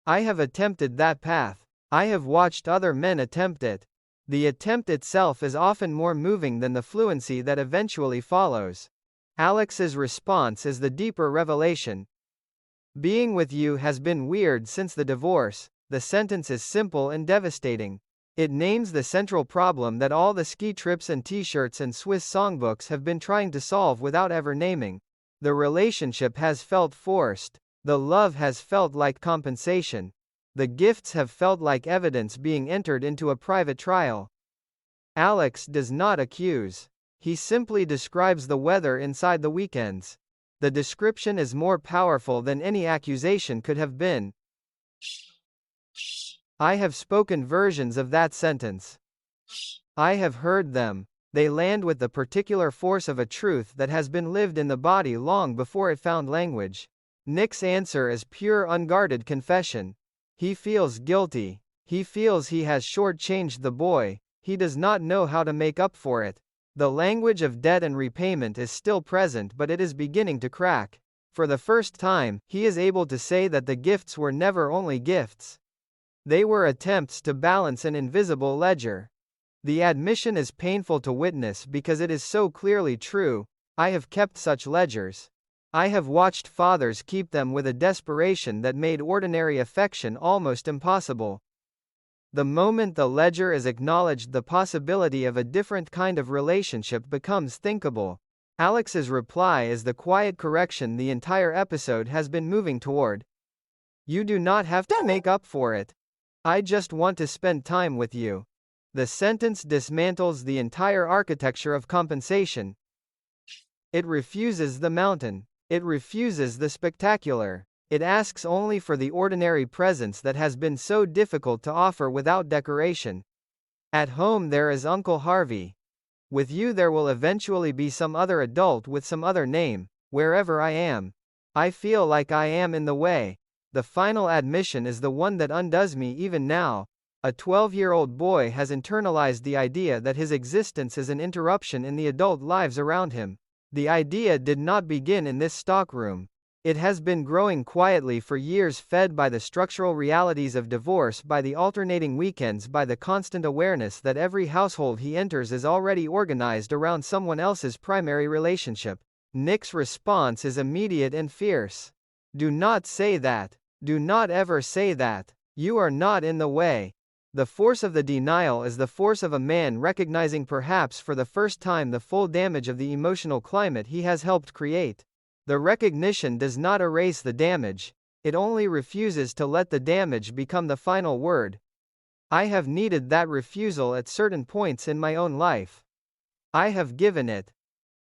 Speaker 15: I have attempted that path. I have watched other men attempt it. The attempt itself is often more moving than the fluency that eventually follows. Alex's response is the deeper revelation. Being with you has been weird since the divorce. The sentence is simple and devastating. It names the central problem that all the ski trips and t-shirts and Swiss songbooks have been trying to solve without ever naming. The relationship has felt forced. The love has felt like compensation. The gifts have felt like evidence being entered into a private trial. Alex does not accuse. He simply describes the weather inside the weekends. The description is more powerful than any accusation could have been. I have spoken versions of that sentence. I have heard them. They land with the particular force of a truth that has been lived in the body long before it found language. Nick's answer is pure unguarded confession. He feels guilty. He feels he has shortchanged the boy. He does not know how to make up for it. The language of debt and repayment is still present, but it is beginning to crack. For the first time, he is able to say that the gifts were never only gifts. They were attempts to balance an invisible ledger. The admission is painful to witness because it is so clearly true. I have kept such ledgers. I have watched fathers keep them with a desperation that made ordinary affection almost impossible. The moment the ledger is acknowledged, the possibility of a different kind of relationship becomes thinkable. Alex's reply is the quiet correction the entire episode has been moving toward. You do not have to make up for it. I just want to spend time with you. The sentence dismantles the entire architecture of compensation. It refuses the mountain. It refuses the spectacular. It asks only for the ordinary presence that has been so difficult to offer without decoration. At home there is Uncle Harvey. With you there will eventually be some other adult with some other name. Wherever I am, I feel like I am in the way. The final admission is the one that undoes me even now. A 12-year-old boy has internalized the idea that his existence is an interruption in the adult lives around him. The idea did not begin in this stockroom. It has been growing quietly for years, fed by the structural realities of divorce, by the alternating weekends, by the constant awareness that every household he enters is already organized around someone else's primary relationship. Nick's response is immediate and fierce. Do not say that. Do not ever say that. You are not in the way. The force of the denial is the force of a man recognizing, perhaps for the first time, the full damage of the emotional climate he has helped create. The recognition does not erase the damage. It only refuses to let the damage become the final word. I have needed that refusal at certain points in my own life. I have given it.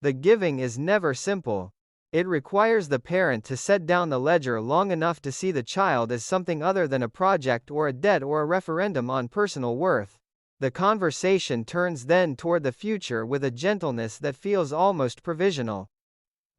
Speaker 15: The giving is never simple. It requires the parent to set down the ledger long enough to see the child as something other than a project or a debt or a referendum on personal worth. The conversation turns then toward the future with a gentleness that feels almost provisional.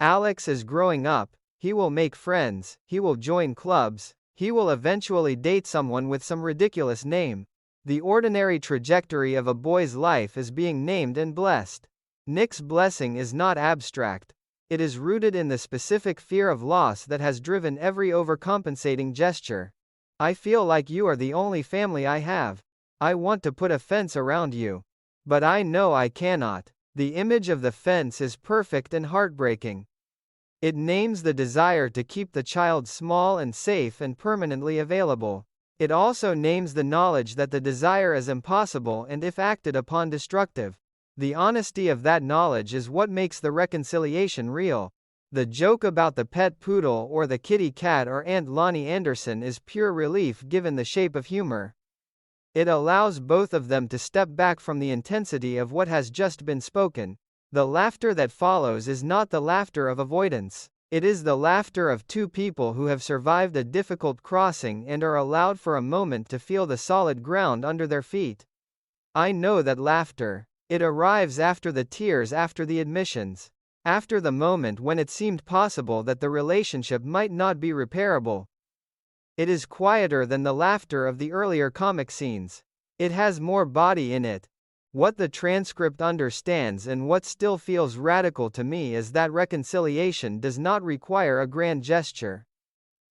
Speaker 15: Alex is growing up, he will make friends, he will join clubs, he will eventually date someone with some ridiculous name. The ordinary trajectory of a boy's life is being named and blessed. Nick's blessing is not abstract. It is rooted in the specific fear of loss that has driven every overcompensating gesture. I feel like you are the only family I have. I want to put a fence around you. But I know I cannot. The image of the fence is perfect and heartbreaking. It names the desire to keep the child small and safe and permanently available. It also names the knowledge that the desire is impossible and if acted upon destructive. The honesty of that knowledge is what makes the reconciliation real. The joke about the pet poodle or the kitty cat or Aunt Lonnie Anderson is pure relief given the shape of humor. It allows both of them to step back from the intensity of what has just been spoken. The laughter that follows is not the laughter of avoidance. It is the laughter of two people who have survived a difficult crossing and are allowed for a moment to feel the solid ground under their feet. I know that laughter. It arrives after the tears, after the admissions, after the moment when it seemed possible that the relationship might not be repairable. It is quieter than the laughter of the earlier comic scenes. It has more body in it. What the transcript understands and what still feels radical to me is that reconciliation does not require a grand gesture.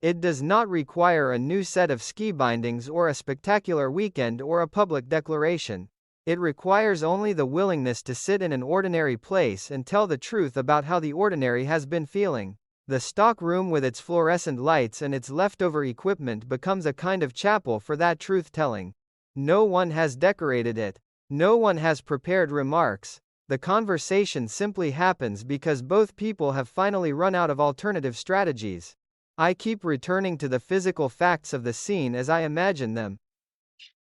Speaker 15: It does not require a new set of ski bindings or a spectacular weekend or a public declaration. It requires only the willingness to sit in an ordinary place and tell the truth about how the ordinary has been feeling. The stock room with its fluorescent lights and its leftover equipment becomes a kind of chapel for that truth-telling. No one has decorated it. No one has prepared remarks. The conversation simply happens because both people have finally run out of alternative strategies. I keep returning to the physical facts of the scene as I imagine them.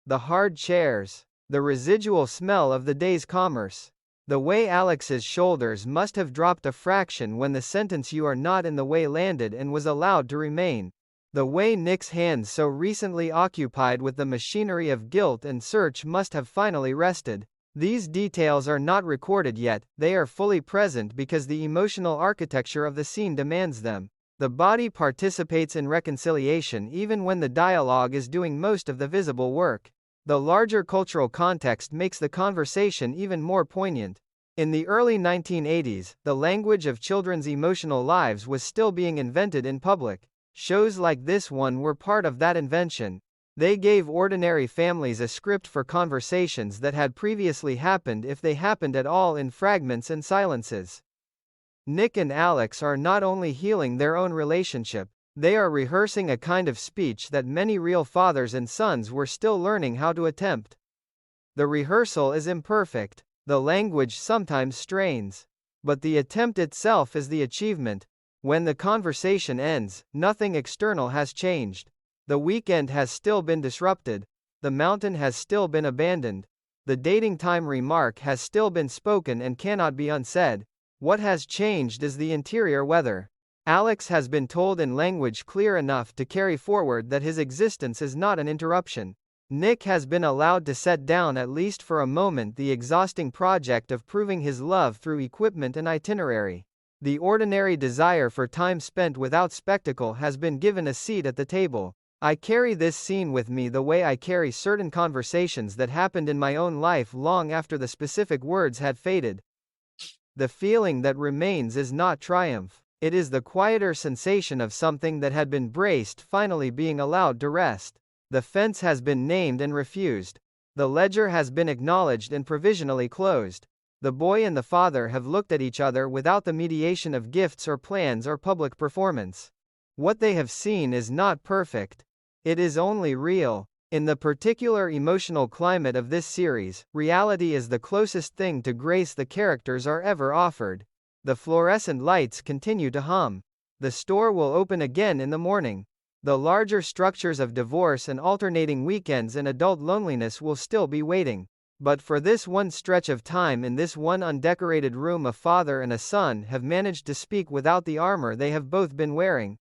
Speaker 15: The hard chairs. The residual smell of the day's commerce. The way Alex's shoulders must have dropped a fraction when the sentence "you are not in the way" landed and was allowed to remain. The way Nick's hands so recently occupied with the machinery of guilt and search must have finally rested. These details are not recorded yet, they are fully present because the emotional architecture of the scene demands them. The body participates in reconciliation even when the dialogue is doing most of the visible work. The larger cultural context makes the conversation even more poignant. In the early 1980s, the language of children's emotional lives was still being invented in public. Shows like this one were part of that invention. They gave ordinary families a script for conversations that had previously happened, if they happened at all, in fragments and silences. Nick and Alex are not only healing their own relationship, they are rehearsing a kind of speech that many real fathers and sons were still learning how to attempt. The rehearsal is imperfect. The language sometimes strains. But the attempt itself is the achievement. When the conversation ends, nothing external has changed. The weekend has still been disrupted. The mountain has still been abandoned. The dating time remark has still been spoken and cannot be unsaid. What has changed is the interior weather. Alex has been told in language clear enough to carry forward that his existence is not an interruption. Nick has been allowed to set down, at least for a moment, the exhausting project of proving his love through equipment and itinerary. The ordinary desire for time spent without spectacle has been given a seat at the table. I carry this scene with me the way I carry certain conversations that happened in my own life long after the specific words had faded. The feeling that remains is not triumph. It is the quieter sensation of something that had been braced finally being allowed to rest. The fence has been named and refused. The ledger has been acknowledged and provisionally closed. The boy and the father have looked at each other without the mediation of gifts or plans or public performance. What they have seen is not perfect. It is only real. In the particular emotional climate of this series, reality is the closest thing to grace the characters are ever offered. The fluorescent lights continue to hum. The store will open again in the morning. The larger structures of divorce and alternating weekends and adult loneliness will still be waiting. But for this one stretch of time in this one undecorated room, a father and a son have managed to speak without the armor they have both been wearing.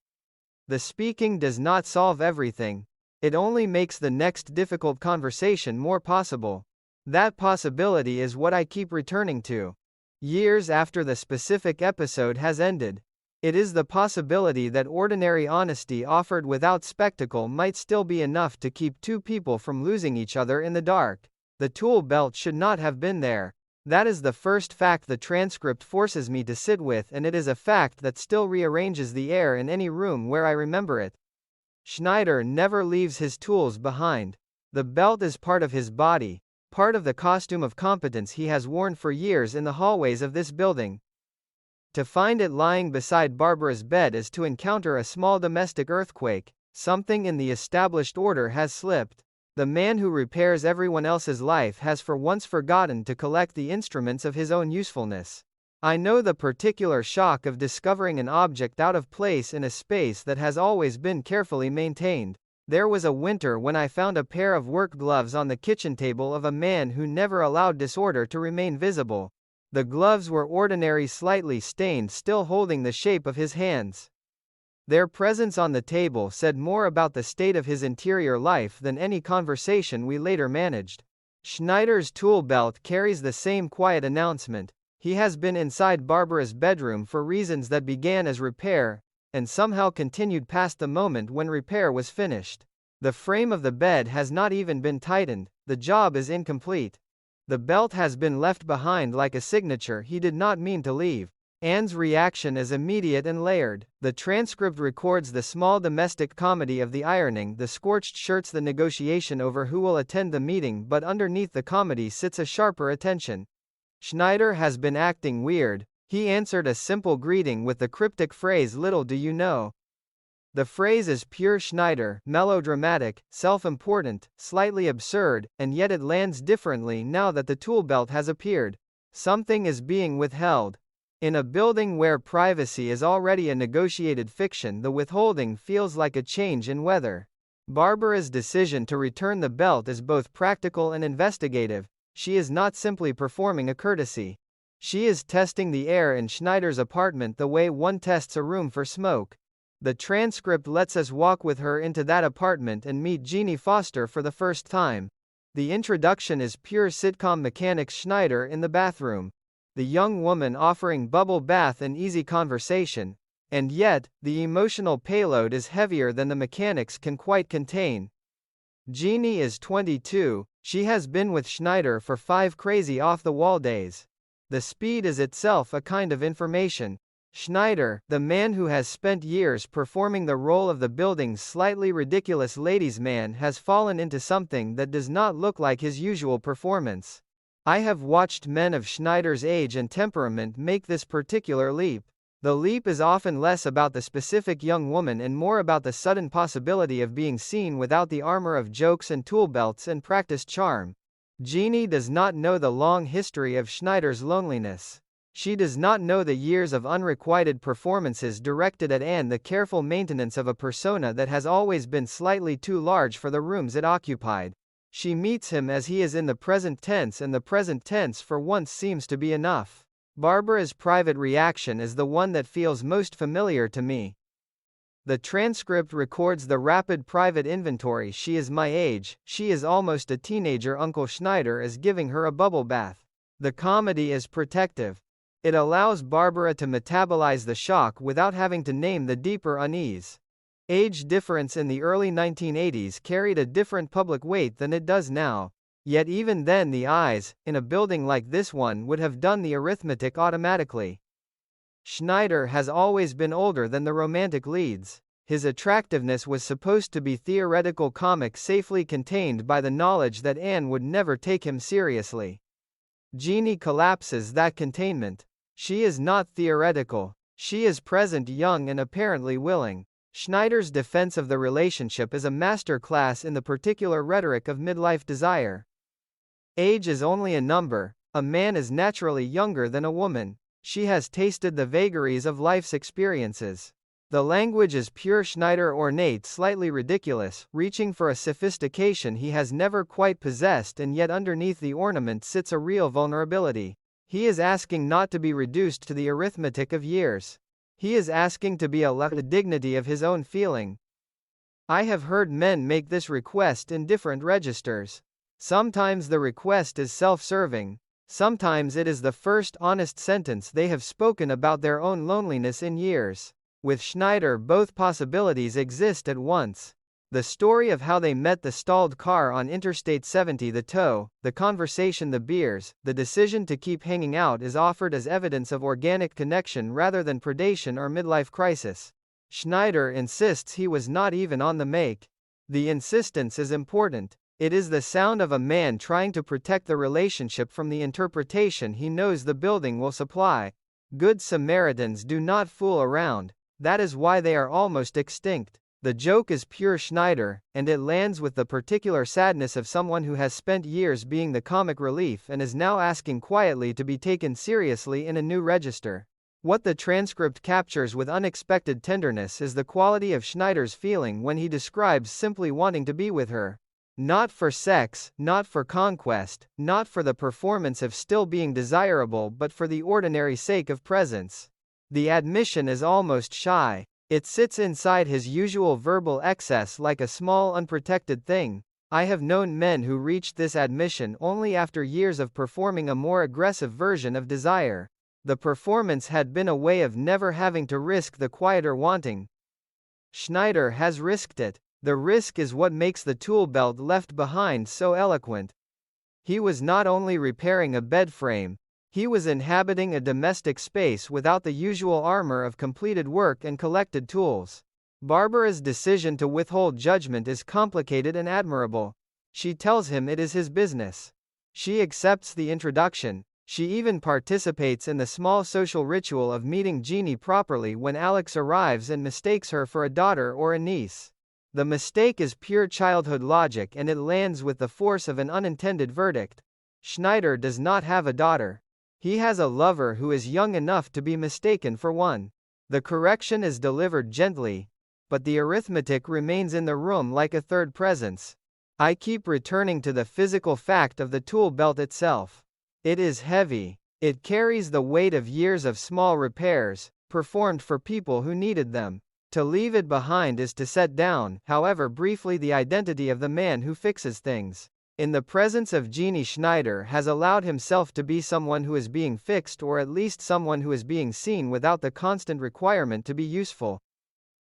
Speaker 15: The speaking does not solve everything. It only makes the next difficult conversation more possible. That possibility is what I keep returning to. Years after the specific episode has ended. It is the possibility that ordinary honesty offered without spectacle might still be enough to keep two people from losing each other in the dark. The tool belt should not have been there. That is the first fact the transcript forces me to sit with, and it is a fact that still rearranges the air in any room where I remember it. Schneider never leaves his tools behind. The belt is part of his body, part of the costume of competence he has worn for years in the hallways of this building. To find it lying beside Barbara's bed is to encounter a small domestic earthquake. Something in the established order has slipped. The man who repairs everyone else's life has for once forgotten to collect the instruments of his own usefulness. I know the particular shock of discovering an object out of place in a space that has always been carefully maintained. There was a winter when I found a pair of work gloves on the kitchen table of a man who never allowed disorder to remain visible. The gloves were ordinary, slightly stained, still holding the shape of his hands. Their presence on the table said more about the state of his interior life than any conversation we later managed. Schneider's tool belt carries the same quiet announcement. He has been inside Barbara's bedroom for reasons that began as repair, and somehow continued past the moment when repair was finished. The frame of the bed has not even been tightened. The job is incomplete. The belt has been left behind like a signature he did not mean to leave. Anne's reaction is immediate and layered. The transcript records the small domestic comedy of the ironing, the scorched shirts, the negotiation over who will attend the meeting, but underneath the comedy sits a sharper attention. Schneider has been acting weird. He answered a simple greeting with the cryptic phrase, "Little do you know." The phrase is pure Schneider, melodramatic, self-important, slightly absurd, and yet it lands differently now that the tool belt has appeared. Something is being withheld. In a building where privacy is already a negotiated fiction, the withholding feels like a change in weather. Barbara's decision to return the belt is both practical and investigative. She is not simply performing a courtesy. She is testing the air in Schneider's apartment the way one tests a room for smoke. The transcript lets us walk with her into that apartment and meet Jeannie Foster for the first time. The introduction is pure sitcom mechanics: Schneider in the bathroom, the young woman offering bubble bath and easy conversation, and yet, the emotional payload is heavier than the mechanics can quite contain. Jeannie is 22, she has been with Schneider for 5 crazy off-the-wall days. The speed is itself a kind of information. Schneider, the man who has spent years performing the role of the building's slightly ridiculous ladies' man, has fallen into something that does not look like his usual performance. I have watched men of Schneider's age and temperament make this particular leap. The leap is often less about the specific young woman and more about the sudden possibility of being seen without the armor of jokes and tool belts and practiced charm. Jeannie does not know the long history of Schneider's loneliness. She does not know the years of unrequited performances directed at Anne, the careful maintenance of a persona that has always been slightly too large for the rooms it occupied. She meets him as he is in the present tense, and the present tense for once seems to be enough. Barbara's private reaction is the one that feels most familiar to me. The transcript records the rapid private inventory: she is my age, she is almost a teenager, Uncle Schneider is giving her a bubble bath. The comedy is protective. It allows Barbara to metabolize the shock without having to name the deeper unease. Age difference in the early 1980s carried a different public weight than it does now. Yet even then the eyes, in a building like this one, would have done the arithmetic automatically. Schneider has always been older than the romantic leads. His attractiveness was supposed to be theoretical comic, safely contained by the knowledge that Anne would never take him seriously. Jeannie collapses that containment. She is not theoretical. She is present, young and apparently willing. Schneider's defense of the relationship is a master class in the particular rhetoric of midlife desire. Age is only a number. A man is naturally younger than a woman. She has tasted the vagaries of life's experiences. The language is pure Schneider ornate, slightly ridiculous, reaching for a sophistication he has never quite possessed, and yet underneath the ornament sits a real vulnerability. He is asking not to be reduced to the arithmetic of years. He is asking to be allowed the dignity of his own feeling. I have heard men make this request in different registers. Sometimes the request is self-serving. Sometimes it is the first honest sentence they have spoken about their own loneliness in years. With Schneider, both possibilities exist at once. The story of how they met, the stalled car on Interstate 70, the tow, the conversation, the beers, the decision to keep hanging out is offered as evidence of organic connection rather than predation or midlife crisis. Schneider insists he was not even on the make. The insistence is important. It is the sound of a man trying to protect the relationship from the interpretation he knows the building will supply. Good Samaritans do not fool around. That is why they are almost extinct. The joke is pure Schneider, and it lands with the particular sadness of someone who has spent years being the comic relief and is now asking quietly to be taken seriously in a new register. What the transcript captures with unexpected tenderness is the quality of Schneider's feeling when he describes simply wanting to be with her. Not for sex, not for conquest, not for the performance of still being desirable, but for the ordinary sake of presence. The admission is almost shy. It sits inside his usual verbal excess like a small unprotected thing. I have known men who reached this admission only after years of performing a more aggressive version of desire. The performance had been a way of never having to risk the quieter wanting. Schneider has risked it. The risk is what makes the tool belt left behind so eloquent. He was not only repairing a bed frame, he was inhabiting a domestic space without the usual armor of completed work and collected tools. Barbara's decision to withhold judgment is complicated and admirable. She tells him it is his business. She accepts the introduction. She even participates in the small social ritual of meeting Jeannie properly when Alex arrives and mistakes her for a daughter or a niece. The mistake is pure childhood logic, and it lands with the force of an unintended verdict. Schneider does not have a daughter. He has a lover who is young enough to be mistaken for one. The correction is delivered gently, but the arithmetic remains in the room like a third presence. I keep returning to the physical fact of the tool belt itself. It is heavy. It carries the weight of years of small repairs, performed for people who needed them. To leave it behind is to set down, however briefly, the identity of the man who fixes things. In the presence of Jeannie, Schneider has allowed himself to be someone who is being fixed, or at least someone who is being seen without the constant requirement to be useful.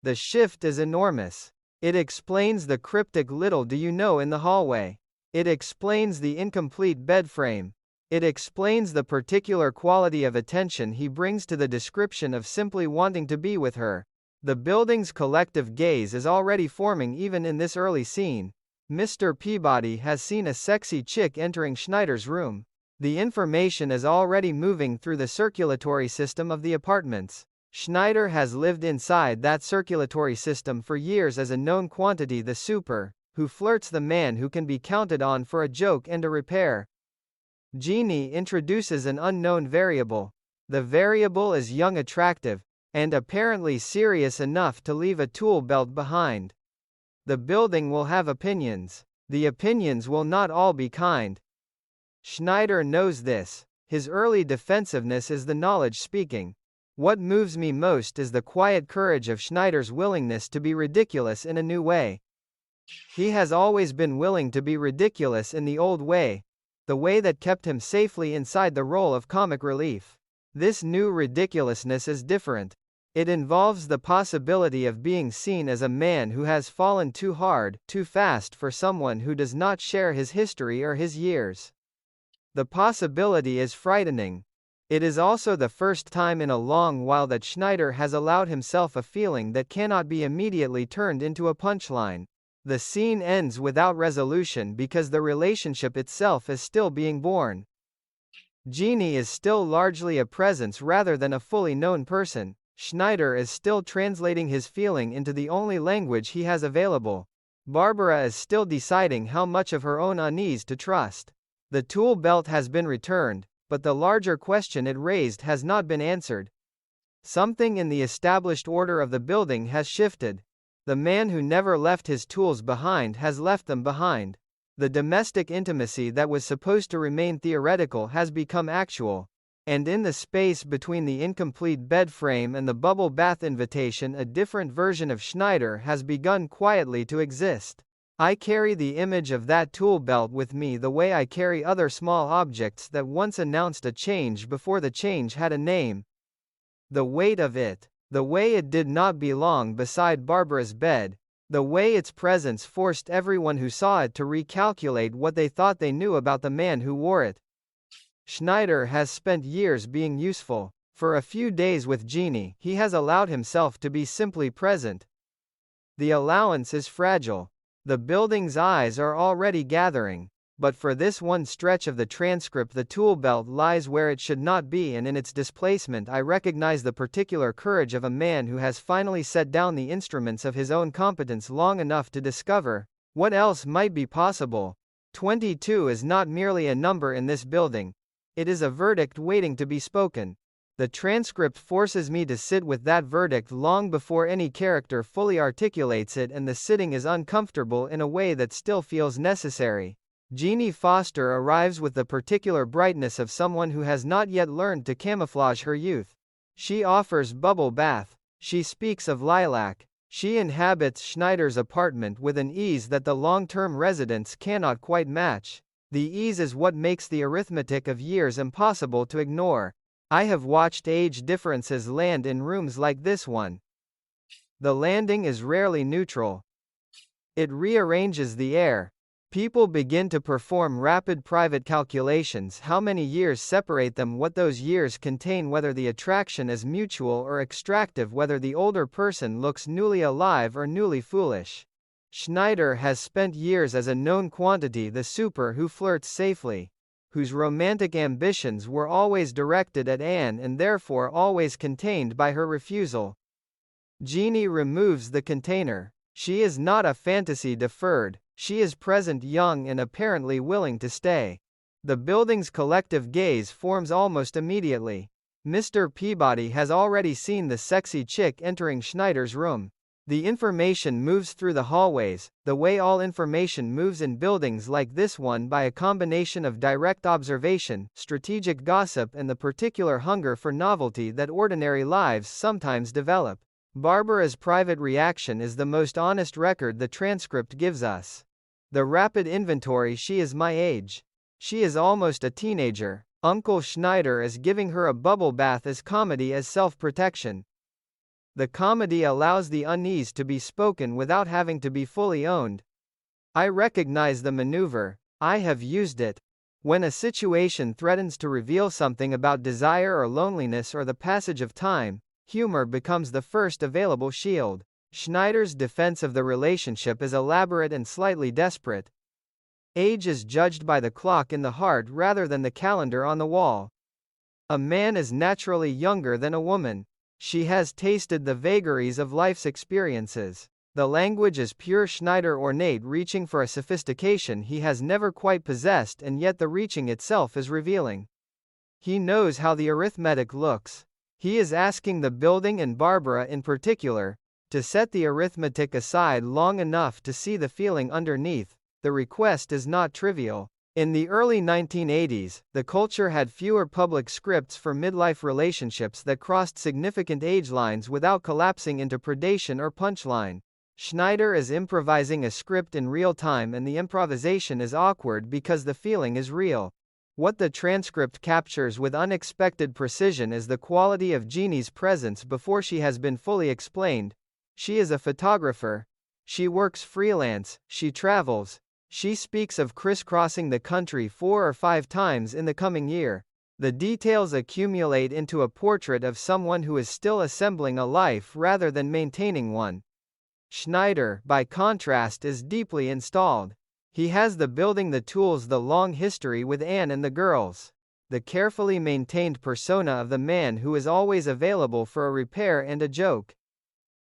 Speaker 15: The shift is enormous. It explains the cryptic "little do you know" in the hallway. It explains the incomplete bed frame. It explains the particular quality of attention he brings to the description of simply wanting to be with her. The building's collective gaze is already forming even in this early scene. Mr. Peabody has seen a sexy chick entering Schneider's room. The information is already moving through the circulatory system of the apartments. Schneider has lived inside that circulatory system for years as a known quantity, the super, who flirts the man who can be counted on for a joke and a repair. Jeannie introduces an unknown variable. The variable is young, attractive, and apparently serious enough to leave a tool belt behind. The building will have opinions. The opinions will not all be kind. Schneider knows this. His early defensiveness is the knowledge speaking. What moves me most is the quiet courage of Schneider's willingness to be ridiculous in a new way. He has always been willing to be ridiculous in the old way, the way that kept him safely inside the role of comic relief. This new ridiculousness is different. It involves the possibility of being seen as a man who has fallen too hard, too fast for someone who does not share his history or his years. The possibility is frightening. It is also the first time in a long while that Schneider has allowed himself a feeling that cannot be immediately turned into a punchline. The scene ends without resolution because the relationship itself is still being born. Jeannie is still largely a presence rather than a fully known person. Schneider is still translating his feeling into the only language he has available. Barbara is still deciding how much of her own unease to trust. The tool belt has been returned, but the larger question it raised has not been answered. Something in the established order of the building has shifted. The man who never left his tools behind has left them behind. The domestic intimacy that was supposed to remain theoretical has become actual. And in the space between the incomplete bed frame and the bubble bath invitation, a different version of Schneider has begun quietly to exist. I carry the image of that tool belt with me the way I carry other small objects that once announced a change before the change had a name. The weight of it, the way it did not belong beside Barbara's bed, the way its presence forced everyone who saw it to recalculate what they thought they knew about the man who wore it. Schneider has spent years being useful. For a few days with Jeannie, he has allowed himself to be simply present. The allowance is fragile. The building's eyes are already gathering. But for this one stretch of the transcript, the tool belt lies where it should not be, and in its displacement I recognize the particular courage of a man who has finally set down the instruments of his own competence long enough to discover what else might be possible. 22 is not merely a number in this building. It is a verdict waiting to be spoken. The transcript forces me to sit with that verdict long before any character fully articulates it, and the sitting is uncomfortable in a way that still feels necessary. Jeannie Foster arrives with the particular brightness of someone who has not yet learned to camouflage her youth. She offers bubble bath. She speaks of lilac. She inhabits Schneider's apartment with an ease that the long-term residents cannot quite match. The ease is what makes the arithmetic of years impossible to ignore. I have watched age differences land in rooms like this one. The landing is rarely neutral. It rearranges the air. People begin to perform rapid private calculations: how many years separate them, what those years contain, whether the attraction is mutual or extractive, whether the older person looks newly alive or newly foolish. Schneider has spent years as a known quantity, the super who flirts safely, whose romantic ambitions were always directed at Anne and therefore always contained by her refusal. Jeannie removes the container. She is not a fantasy deferred. She is present, young and apparently willing to stay. The building's collective gaze forms almost immediately. Mr. Peabody has already seen the sexy chick entering Schneider's room. The information moves through the hallways, the way all information moves in buildings like this one, by a combination of direct observation, strategic gossip, and the particular hunger for novelty that ordinary lives sometimes develop. Barbara's private reaction is the most honest record the transcript gives us. The rapid inventory: she is my age. She is almost a teenager. Uncle Schneider is giving her a bubble bath as comedy, as self-protection. The comedy allows the unease to be spoken without having to be fully owned. I recognize the maneuver. I have used it. When a situation threatens to reveal something about desire or loneliness or the passage of time, humor becomes the first available shield. Schneider's defense of the relationship is elaborate and slightly desperate. Age is judged by the clock in the heart rather than the calendar on the wall. A man is naturally younger than a woman. She has tasted the vagaries of life's experiences. The language is pure Schneider, ornate, reaching for a sophistication he has never quite possessed, and yet the reaching itself is revealing. He knows how the arithmetic looks. He is asking the building, and Barbara in particular, to set the arithmetic aside long enough to see the feeling underneath. The request is not trivial. In the early 1980s, the culture had fewer public scripts for midlife relationships that crossed significant age lines without collapsing into predation or punchline. Schneider is improvising a script in real time, and the improvisation is awkward because the feeling is real. What the transcript captures with unexpected precision is the quality of Jeannie's presence before she has been fully explained. She is a photographer. She works freelance. She travels. She speaks of crisscrossing the country 4 or 5 times in the coming year. The details accumulate into a portrait of someone who is still assembling a life rather than maintaining one. Schneider, by contrast, is deeply installed. He has the building, the tools, the long history with Anne and the girls. The carefully maintained persona of the man who is always available for a repair and a joke.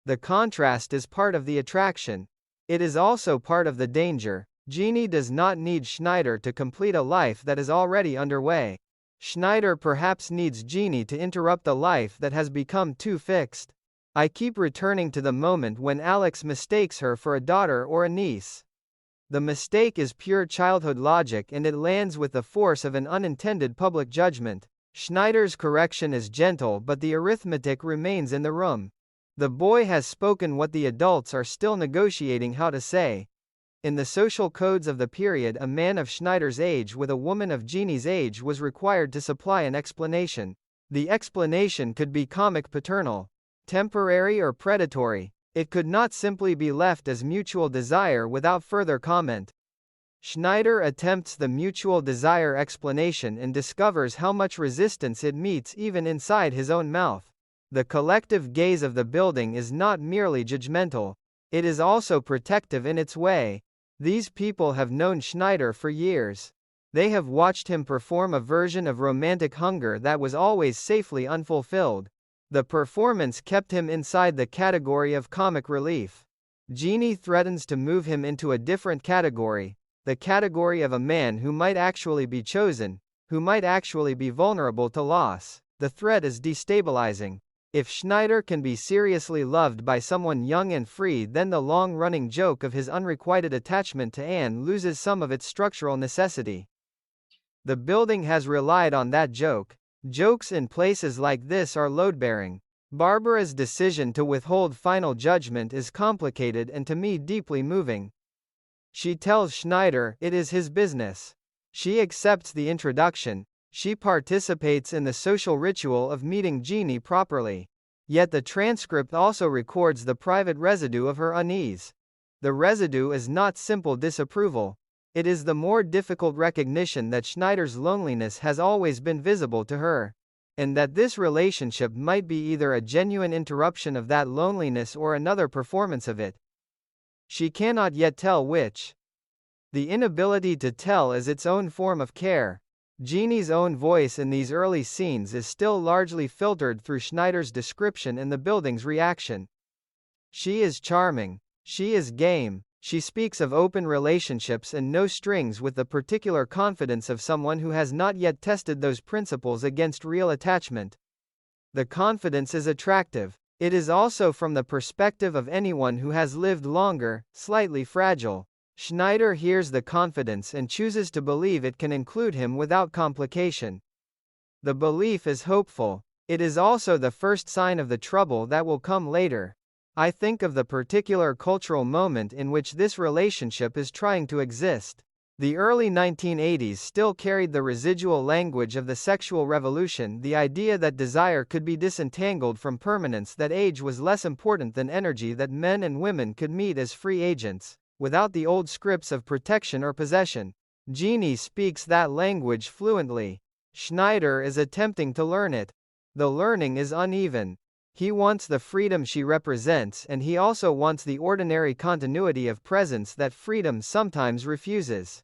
Speaker 15: The contrast is part of the attraction. It is also part of the danger. Jeannie does not need Schneider to complete a life that is already underway. Schneider perhaps needs Jeannie to interrupt the life that has become too fixed. I keep returning to the moment when Alex mistakes her for a daughter or a niece. The mistake is pure childhood logic and it lands with the force of an unintended public judgment. Schneider's correction is gentle but the arithmetic remains in the room. The boy has spoken what the adults are still negotiating how to say. In the social codes of the period, a man of Schneider's age with a woman of Jeannie's age was required to supply an explanation. The explanation could be comic paternal, temporary or predatory. It could not simply be left as mutual desire without further comment. Schneider attempts the mutual desire explanation and discovers how much resistance it meets even inside his own mouth. The collective gaze of the building is not merely judgmental, it is also protective in its way. These people have known Schneider for years. They have watched him perform a version of romantic hunger that was always safely unfulfilled. The performance kept him inside the category of comic relief. Jeannie threatens to move him into a different category, the category of a man who might actually be chosen, who might actually be vulnerable to loss. The threat is destabilizing. If Schneider can be seriously loved by someone young and free, then the long-running joke of his unrequited attachment to Anne loses some of its structural necessity. The building has relied on that joke. Jokes in places like this are load-bearing. Barbara's decision to withhold final judgment is complicated and to me deeply moving. She tells Schneider it is his business. She accepts the introduction. She participates in the social ritual of meeting Jeannie properly. Yet the transcript also records the private residue of her unease. The residue is not simple disapproval. It is the more difficult recognition that Schneider's loneliness has always been visible to her, and that this relationship might be either a genuine interruption of that loneliness or another performance of it. She cannot yet tell which. The inability to tell is its own form of care. Jeannie's own voice in these early scenes is still largely filtered through Schneider's description and the building's reaction. She is charming. She is game. She speaks of open relationships and no strings with the particular confidence of someone who has not yet tested those principles against real attachment. The confidence is attractive. It is also from the perspective of anyone who has lived longer, slightly fragile. Schneider hears the confidence and chooses to believe it can include him without complication. The belief is hopeful. It is also the first sign of the trouble that will come later. I think of the particular cultural moment in which this relationship is trying to exist. The early 1980s still carried the residual language of the sexual revolution, the idea that desire could be disentangled from permanence, that age was less important than energy, that men and women could meet as free agents, without the old scripts of protection or possession. Jeannie speaks that language fluently. Schneider is attempting to learn it. The learning is uneven. He wants the freedom she represents, and he also wants the ordinary continuity of presence that freedom sometimes refuses.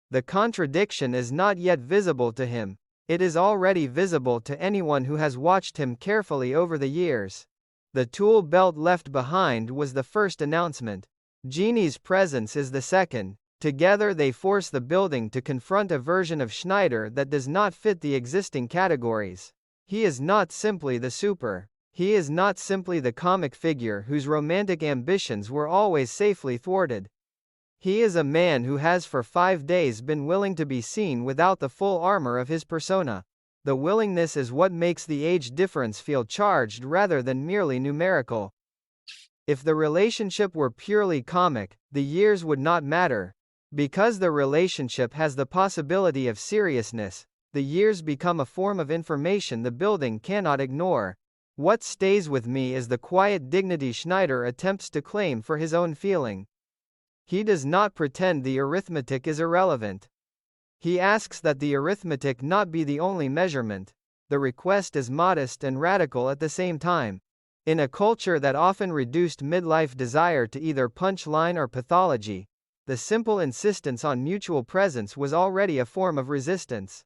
Speaker 15: The contradiction is not yet visible to him. It is already visible to anyone who has watched him carefully over the years. The tool belt left behind was the first announcement. Jeannie's presence is the second. Together they force the building to confront a version of Schneider that does not fit the existing categories. He is not simply the super. He is not simply the comic figure whose romantic ambitions were always safely thwarted. He is a man who has for 5 days been willing to be seen without the full armor of his persona. The willingness is what makes the age difference feel charged rather than merely numerical. If the relationship were purely comic, the years would not matter. Because the relationship has the possibility of seriousness, the years become a form of information the building cannot ignore. What stays with me is the quiet dignity Schneider attempts to claim for his own feeling. He does not pretend the arithmetic is irrelevant. He asks that the arithmetic not be the only measurement. The request is modest and radical at the same time. In a culture that often reduced midlife desire to either punchline or pathology, the simple insistence on mutual presence was already a form of resistance.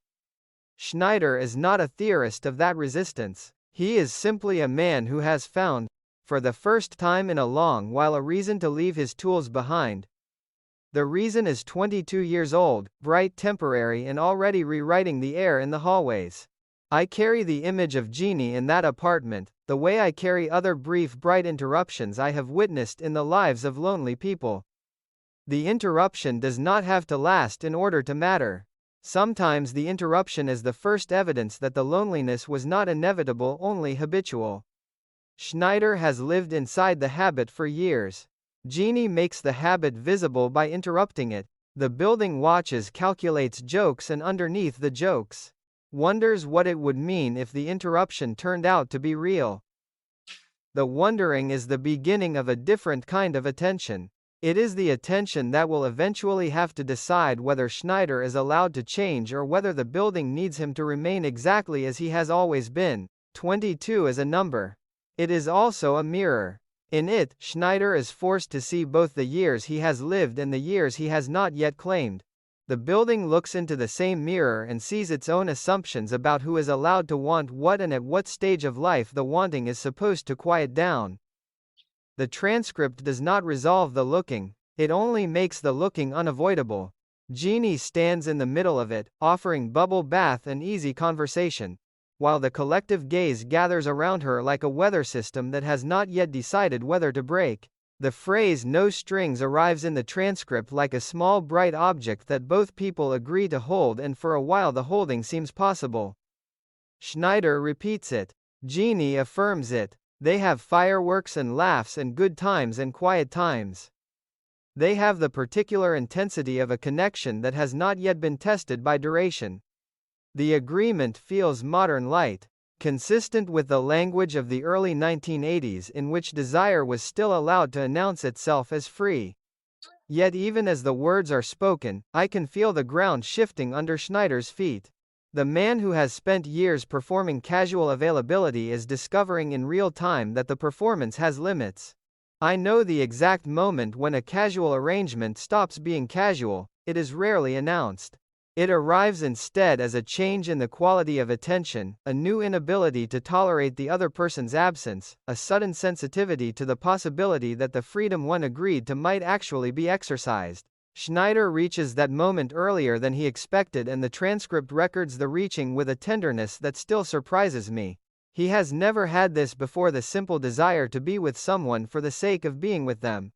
Speaker 15: Schneider is not a theorist of that resistance. He is simply a man who has found, for the first time in a long while, a reason to leave his tools behind. The reason is 22 years old, bright, temporary, and already rewriting the air in the hallways. I carry the image of Jeannie in that apartment, the way I carry other brief, bright interruptions I have witnessed in the lives of lonely people. The interruption does not have to last in order to matter. Sometimes the interruption is the first evidence that the loneliness was not inevitable, only habitual. Schneider has lived inside the habit for years. Jeannie makes the habit visible by interrupting it. The building watches, calculates jokes, and underneath the jokes, wonders what it would mean if the interruption turned out to be real. The wondering is the beginning of a different kind of attention. It is the attention that will eventually have to decide whether Schneider is allowed to change or whether the building needs him to remain exactly as he has always been. 22 is a number. It is also a mirror. In it, Schneider is forced to see both the years he has lived and the years he has not yet claimed. The building looks into the same mirror and sees its own assumptions about who is allowed to want what and at what stage of life the wanting is supposed to quiet down. The transcript does not resolve the looking, it only makes the looking unavoidable. Jeannie stands in the middle of it, offering bubble bath and easy conversation, while the collective gaze gathers around her like a weather system that has not yet decided whether to break. The phrase "no strings" arrives in the transcript like a small bright object that both people agree to hold, and for a while the holding seems possible. Schneider repeats it. Jeannie affirms it. They have fireworks and laughs and good times and quiet times. They have the particular intensity of a connection that has not yet been tested by duration. The agreement feels modern light, consistent with the language of the early 1980s in which desire was still allowed to announce itself as free. Yet even as the words are spoken, I can feel the ground shifting under Schneider's feet. The man who has spent years performing casual availability is discovering in real time that the performance has limits. I know the exact moment when a casual arrangement stops being casual. It is rarely announced. It arrives instead as a change in the quality of attention, a new inability to tolerate the other person's absence, a sudden sensitivity to the possibility that the freedom one agreed to might actually be exercised. Schneider reaches that moment earlier than he expected, and the transcript records the reaching with a tenderness that still surprises me. He has never had this before, the simple desire to be with someone for the sake of being with them.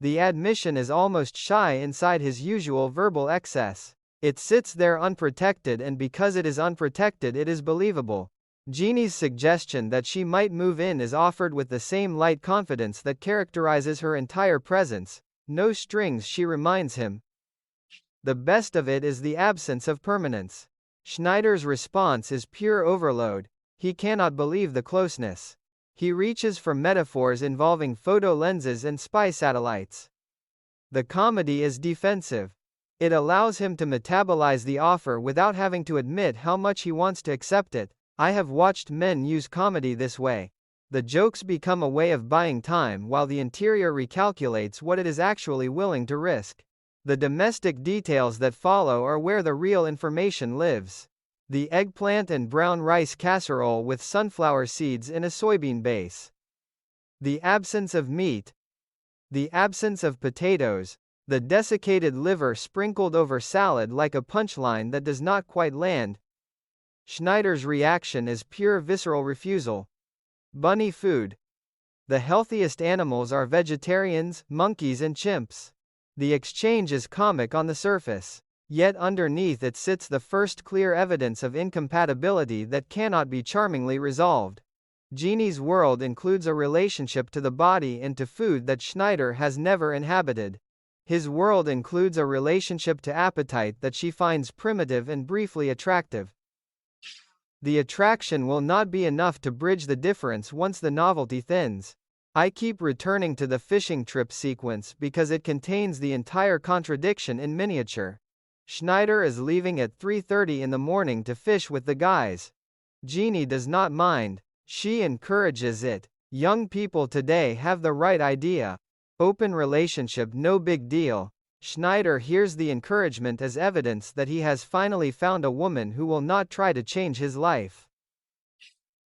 Speaker 15: The admission is almost shy inside his usual verbal excess. It sits there unprotected, and because it is unprotected, it is believable. Jeannie's suggestion that she might move in is offered with the same light confidence that characterizes her entire presence. No strings, she reminds him. The best of it is the absence of permanence. Schneider's response is pure overload. He cannot believe the closeness. He reaches for metaphors involving photo lenses and spy satellites. The comedy is defensive. It allows him to metabolize the offer without having to admit how much he wants to accept it. I have watched men use comedy this way. The jokes become a way of buying time while the interior recalculates what it is actually willing to risk. The domestic details that follow are where the real information lives. The eggplant and brown rice casserole with sunflower seeds in a soybean base. The absence of meat. The absence of potatoes. The desiccated liver sprinkled over salad like a punchline that does not quite land. Schneider's reaction is pure visceral refusal. Bunny food. The healthiest animals are vegetarians, monkeys, and chimps. The exchange is comic on the surface. Yet underneath it sits the first clear evidence of incompatibility that cannot be charmingly resolved. Jeannie's world includes a relationship to the body and to food that Schneider has never inhabited. His world includes a relationship to appetite that she finds primitive and briefly attractive. The attraction will not be enough to bridge the difference once the novelty thins. I keep returning to the fishing trip sequence because it contains the entire contradiction in miniature. Schneider is leaving at 3:30 in the morning to fish with the guys. Jeannie does not mind. She encourages it. Young people today have the right idea. Open relationship, no big deal. Schneider hears the encouragement as evidence that he has finally found a woman who will not try to change his life.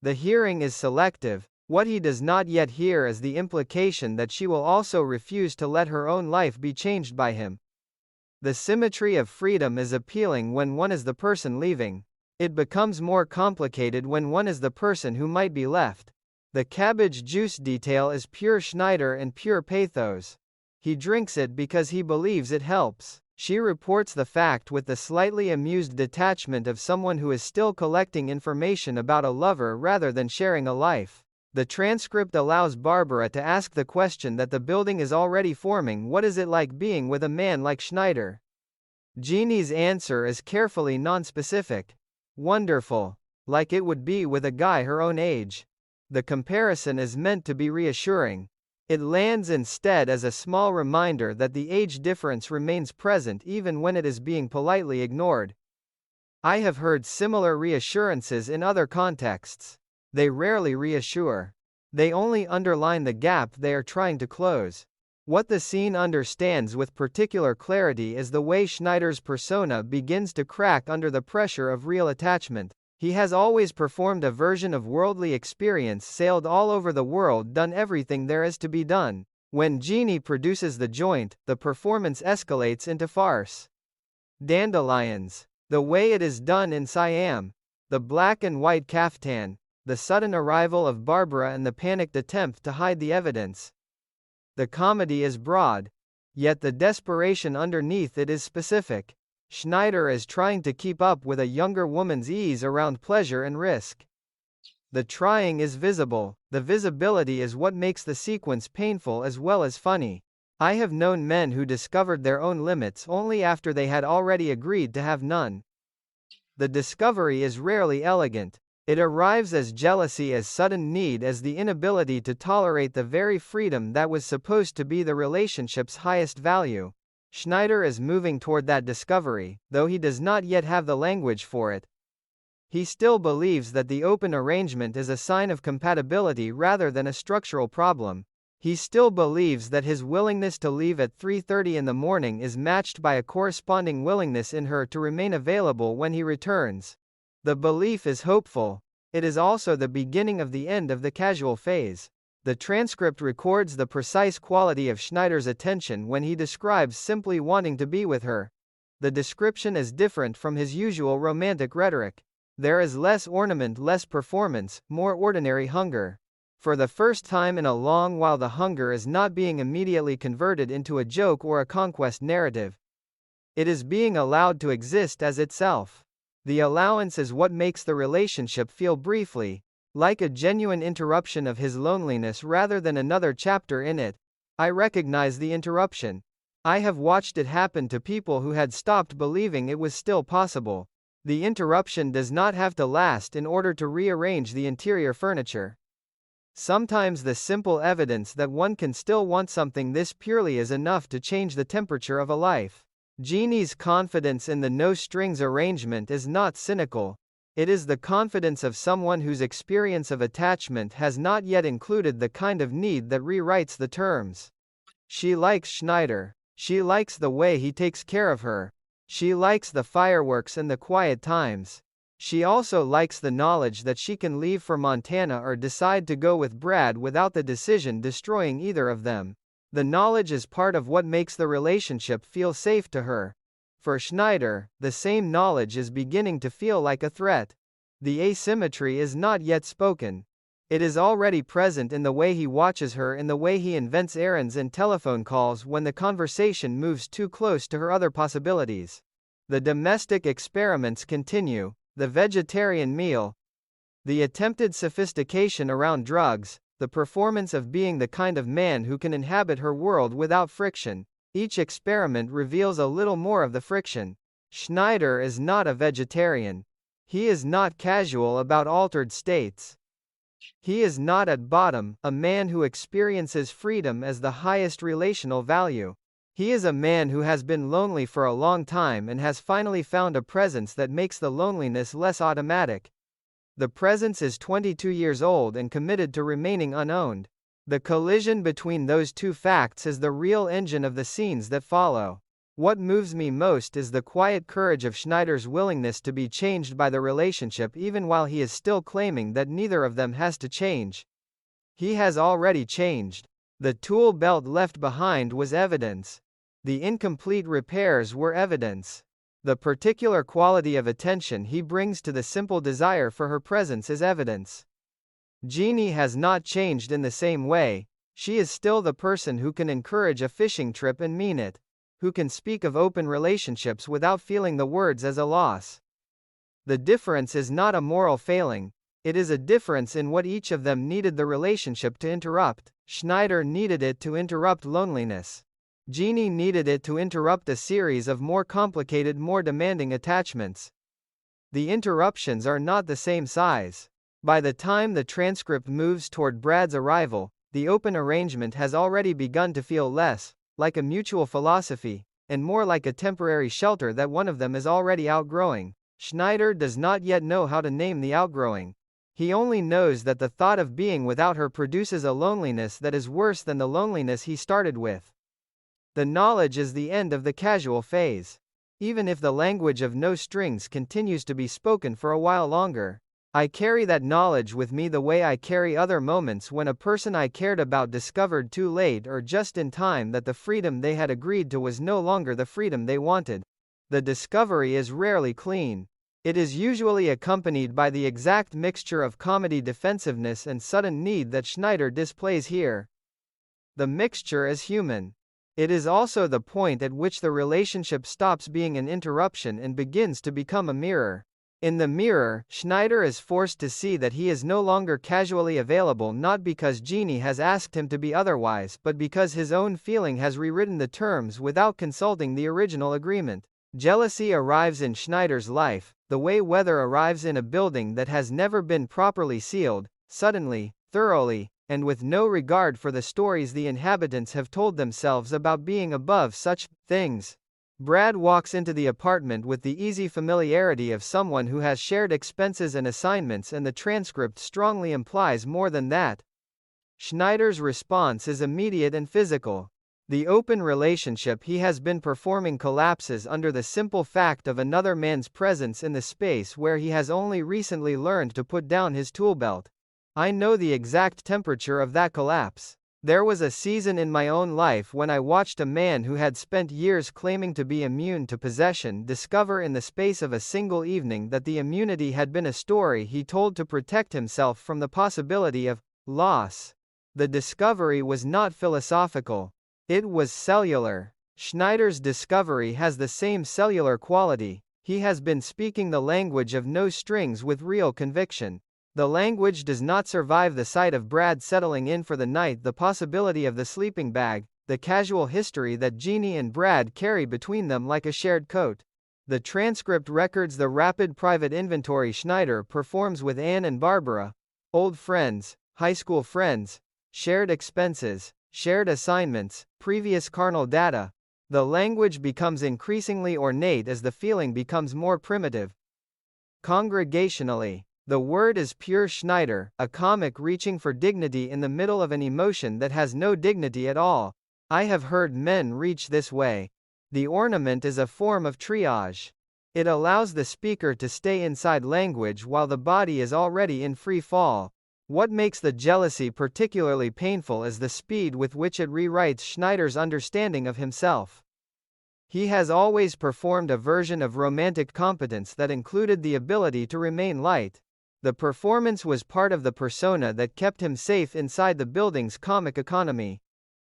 Speaker 15: The hearing is selective. What he does not yet hear is the implication that she will also refuse to let her own life be changed by him. The symmetry of freedom is appealing when one is the person leaving. It becomes more complicated when one is the person who might be left. The cabbage juice detail is pure Schneider and pure pathos. He drinks it because he believes it helps. She reports the fact with the slightly amused detachment of someone who is still collecting information about a lover rather than sharing a life. The transcript allows Barbara to ask the question that the building is already forming: what is it like being with a man like Schneider? Jeannie's answer is carefully nonspecific. Wonderful. Like it would be with a guy her own age. The comparison is meant to be reassuring. It lands instead as a small reminder that the age difference remains present even when it is being politely ignored. I have heard similar reassurances in other contexts. They rarely reassure. They only underline the gap they are trying to close. What the scene understands with particular clarity is the way Schneider's persona begins to crack under the pressure of real attachment. He has always performed a version of worldly experience, sailed all over the world, done everything there is to be done. When Jeannie produces the joint, the performance escalates into farce. Dandelions. The way it is done in Siam. The black and white caftan. The sudden arrival of Barbara and the panicked attempt to hide the evidence. The comedy is broad, yet the desperation underneath it is specific. Schneider is trying to keep up with a younger woman's ease around pleasure and risk. The trying is visible. The visibility is what makes the sequence painful as well as funny. I have known men who discovered their own limits only after they had already agreed to have none. The discovery is rarely elegant. It arrives as jealousy, as sudden need, as the inability to tolerate the very freedom that was supposed to be the relationship's highest value. Schneider is moving toward that discovery, though he does not yet have the language for it. He still believes that the open arrangement is a sign of compatibility rather than a structural problem. He still believes that his willingness to leave at 3:30 in the morning is matched by a corresponding willingness in her to remain available when he returns. The belief is hopeful. It is also the beginning of the end of the casual phase. The transcript records the precise quality of Schneider's attention when he describes simply wanting to be with her. The description is different from his usual romantic rhetoric. There is less ornament, less performance, more ordinary hunger. For the first time in a long while, the hunger is not being immediately converted into a joke or a conquest narrative. It is being allowed to exist as itself. The allowance is what makes the relationship feel briefly like a genuine interruption of his loneliness rather than another chapter in it. I recognize the interruption. I have watched it happen to people who had stopped believing it was still possible. The interruption does not have to last in order to rearrange the interior furniture. Sometimes the simple evidence that one can still want something this purely is enough to change the temperature of a life. Jeannie's confidence in the no-strings arrangement is not cynical. It is the confidence of someone whose experience of attachment has not yet included the kind of need that rewrites the terms. She likes Schneider. She likes the way he takes care of her. She likes the fireworks and the quiet times. She also likes the knowledge that she can leave for Montana or decide to go with Brad without the decision destroying either of them. The knowledge is part of what makes the relationship feel safe to her. For Schneider, the same knowledge is beginning to feel like a threat. The asymmetry is not yet spoken. It is already present in the way he watches her, in the way he invents errands and telephone calls when the conversation moves too close to her other possibilities. The domestic experiments continue. The vegetarian meal. The attempted sophistication around drugs. The performance of being the kind of man who can inhabit her world without friction. Each experiment reveals a little more of the friction. Schneider is not a vegetarian. He is not casual about altered states. He is not at bottom a man who experiences freedom as the highest relational value. He is a man who has been lonely for a long time and has finally found a presence that makes the loneliness less automatic. The presence is 22 years old and committed to remaining unowned. The collision between those two facts is the real engine of the scenes that follow. What moves me most is the quiet courage of Schneider's willingness to be changed by the relationship even while he is still claiming that neither of them has to change. He has already changed. The tool belt left behind was evidence. The incomplete repairs were evidence. The particular quality of attention he brings to the simple desire for her presence is evidence. Jeannie has not changed in the same way. She is still the person who can encourage a fishing trip and mean it, who can speak of open relationships without feeling the words as a loss. The difference is not a moral failing, it is a difference in what each of them needed the relationship to interrupt. Schneider needed it to interrupt loneliness. Jeannie needed it to interrupt a series of more complicated, more demanding attachments. The interruptions are not the same size. By the time the transcript moves toward Brad's arrival, the open arrangement has already begun to feel less like a mutual philosophy, and more like a temporary shelter that one of them is already outgrowing. Schneider does not yet know how to name the outgrowing. He only knows that the thought of being without her produces a loneliness that is worse than the loneliness he started with. The knowledge is the end of the casual phase. Even if the language of no strings continues to be spoken for a while longer, I carry that knowledge with me the way I carry other moments when a person I cared about discovered too late or just in time that the freedom they had agreed to was no longer the freedom they wanted. The discovery is rarely clean. It is usually accompanied by the exact mixture of comedy defensiveness and sudden need that Schneider displays here. The mixture is human. It is also the point at which the relationship stops being an interruption and begins to become a mirror. In the mirror, Schneider is forced to see that he is no longer casually available, not because Jeannie has asked him to be otherwise, but because his own feeling has rewritten the terms without consulting the original agreement. Jealousy arrives in Schneider's life, the way weather arrives in a building that has never been properly sealed, suddenly, thoroughly, and with no regard for the stories the inhabitants have told themselves about being above such things. Brad walks into the apartment with the easy familiarity of someone who has shared expenses and assignments, and the transcript strongly implies more than that. Schneider's response is immediate and physical. The open relationship he has been performing collapses under the simple fact of another man's presence in the space where he has only recently learned to put down his tool belt. I know the exact temperature of that collapse. There was a season in my own life when I watched a man who had spent years claiming to be immune to possession discover in the space of a single evening that the immunity had been a story he told to protect himself from the possibility of loss. The discovery was not philosophical. It was cellular. Schneider's discovery has the same cellular quality. He has been speaking the language of no strings with real conviction. The language does not survive the sight of Brad settling in for the night, the possibility of the sleeping bag, the casual history that Jeannie and Brad carry between them like a shared coat. The transcript records the rapid private inventory Schneider performs with Anne and Barbara. Old friends, high school friends, shared expenses, shared assignments, previous carnal data. The language becomes increasingly ornate as the feeling becomes more primitive. Congregationally, the word is pure Schneider, a comic reaching for dignity in the middle of an emotion that has no dignity at all. I have heard men reach this way. The ornament is a form of triage. It allows the speaker to stay inside language while the body is already in free fall. What makes the jealousy particularly painful is the speed with which it rewrites Schneider's understanding of himself. He has always performed a version of romantic competence that included the ability to remain light. The performance was part of the persona that kept him safe inside the building's comic economy.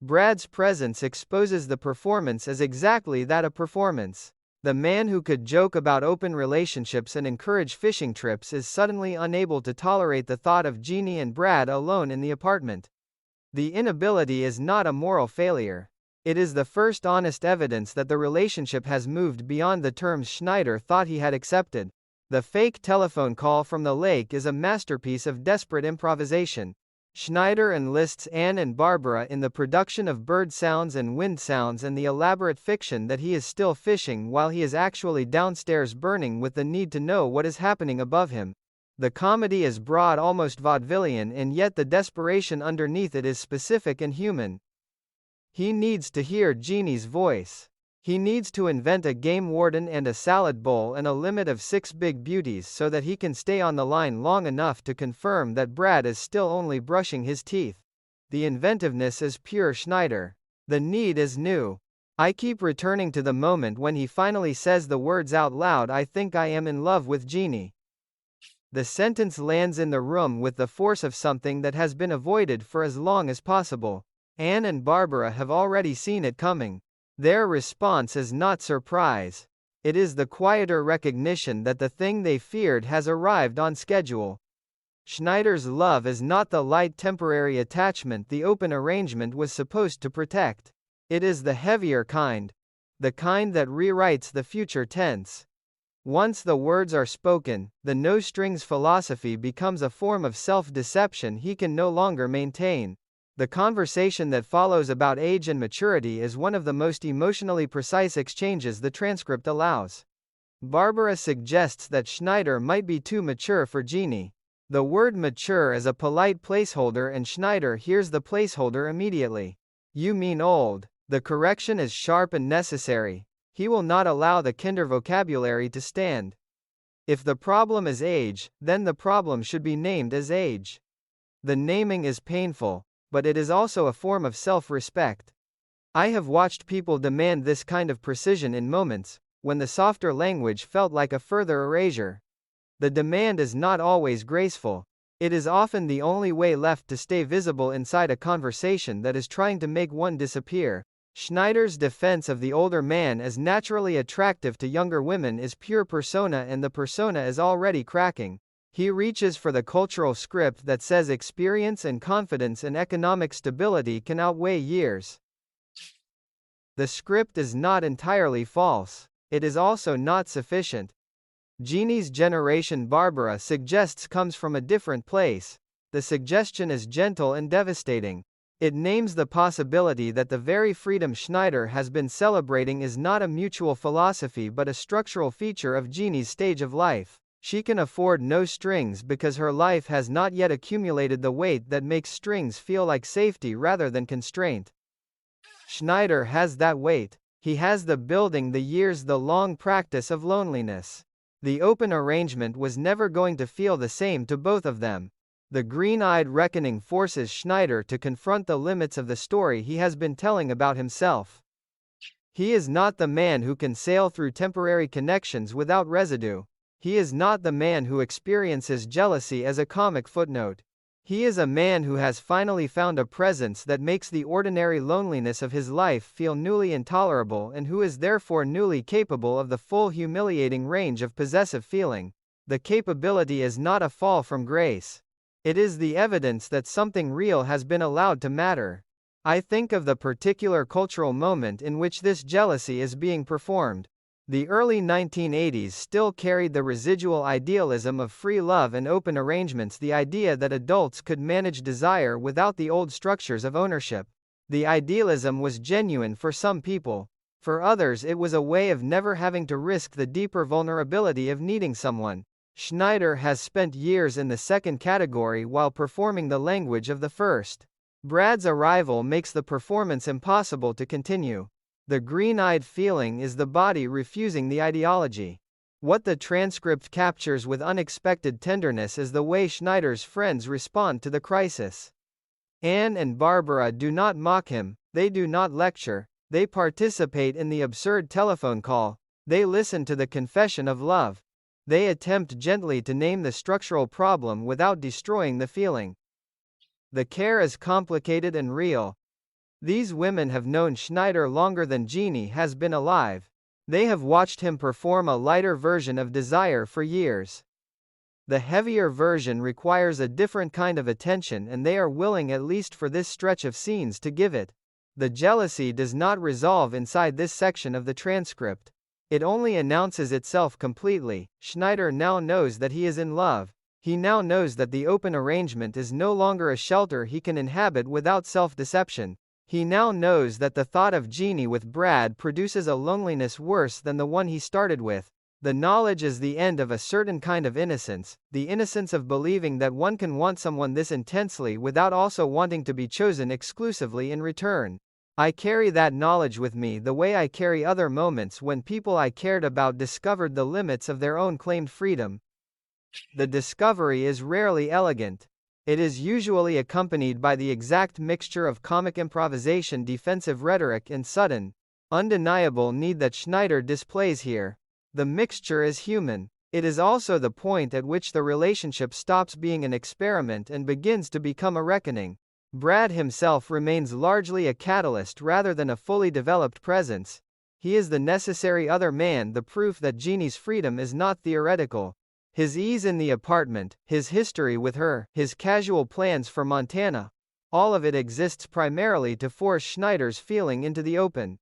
Speaker 15: Brad's presence exposes the performance as exactly that, a performance. The man who could joke about open relationships and encourage fishing trips is suddenly unable to tolerate the thought of Jeannie and Brad alone in the apartment. The inability is not a moral failure. It is the first honest evidence that the relationship has moved beyond the terms Schneider thought he had accepted. The fake telephone call from the lake is a masterpiece of desperate improvisation. Schneider enlists Anne and Barbara in the production of bird sounds and wind sounds and the elaborate fiction that he is still fishing while he is actually downstairs burning with the need to know what is happening above him. The comedy is broad, almost vaudevillian, and yet the desperation underneath it is specific and human. He needs to hear Jeannie's voice. He needs to invent a game warden and a salad bowl and a limit of 6 big beauties so that he can stay on the line long enough to confirm that Brad is still only brushing his teeth. The inventiveness is pure Schneider. The need is new. I keep returning to the moment when he finally says the words out loud, "I think I am in love with Jeannie." The sentence lands in the room with the force of something that has been avoided for as long as possible. Anne and Barbara have already seen it coming. Their response is not surprise. It is the quieter recognition that the thing they feared has arrived on schedule. Schneider's love is not the light temporary attachment the open arrangement was supposed to protect. It is the heavier kind. The kind that rewrites the future tense. Once the words are spoken, the no-strings philosophy becomes a form of self-deception he can no longer maintain. The conversation that follows about age and maturity is one of the most emotionally precise exchanges the transcript allows. Barbara suggests that Schneider might be too mature for Jeannie. The word mature is a polite placeholder and Schneider hears the placeholder immediately. You mean old. The correction is sharp and necessary. He will not allow the kinder vocabulary to stand. If the problem is age, then the problem should be named as age. The naming is painful, but it is also a form of self-respect. I have watched people demand this kind of precision in moments when the softer language felt like a further erasure. The demand is not always graceful. It is often the only way left to stay visible inside a conversation that is trying to make one disappear. Schneider's defense of the older man as naturally attractive to younger women is pure persona, and the persona is already cracking. He reaches for the cultural script that says experience and confidence and economic stability can outweigh years. The script is not entirely false. It is also not sufficient. Jeannie's generation, Barbara suggests, comes from a different place. The suggestion is gentle and devastating. It names the possibility that the very freedom Schneider has been celebrating is not a mutual philosophy but a structural feature of Jeannie's stage of life. She can afford no strings because her life has not yet accumulated the weight that makes strings feel like safety rather than constraint. Schneider has that weight. He has the building, the years, the long practice of loneliness. The open arrangement was never going to feel the same to both of them. The green-eyed reckoning forces Schneider to confront the limits of the story he has been telling about himself. He is not the man who can sail through temporary connections without residue. He is not the man who experiences jealousy as a comic footnote. He is a man who has finally found a presence that makes the ordinary loneliness of his life feel newly intolerable and who is therefore newly capable of the full humiliating range of possessive feeling. The capability is not a fall from grace. It is the evidence that something real has been allowed to matter. I think of the particular cultural moment in which this jealousy is being performed. The early 1980s still carried the residual idealism of free love and open arrangements, the idea that adults could manage desire without the old structures of ownership. The idealism was genuine for some people. For others it was a way of never having to risk the deeper vulnerability of needing someone. Schneider has spent years in the second category while performing the language of the first. Brad's arrival makes the performance impossible to continue. The green-eyed feeling is the body refusing the ideology. What the transcript captures with unexpected tenderness is the way Schneider's friends respond to the crisis. Anne and Barbara do not mock him, they do not lecture, they participate in the absurd telephone call, they listen to the confession of love. They attempt gently to name the structural problem without destroying the feeling. The care is complicated and real. These women have known Schneider longer than Jeannie has been alive. They have watched him perform a lighter version of desire for years. The heavier version requires a different kind of attention, and they are willing, at least for this stretch of scenes, to give it. The jealousy does not resolve inside this section of the transcript. It only announces itself completely. Schneider now knows that he is in love. He now knows that the open arrangement is no longer a shelter he can inhabit without self-deception. He now knows that the thought of Jeannie with Brad produces a loneliness worse than the one he started with. The knowledge is the end of a certain kind of innocence, the innocence of believing that one can want someone this intensely without also wanting to be chosen exclusively in return. I carry that knowledge with me the way I carry other moments when people I cared about discovered the limits of their own claimed freedom. The discovery is rarely elegant. It is usually accompanied by the exact mixture of comic improvisation, defensive rhetoric, and sudden, undeniable need that Schneider displays here. The mixture is human. It is also the point at which the relationship stops being an experiment and begins to become a reckoning. Brad himself remains largely a catalyst rather than a fully developed presence. He is the necessary other man, the proof that Jeannie's freedom is not theoretical. His ease in the apartment, his history with her, his casual plans for Montana, all of it exists primarily to force Schneider's feeling into the open.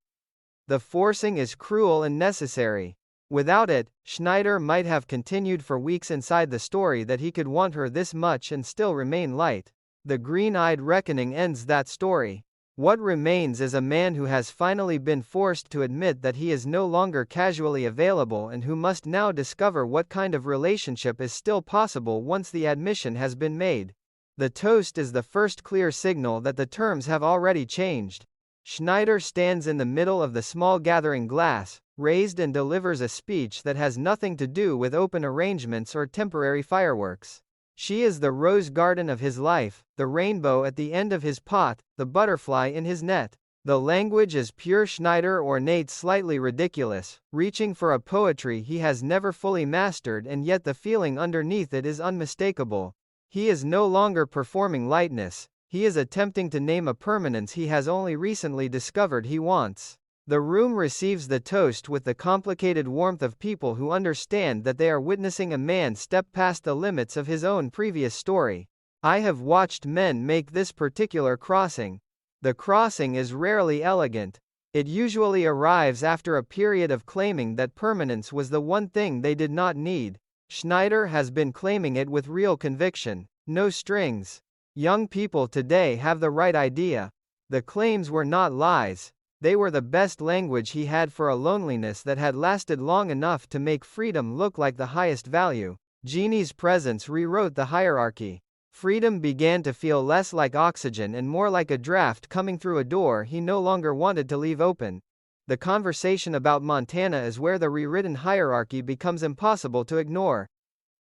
Speaker 15: The forcing is cruel and necessary. Without it, Schneider might have continued for weeks inside the story that he could want her this much and still remain light. The green-eyed reckoning ends that story. What remains is a man who has finally been forced to admit that he is no longer casually available and who must now discover what kind of relationship is still possible once the admission has been made. The toast is the first clear signal that the terms have already changed. Schneider stands in the middle of the small gathering glass, raised, and delivers a speech that has nothing to do with open arrangements or temporary fireworks. She is the rose garden of his life, the rainbow at the end of his pot, the butterfly in his net. The language is pure Schneider, ornate, slightly ridiculous, reaching for a poetry he has never fully mastered, and yet the feeling underneath it is unmistakable. He is no longer performing lightness, he is attempting to name a permanence he has only recently discovered he wants. The room receives the toast with the complicated warmth of people who understand that they are witnessing a man step past the limits of his own previous story. I have watched men make this particular crossing. The crossing is rarely elegant. It usually arrives after a period of claiming that permanence was the one thing they did not need. Schneider has been claiming it with real conviction. No strings. Young people today have the right idea. The claims were not lies. They were the best language he had for a loneliness that had lasted long enough to make freedom look like the highest value. Jeannie's presence rewrote the hierarchy. Freedom began to feel less like oxygen and more like a draft coming through a door he no longer wanted to leave open. The conversation about Montana is where the rewritten hierarchy becomes impossible to ignore.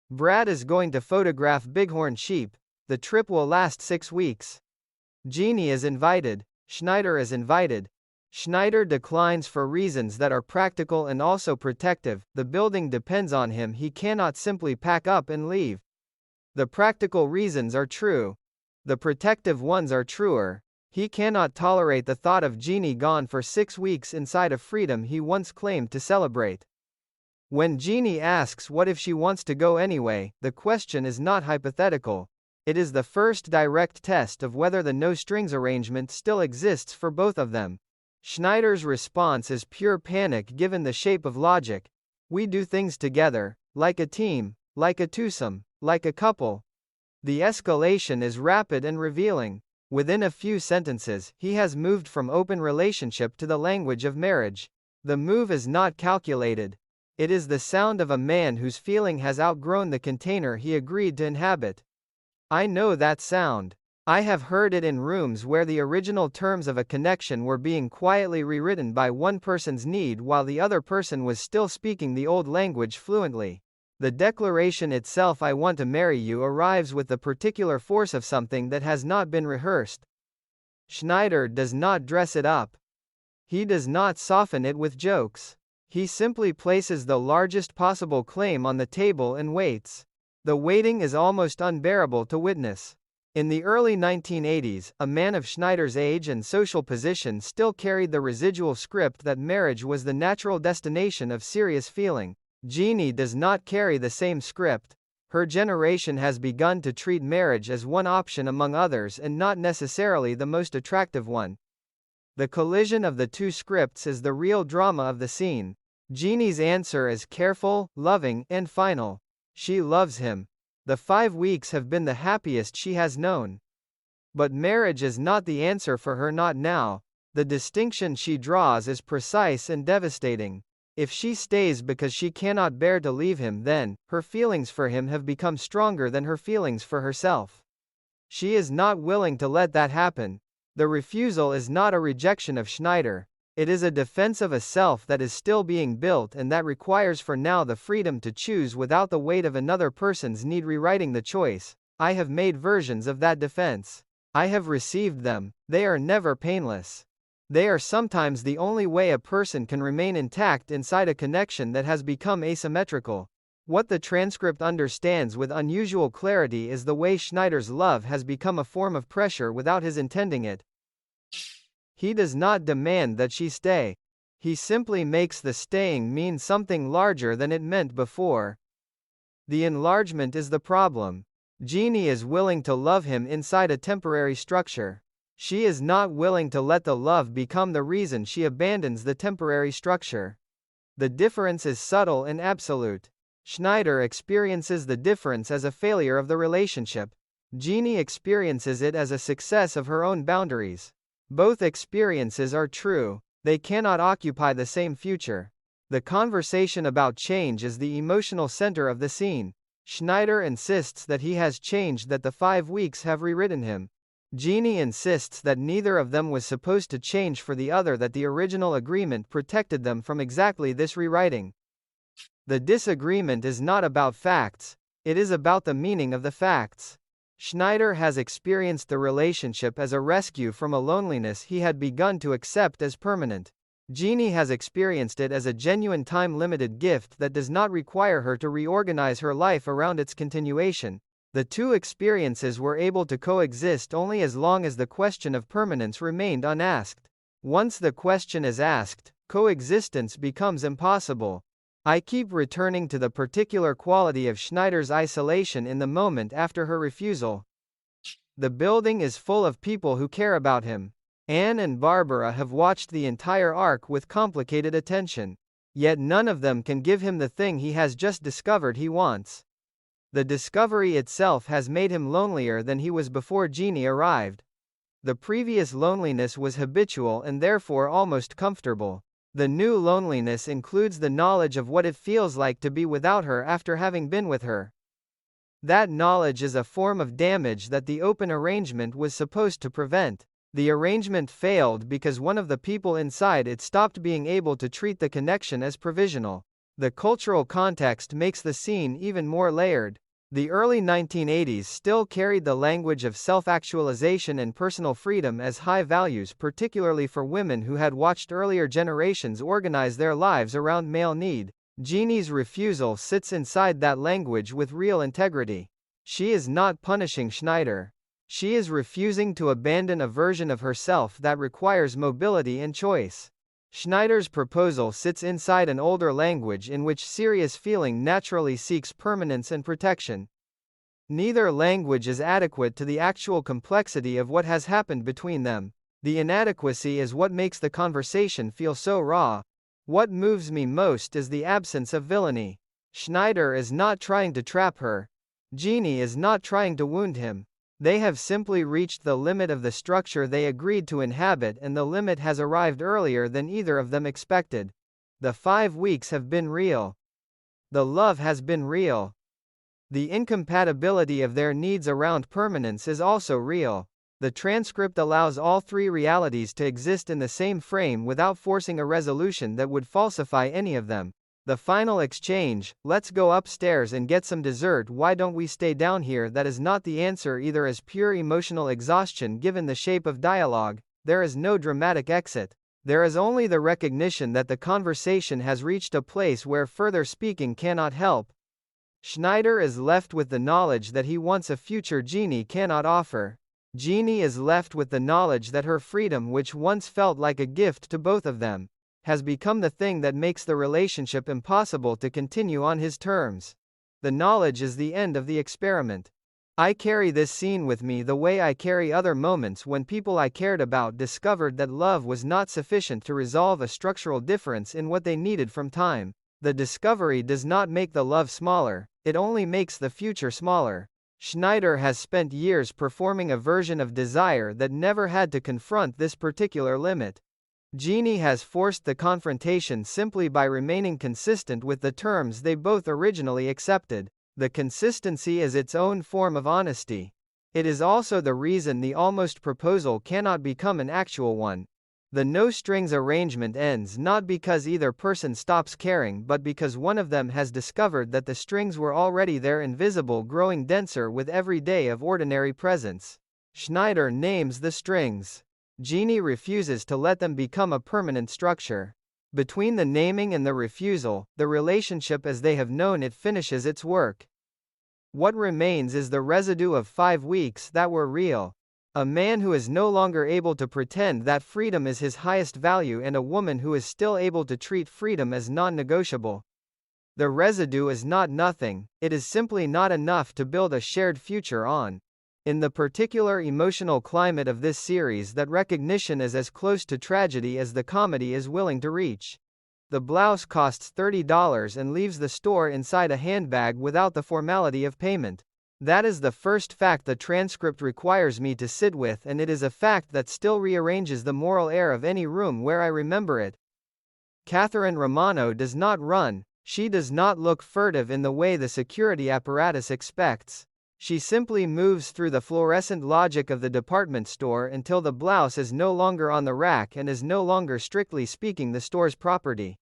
Speaker 15: Brad is going to photograph bighorn sheep. The trip will last 6 weeks. Jeannie is invited. Schneider is invited. Schneider declines for reasons that are practical and also protective. The building depends on him. He cannot simply pack up and leave. The practical reasons are true. The protective ones are truer. He cannot tolerate the thought of Jeannie gone for 6 weeks inside a freedom he once claimed to celebrate. When Jeannie asks what if she wants to go anyway, the question is not hypothetical. It is the first direct test of whether the no-strings arrangement still exists for both of them. Schneider's response is pure panic given the shape of logic. We do things together, like a team, like a twosome, like a couple. The escalation is rapid and revealing. Within a few sentences, he has moved from open relationship to the language of marriage. The move is not calculated. It is the sound of a man whose feeling has outgrown the container he agreed to inhabit. I know that sound. I have heard it in rooms where the original terms of a connection were being quietly rewritten by one person's need while the other person was still speaking the old language fluently. The declaration itself, "I want to marry you," arrives with the particular force of something that has not been rehearsed. Schneider does not dress it up. He does not soften it with jokes. He simply places the largest possible claim on the table and waits. The waiting is almost unbearable to witness. In the early 1980s, a man of Schneider's age and social position still carried the residual script that marriage was the natural destination of serious feeling. Jeannie does not carry the same script. Her generation has begun to treat marriage as one option among others and not necessarily the most attractive one. The collision of the two scripts is the real drama of the scene. Jeannie's answer is careful, loving, and final. She loves him. The 5 weeks have been the happiest she has known. But marriage is not the answer for her, not now. The distinction she draws is precise and devastating. If she stays because she cannot bear to leave him, then her feelings for him have become stronger than her feelings for herself. She is not willing to let that happen. The refusal is not a rejection of Schneider. It is a defense of a self that is still being built and that requires for now the freedom to choose without the weight of another person's need rewriting the choice. I have made versions of that defense. I have received them. They are never painless. They are sometimes the only way a person can remain intact inside a connection that has become asymmetrical. What the transcript understands with unusual clarity is the way Schneider's love has become a form of pressure without his intending it. He does not demand that she stay. He simply makes the staying mean something larger than it meant before. The enlargement is the problem. Jeannie is willing to love him inside a temporary structure. She is not willing to let the love become the reason she abandons the temporary structure. The difference is subtle and absolute. Schneider experiences the difference as a failure of the relationship. Jeannie experiences it as a success of her own boundaries. Both experiences are true. They cannot occupy the same future. The conversation about change is the emotional center of the scene. Schneider insists that he has changed, that the 5 weeks have rewritten him. Jeannie insists that neither of them was supposed to change for the other, that the original agreement protected them from exactly this rewriting. The disagreement is not about facts. It is about the meaning of the facts. Schneider has experienced the relationship as a rescue from a loneliness he had begun to accept as permanent. Jeannie has experienced it as a genuine time-limited gift that does not require her to reorganize her life around its continuation. The two experiences were able to coexist only as long as the question of permanence remained unasked. Once the question is asked, coexistence becomes impossible. I keep returning to the particular quality of Schneider's isolation in the moment after her refusal. The building is full of people who care about him. Anne and Barbara have watched the entire arc with complicated attention. Yet none of them can give him the thing he has just discovered he wants. The discovery itself has made him lonelier than he was before Jeannie arrived. The previous loneliness was habitual and therefore almost comfortable. The new loneliness includes the knowledge of what it feels like to be without her after having been with her. That knowledge is a form of damage that the open arrangement was supposed to prevent. The arrangement failed because one of the people inside it stopped being able to treat the connection as provisional. The cultural context makes the scene even more layered. The early 1980s still carried the language of self-actualization and personal freedom as high values, particularly for women who had watched earlier generations organize their lives around male need. Jeannie's refusal sits inside that language with real integrity. She is not punishing Schneider. She is refusing to abandon a version of herself that requires mobility and choice. Schneider's proposal sits inside an older language in which serious feeling naturally seeks permanence and protection. Neither language is adequate to the actual complexity of what has happened between them. The inadequacy is what makes the conversation feel so raw. What moves me most is the absence of villainy. Schneider is not trying to trap her. Jeannie is not trying to wound him. They have simply reached the limit of the structure they agreed to inhabit, and the limit has arrived earlier than either of them expected. The 5 weeks have been real. The love has been real. The incompatibility of their needs around permanence is also real. The transcript allows all three realities to exist in the same frame without forcing a resolution that would falsify any of them. The final exchange, "Let's go upstairs and get some dessert, why don't we stay down here?" that is not the answer either as pure emotional exhaustion given the shape of dialogue. There is no dramatic exit. There is only the recognition that the conversation has reached a place where further speaking cannot help. Schneider is left with the knowledge that he wants a future Jeannie cannot offer. Jeannie is left with the knowledge that her freedom, which once felt like a gift to both of them, has become the thing that makes the relationship impossible to continue on his terms. The knowledge is the end of the experiment. I carry this scene with me the way I carry other moments when people I cared about discovered that love was not sufficient to resolve a structural difference in what they needed from time. The discovery does not make the love smaller, it only makes the future smaller. Schneider has spent years performing a version of desire that never had to confront this particular limit. Jeannie has forced the confrontation simply by remaining consistent with the terms they both originally accepted. The consistency is its own form of honesty. It is also the reason the almost proposal cannot become an actual one. The no-strings arrangement ends not because either person stops caring but because one of them has discovered that the strings were already there, invisible, growing denser with every day of ordinary presence. Schneider names the strings. Jeannie refuses to let them become a permanent structure. Between the naming and the refusal, the relationship as they have known it finishes its work. What remains is the residue of 5 weeks that were real. A man who is no longer able to pretend that freedom is his highest value, and a woman who is still able to treat freedom as non-negotiable. The residue is not nothing, it is simply not enough to build a shared future on. In the particular emotional climate of this series, that recognition is as close to tragedy as the comedy is willing to reach. The blouse costs $30 and leaves the store inside a handbag without the formality of payment. That is the first fact the transcript requires me to sit with, and it is a fact that still rearranges the moral air of any room where I remember it. Catherine Romano does not run, she does not look furtive in the way the security apparatus expects. She simply moves through the fluorescent logic of the department store until the blouse is no longer on the rack and is no longer, strictly speaking, the store's property.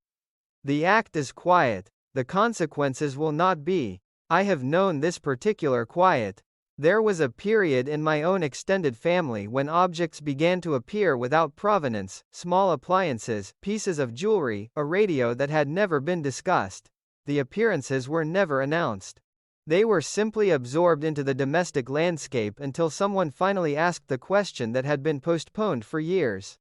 Speaker 15: The act is quiet, the consequences will not be. I have known this particular quiet. There was a period in my own extended family when objects began to appear without provenance, small appliances, pieces of jewelry, a radio that had never been discussed. The appearances were never announced. They were simply absorbed into the domestic landscape until someone finally asked the question that had been postponed for years.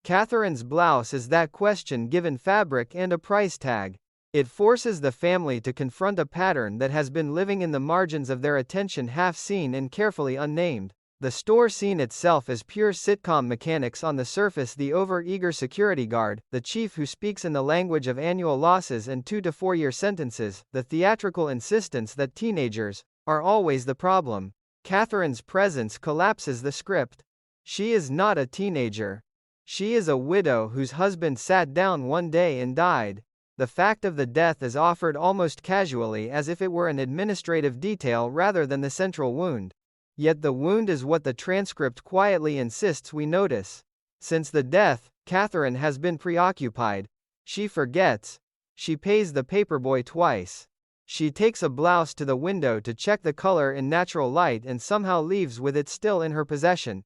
Speaker 15: Catherine's blouse is that question given fabric and a price tag. It forces the family to confront a pattern that has been living in the margins of their attention, half seen and carefully unnamed. The store scene itself is pure sitcom mechanics on the surface: the over-eager security guard, the chief who speaks in the language of annual losses and 2 to 4 year sentences, the theatrical insistence that teenagers are always the problem. Catherine's presence collapses the script. She is not a teenager. She is a widow whose husband sat down one day and died. The fact of the death is offered almost casually, as if it were an administrative detail rather than the central wound. Yet the wound is what the transcript quietly insists we notice. Since the death, Catherine has been preoccupied. She forgets. She pays the paperboy twice. She takes a blouse to the window to check the color in natural light and somehow leaves with it still in her possession.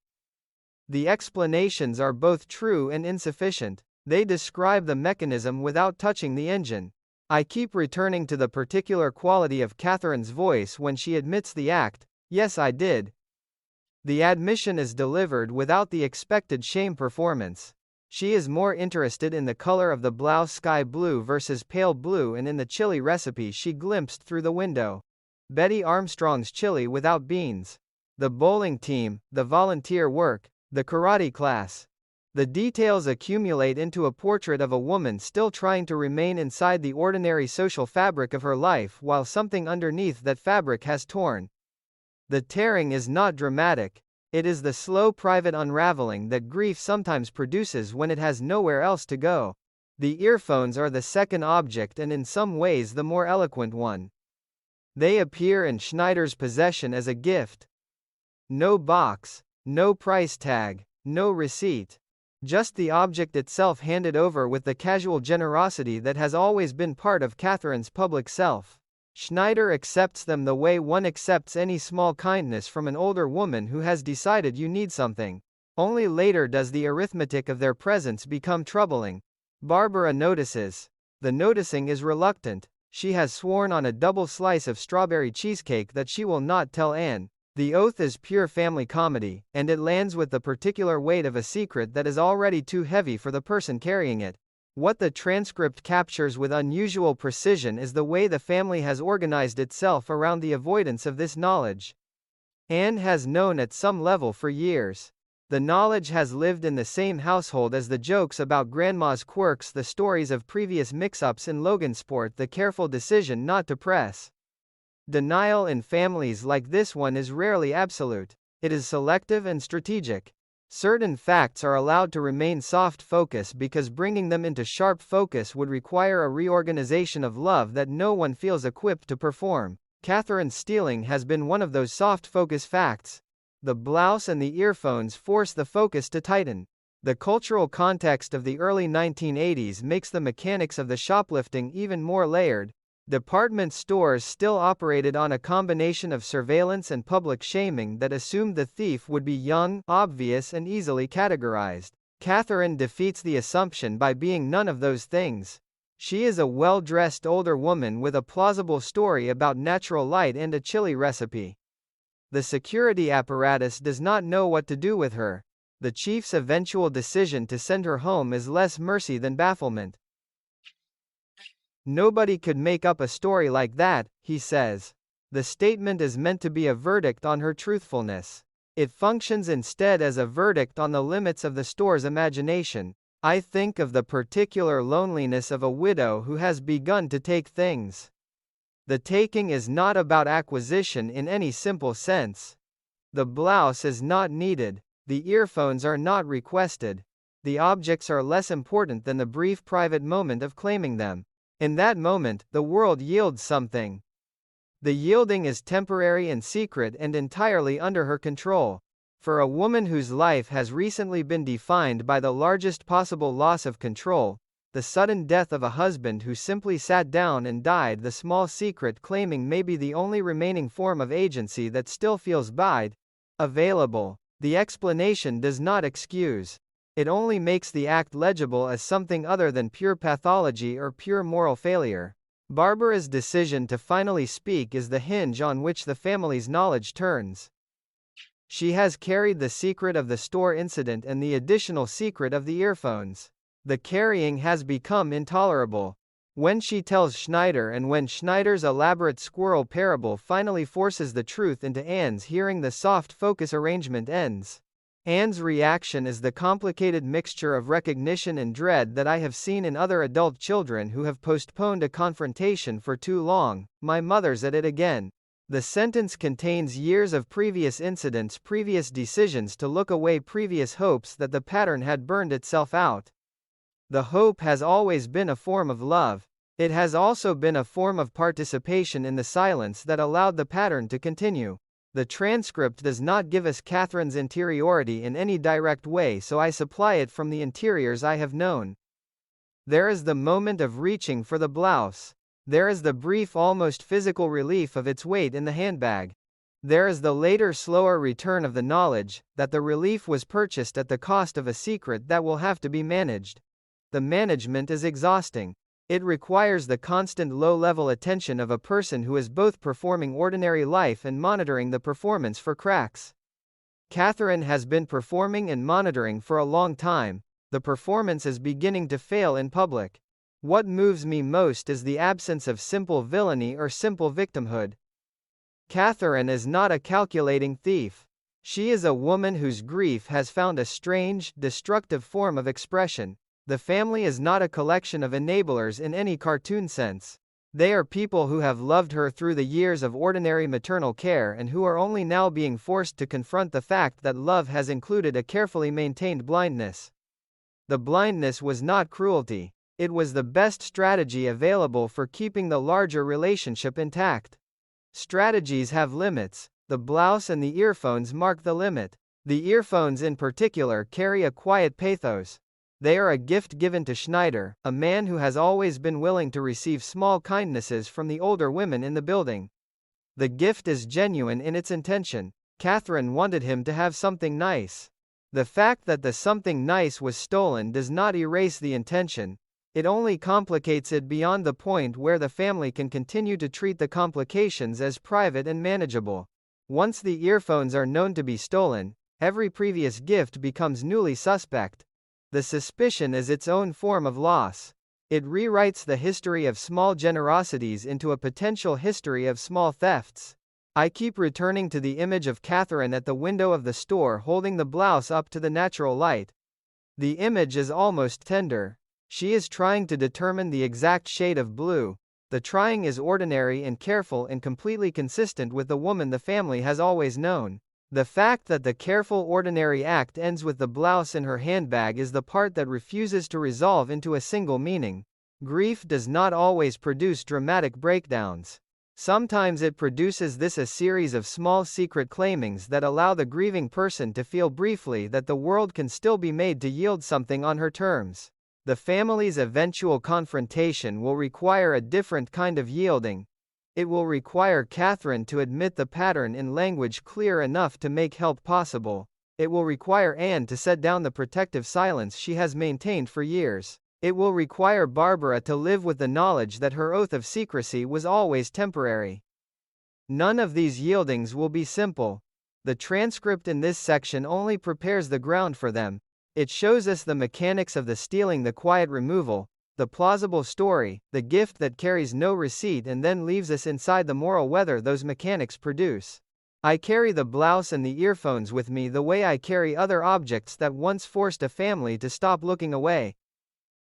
Speaker 15: The explanations are both true and insufficient. They describe the mechanism without touching the engine. I keep returning to the particular quality of Catherine's voice when she admits the act. Yes, I did. The admission is delivered without the expected shame performance. She is more interested in the color of the blouse, sky blue versus pale blue, and in the chili recipe she glimpsed through the window. Betty Armstrong's chili without beans. The bowling team, the volunteer work, the karate class. The details accumulate into a portrait of a woman still trying to remain inside the ordinary social fabric of her life while something underneath that fabric has torn. The tearing is not dramatic. It is the slow private unraveling that grief sometimes produces when it has nowhere else to go. The earphones are the second object, and in some ways the more eloquent one. They appear in Schneider's possession as a gift. No box, no price tag, no receipt. Just the object itself handed over with the casual generosity that has always been part of Catherine's public self. Schneider accepts them the way one accepts any small kindness from an older woman who has decided you need something. Only later does the arithmetic of their presence become troubling. Barbara notices. The noticing is reluctant. She has sworn on a double slice of strawberry cheesecake that she will not tell Anne. The oath is pure family comedy, and it lands with the particular weight of a secret that is already too heavy for the person carrying it. What the transcript captures with unusual precision is the way the family has organized itself around the avoidance of this knowledge. Anne has known at some level for years. The knowledge has lived in the same household as the jokes about grandma's quirks, the stories of previous mix-ups in Logansport, the careful decision not to press. Denial in families like this one is rarely absolute. It is selective and strategic. Certain facts are allowed to remain soft focus because bringing them into sharp focus would require a reorganization of love that no one feels equipped to perform. Catherine's stealing has been one of those soft focus facts. The blouse and the earphones force the focus to tighten. The cultural context of the early 1980s makes the mechanics of the shoplifting even more layered. Department stores still operated on a combination of surveillance and public shaming that assumed the thief would be young, obvious, and easily categorized. Catherine defeats the assumption by being none of those things. She is a well-dressed older woman with a plausible story about natural light and a chili recipe. The security apparatus does not know what to do with her. The chief's eventual decision to send her home is less mercy than bafflement. "Nobody could make up a story like that," he says. The statement is meant to be a verdict on her truthfulness. It functions instead as a verdict on the limits of the store's imagination. I think of the particular loneliness of a widow who has begun to take things. The taking is not about acquisition in any simple sense. The blouse is not needed. The earphones are not requested. The objects are less important than the brief private moment of claiming them. In that moment, the world yields something. The yielding is temporary and secret and entirely under her control. For a woman whose life has recently been defined by the largest possible loss of control, the sudden death of a husband who simply sat down and died, the small secret claiming may be the only remaining form of agency that still feels available. The explanation does not excuse. It only makes the act legible as something other than pure pathology or pure moral failure. Barbara's decision to finally speak is the hinge on which the family's knowledge turns. She has carried the secret of the store incident and the additional secret of the earphones. The carrying has become intolerable. When she tells Schneider and when Schneider's elaborate squirrel parable finally forces the truth into Anne's hearing, the soft focus arrangement ends. Anne's reaction is the complicated mixture of recognition and dread that I have seen in other adult children who have postponed a confrontation for too long. "My mother's at it again." The sentence contains years of previous incidents, previous decisions to look away, previous hopes that the pattern had burned itself out. The hope has always been a form of love. It has also been a form of participation in the silence that allowed the pattern to continue. The transcript does not give us Catherine's interiority in any direct way, so I supply it from the interiors I have known. There is the moment of reaching for the blouse. There is the brief, almost physical relief of its weight in the handbag. There is the later, slower return of the knowledge that the relief was purchased at the cost of a secret that will have to be managed. The management is exhausting. It requires the constant low-level attention of a person who is both performing ordinary life and monitoring the performance for cracks. Catherine has been performing and monitoring for a long time. The performance is beginning to fail in public. What moves me most is the absence of simple villainy or simple victimhood. Catherine is not a calculating thief. She is a woman whose grief has found a strange, destructive form of expression. The family is not a collection of enablers in any cartoon sense. They are people who have loved her through the years of ordinary maternal care and who are only now being forced to confront the fact that love has included a carefully maintained blindness. The blindness was not cruelty. It was the best strategy available for keeping the larger relationship intact. Strategies have limits. The blouse and the earphones mark the limit. The earphones in particular carry a quiet pathos. They are a gift given to Schneider, a man who has always been willing to receive small kindnesses from the older women in the building. The gift is genuine in its intention. Catherine wanted him to have something nice. The fact that the something nice was stolen does not erase the intention. It only complicates it beyond the point where the family can continue to treat the complications as private and manageable. Once the earphones are known to be stolen, every previous gift becomes newly suspect. The suspicion is its own form of loss. It rewrites the history of small generosities into a potential history of small thefts. I keep returning to the image of Catherine at the window of the store holding the blouse up to the natural light. The image is almost tender. She is trying to determine the exact shade of blue. The trying is ordinary and careful and completely consistent with the woman the family has always known. The fact that the careful ordinary act ends with the blouse in her handbag is the part that refuses to resolve into a single meaning. Grief does not always produce dramatic breakdowns. Sometimes it produces this a series of small secret claimings that allow the grieving person to feel briefly that the world can still be made to yield something on her terms. The family's eventual confrontation will require a different kind of yielding. It will require Catherine to admit the pattern in language clear enough to make help possible. It will require Anne to set down the protective silence she has maintained for years. It will require Barbara to live with the knowledge that her oath of secrecy was always temporary. None of these yieldings will be simple. The transcript in this section only prepares the ground for them. It shows us the mechanics of the stealing, the quiet removal, the plausible story, the gift that carries no receipt, and then leaves us inside the moral weather those mechanics produce. I carry the blouse and the earphones with me the way I carry other objects that once forced a family to stop looking away.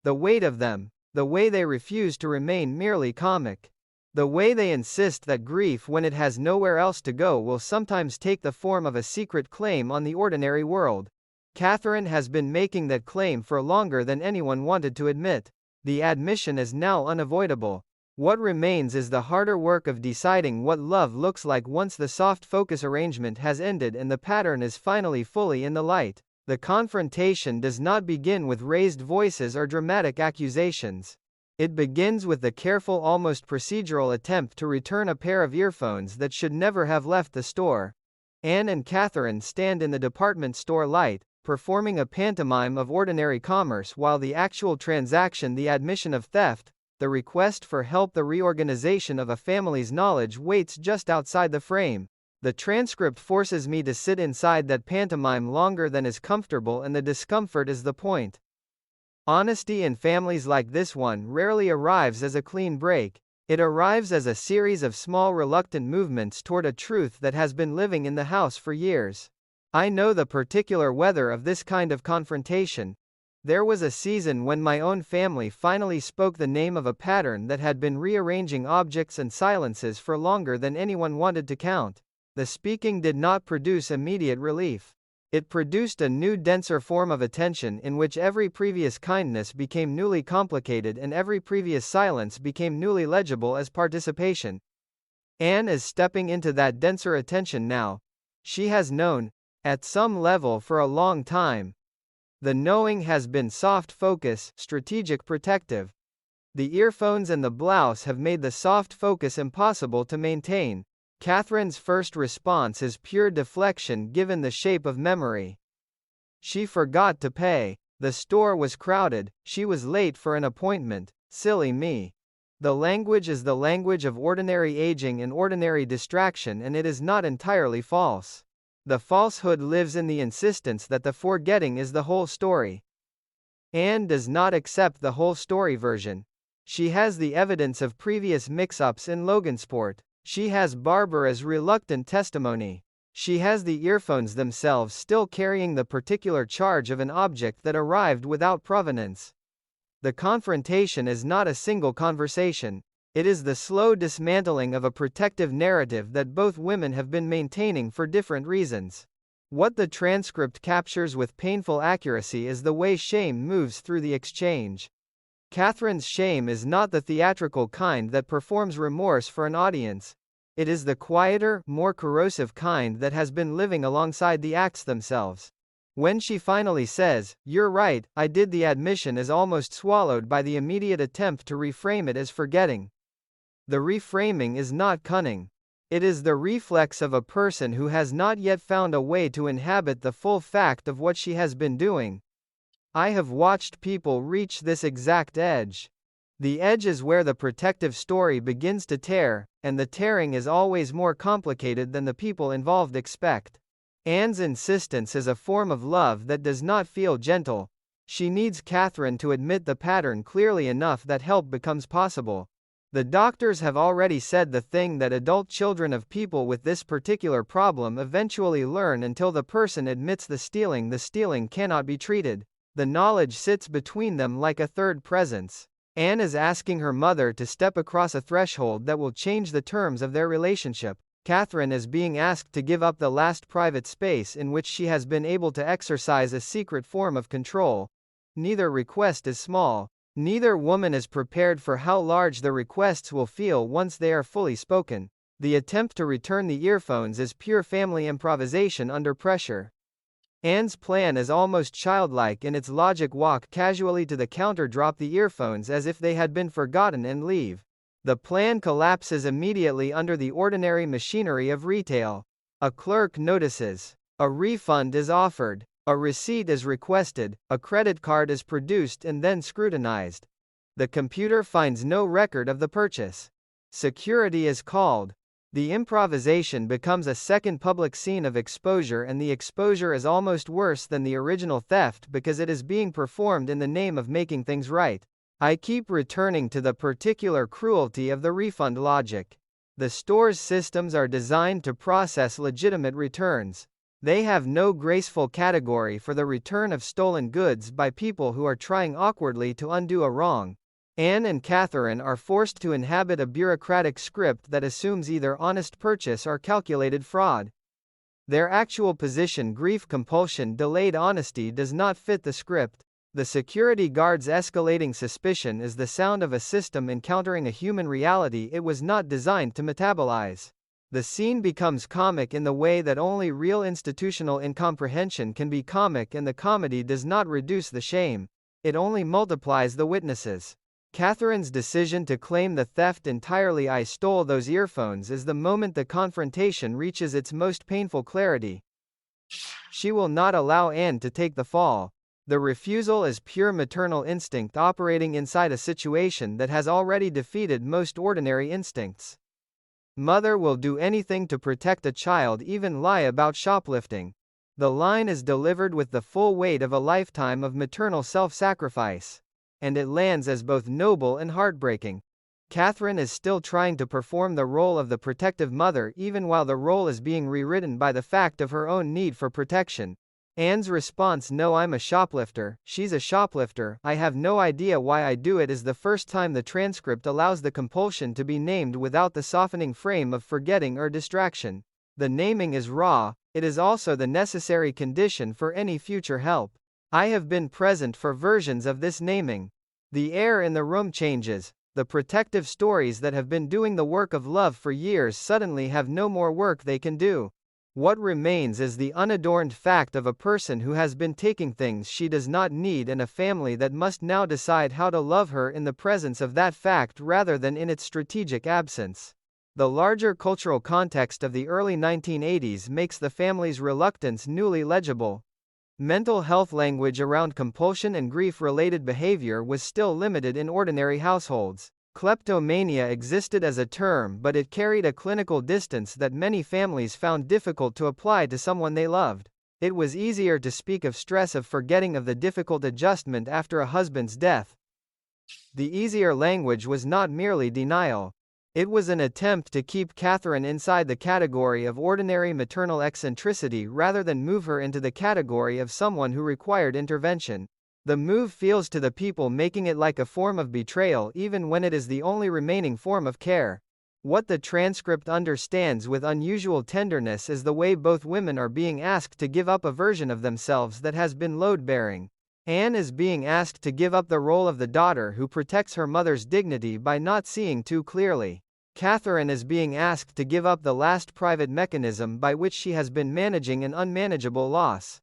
Speaker 15: The weight of them, the way they refuse to remain merely comic, the way they insist that grief, when it has nowhere else to go, will sometimes take the form of a secret claim on the ordinary world. Catherine has been making that claim for longer than anyone wanted to admit. The admission is now unavoidable. What remains is the harder work of deciding what love looks like once the soft focus arrangement has ended and the pattern is finally fully in the light. The confrontation does not begin with raised voices or dramatic accusations. It begins with the careful, almost procedural attempt to return a pair of earphones that should never have left the store. Anne and Catherine stand in the department store light, performing a pantomime of ordinary commerce, while the actual transaction, the admission of theft, the request for help, the reorganization of a family's knowledge, waits just outside the frame. The transcript forces me to sit inside that pantomime longer than is comfortable, and the discomfort is the point. Honesty in families like this one rarely arrives as a clean break. It arrives as a series of small reluctant movements toward a truth that has been living in the house for years. I know the particular weather of this kind of confrontation. There was a season when my own family finally spoke the name of a pattern that had been rearranging objects and silences for longer than anyone wanted to count. The speaking did not produce immediate relief. It produced a new, denser form of attention in which every previous kindness became newly complicated and every previous silence became newly legible as participation. Anne is stepping into that denser attention now. She has known, at some level, for a long time. The knowing has been soft focus, strategic, protective. The earphones and the blouse have made the soft focus impossible to maintain. Catherine's first response is pure deflection given the shape of memory. She forgot to pay. The store was crowded. She was late for an appointment. Silly me. The language is the language of ordinary aging and ordinary distraction, and it is not entirely false. The falsehood lives in the insistence that the forgetting is the whole story. Anne does not accept the whole story version. She has the evidence of previous mix-ups in Logansport. She has Barbara's reluctant testimony. She has the earphones themselves still carrying the particular charge of an object that arrived without provenance. The confrontation is not a single conversation. It is the slow dismantling of a protective narrative that both women have been maintaining for different reasons. What the transcript captures with painful accuracy is the way shame moves through the exchange. Catherine's shame is not the theatrical kind that performs remorse for an audience. It is the quieter, more corrosive kind that has been living alongside the acts themselves. When she finally says, "You're right, I did," the admission is almost swallowed by the immediate attempt to reframe it as forgetting. The reframing is not cunning. It is the reflex of a person who has not yet found a way to inhabit the full fact of what she has been doing. I have watched people reach this exact edge. The edge is where the protective story begins to tear, and the tearing is always more complicated than the people involved expect. Anne's insistence is a form of love that does not feel gentle. She needs Catherine to admit the pattern clearly enough that help becomes possible. The doctors have already said the thing that adult children of people with this particular problem eventually learn until the person admits the stealing cannot be treated. The knowledge sits between them like a third presence. Anne is asking her mother to step across a threshold that will change the terms of their relationship. Catherine is being asked to give up the last private space in which she has been able to exercise a secret form of control. Neither request is small. Neither woman is prepared for how large the requests will feel once they are fully spoken. The attempt to return the earphones is pure family improvisation under pressure. Anne's plan is almost childlike in its logic: walk casually to the counter, drop the earphones as if they had been forgotten, and leave. The plan collapses immediately under the ordinary machinery of retail. A clerk notices. A refund is offered. A receipt is requested. A credit card is produced and then scrutinized. The computer finds no record of the purchase. Security is called. The improvisation becomes a second public scene of exposure, and the exposure is almost worse than the original theft because it is being performed in the name of making things right. I keep returning to the particular cruelty of the refund logic. The store's systems are designed to process legitimate returns. They have no graceful category for the return of stolen goods by people who are trying awkwardly to undo a wrong. Anne and Catherine are forced to inhabit a bureaucratic script that assumes either honest purchase or calculated fraud. Their actual position, grief, compulsion, delayed honesty, does not fit the script. The security guard's escalating suspicion is the sound of a system encountering a human reality it was not designed to metabolize. The scene becomes comic in the way that only real institutional incomprehension can be comic, and the comedy does not reduce the shame. It only multiplies the witnesses. Catherine's decision to claim the theft entirely, "I stole those earphones," is the moment the confrontation reaches its most painful clarity. She will not allow Anne to take the fall. The refusal is pure maternal instinct operating inside a situation that has already defeated most ordinary instincts. Mother will do anything to protect a child, even lie about shoplifting. The line is delivered with the full weight of a lifetime of maternal self-sacrifice. And it lands as both noble and heartbreaking. Catherine is still trying to perform the role of the protective mother even while the role is being rewritten by the fact of her own need for protection. Anne's response, "No, I'm a shoplifter, she's a shoplifter, I have no idea why I do it," is the first time the transcript allows the compulsion to be named without the softening frame of forgetting or distraction. The naming is raw, it is also the necessary condition for any future help. I have been present for versions of this naming. The air in the room changes. The protective stories that have been doing the work of love for years suddenly have no more work they can do. What remains is the unadorned fact of a person who has been taking things she does not need, and a family that must now decide how to love her in the presence of that fact rather than in its strategic absence. The larger cultural context of the early 1980s makes the family's reluctance newly legible. Mental health language around compulsion and grief-related behavior was still limited in ordinary households. Kleptomania existed as a term, but it carried a clinical distance that many families found difficult to apply to someone they loved. It was easier to speak of stress, of forgetting, of the difficult adjustment after a husband's death. The easier language was not merely denial. It was an attempt to keep Catherine inside the category of ordinary maternal eccentricity rather than move her into the category of someone who required intervention. The move feels to the people making it like a form of betrayal even when it is the only remaining form of care. What the transcript understands with unusual tenderness is the way both women are being asked to give up a version of themselves that has been load-bearing. Anne is being asked to give up the role of the daughter who protects her mother's dignity by not seeing too clearly. Catherine is being asked to give up the last private mechanism by which she has been managing an unmanageable loss.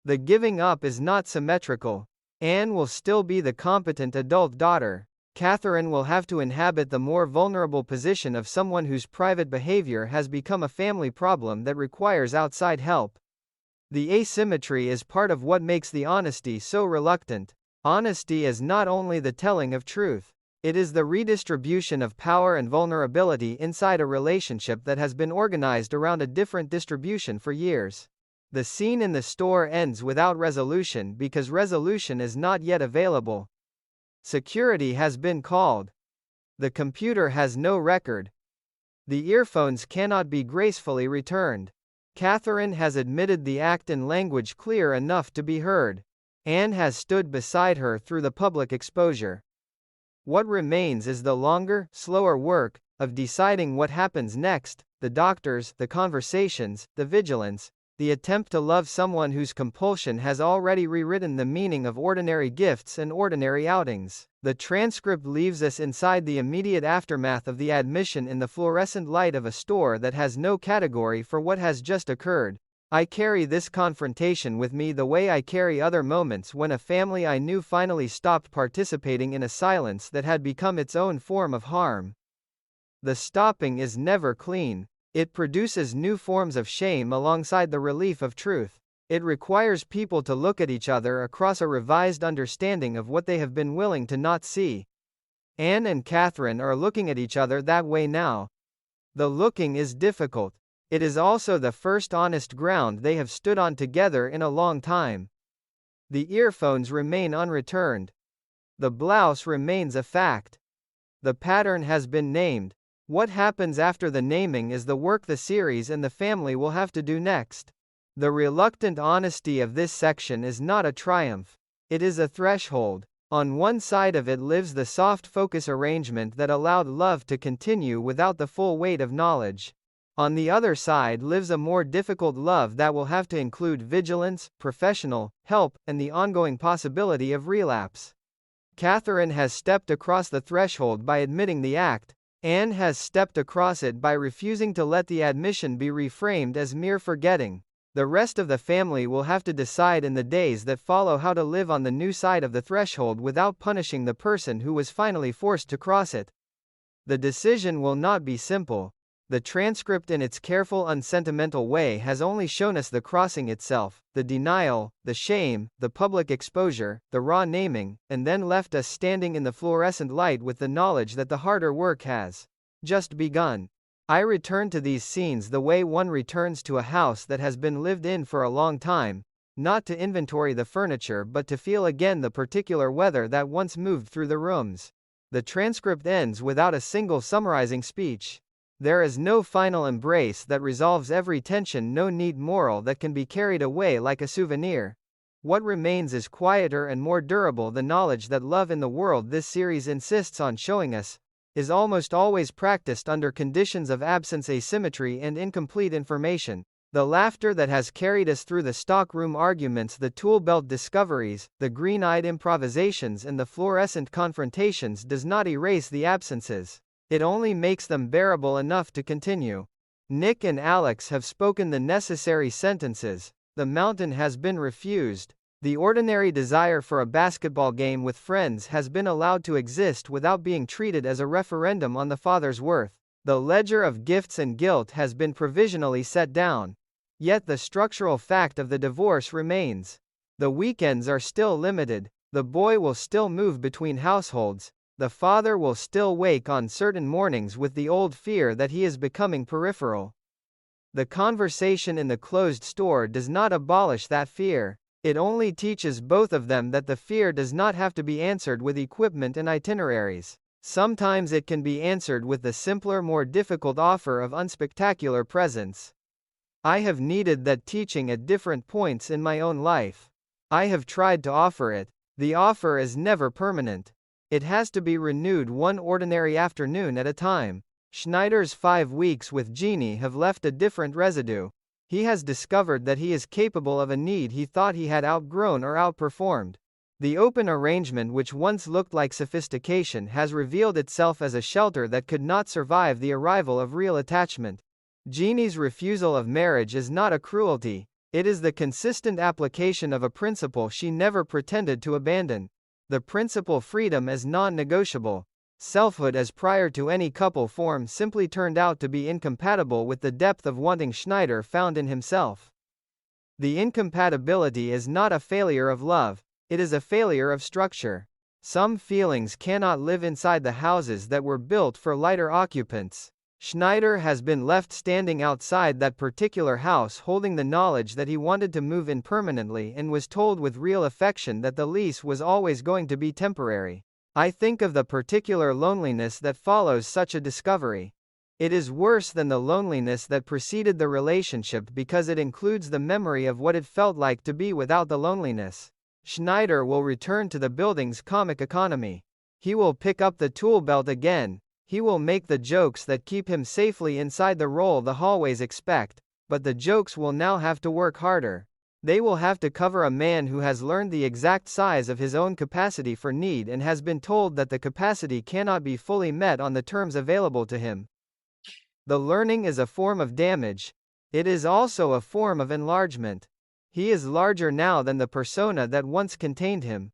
Speaker 15: The giving up is not symmetrical. Anne will still be the competent adult daughter. Catherine will have to inhabit the more vulnerable position of someone whose private behavior has become a family problem that requires outside help. The asymmetry is part of what makes the honesty so reluctant. Honesty is not only the telling of truth. It is the redistribution of power and vulnerability inside a relationship that has been organized around a different distribution for years. The scene in the store ends without resolution because resolution is not yet available. Security has been called. The computer has no record. The earphones cannot be gracefully returned. Catherine has admitted the act in language clear enough to be heard. Anne has stood beside her through the public exposure. What remains is the longer, slower work of deciding what happens next, the doctors, the conversations, the vigilance. The attempt to love someone whose compulsion has already rewritten the meaning of ordinary gifts and ordinary outings. The transcript leaves us inside the immediate aftermath of the admission in the fluorescent light of a store that has no category for what has just occurred. I carry this confrontation with me the way I carry other moments when a family I knew finally stopped participating in a silence that had become its own form of harm. The stopping is never clean. It produces new forms of shame alongside the relief of truth. It requires people to look at each other across a revised understanding of what they have been willing to not see. Anne and Catherine are looking at each other that way now. The looking is difficult. It is also the first honest ground they have stood on together in a long time. The earphones remain unreturned. The blouse remains a fact. The pattern has been named. What happens after the naming is the work the series and the family will have to do next. The reluctant honesty of this section is not a triumph. It is a threshold. On one side of it lives the soft focus arrangement that allowed love to continue without the full weight of knowledge. On the other side lives a more difficult love that will have to include vigilance, professional help, and the ongoing possibility of relapse. Catherine has stepped across the threshold by admitting the act. Anne has stepped across it by refusing to let the admission be reframed as mere forgetting. The rest of the family will have to decide in the days that follow how to live on the new side of the threshold without punishing the person who was finally forced to cross it. The decision will not be simple. The transcript in its careful, unsentimental way has only shown us the crossing itself, the denial, the shame, the public exposure, the raw naming, and then left us standing in the fluorescent light with the knowledge that the harder work has just begun. I return to these scenes the way one returns to a house that has been lived in for a long time, not to inventory the furniture but to feel again the particular weather that once moved through the rooms. The transcript ends without a single summarizing speech. There is no final embrace that resolves every tension, no neat moral that can be carried away like a souvenir. What remains is quieter and more durable the knowledge that love in the world this series insists on showing us is almost always practiced under conditions of absence, asymmetry, and incomplete information. The laughter that has carried us through the stockroom arguments, the tool belt discoveries, the green-eyed improvisations, and the fluorescent confrontations does not erase the absences. It only makes them bearable enough to continue. Nick and Alex have spoken the necessary sentences. The mountain has been refused. The ordinary desire for a basketball game with friends has been allowed to exist without being treated as a referendum on the father's worth. The ledger of gifts and guilt has been provisionally set down. Yet the structural fact of the divorce remains. The weekends are still limited. The boy will still move between households. The father will still wake on certain mornings with the old fear that he is becoming peripheral. The conversation in the closed store does not abolish that fear. It only teaches both of them that the fear does not have to be answered with equipment and itineraries. Sometimes it can be answered with the simpler, more difficult offer of unspectacular presence. I have needed that teaching at different points in my own life. I have tried to offer it. The offer is never permanent. It has to be renewed one ordinary afternoon at a time. Schneider's 5 weeks with Jeannie have left a different residue. He has discovered that he is capable of a need he thought he had outgrown or outperformed. The open arrangement which once looked like sophistication has revealed itself as a shelter that could not survive the arrival of real attachment. Jeannie's refusal of marriage is not a cruelty. It is the consistent application of a principle she never pretended to abandon. The principle freedom as non-negotiable. Selfhood as prior to any couple form simply turned out to be incompatible with the depth of wanting Schneider found in himself. The incompatibility is not a failure of love, it is a failure of structure. Some feelings cannot live inside the houses that were built for lighter occupants. Schneider has been left standing outside that particular house holding the knowledge that he wanted to move in permanently and was told with real affection that the lease was always going to be temporary. I think of the particular loneliness that follows such a discovery. It is worse than the loneliness that preceded the relationship because it includes the memory of what it felt like to be without the loneliness. Schneider will return to the building's comic economy. He will pick up the tool belt again. He will make the jokes that keep him safely inside the role the hallways expect. but the jokes will now have to work harder. They will have to cover a man who has learned the exact size of his own capacity for need and has been told that the capacity cannot be fully met on the terms available to him. The learning is a form of damage. It is also a form of enlargement. He is larger now than the persona that once contained him.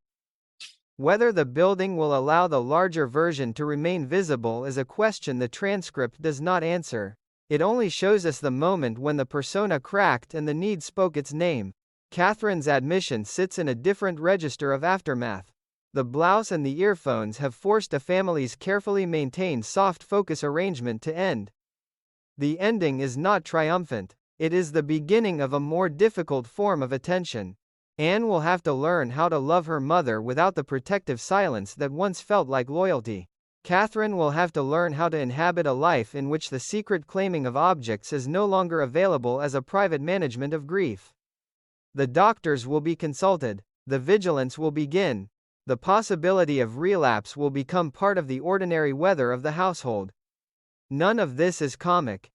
Speaker 15: Whether the building will allow the larger version to remain visible is a question the transcript does not answer. It only shows us the moment when the persona cracked and the need spoke its name. Catherine's admission sits in a different register of aftermath. The blouse and the earphones have forced a family's carefully maintained soft focus arrangement to end. The ending is not triumphant. It is the beginning of a more difficult form of attention. Anne will have to learn how to love her mother without the protective silence that once felt like loyalty. Catherine will have to learn how to inhabit a life in which the secret claiming of objects is no longer available as a private management of grief. The doctors will be consulted. The vigilance will begin. The possibility of relapse will become part of the ordinary weather of the household. None of this is comic.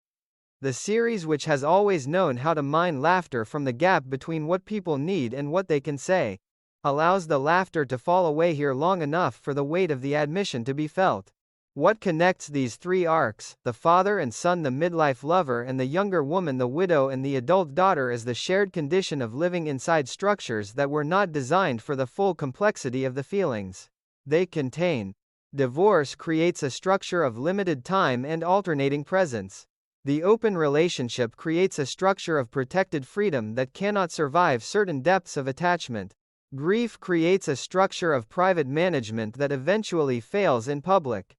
Speaker 15: The series, which has always known how to mine laughter from the gap between what people need and what they can say, allows the laughter to fall away here long enough for the weight of the admission to be felt. What connects these three arcs, the father and son, the midlife lover, and the younger woman, the widow, and the adult daughter, is the shared condition of living inside structures that were not designed for the full complexity of the feelings they contain. Divorce creates a structure of limited time and alternating presence. The open relationship creates a structure of protected freedom that cannot survive certain depths of attachment. Grief creates a structure of private management that eventually fails in public.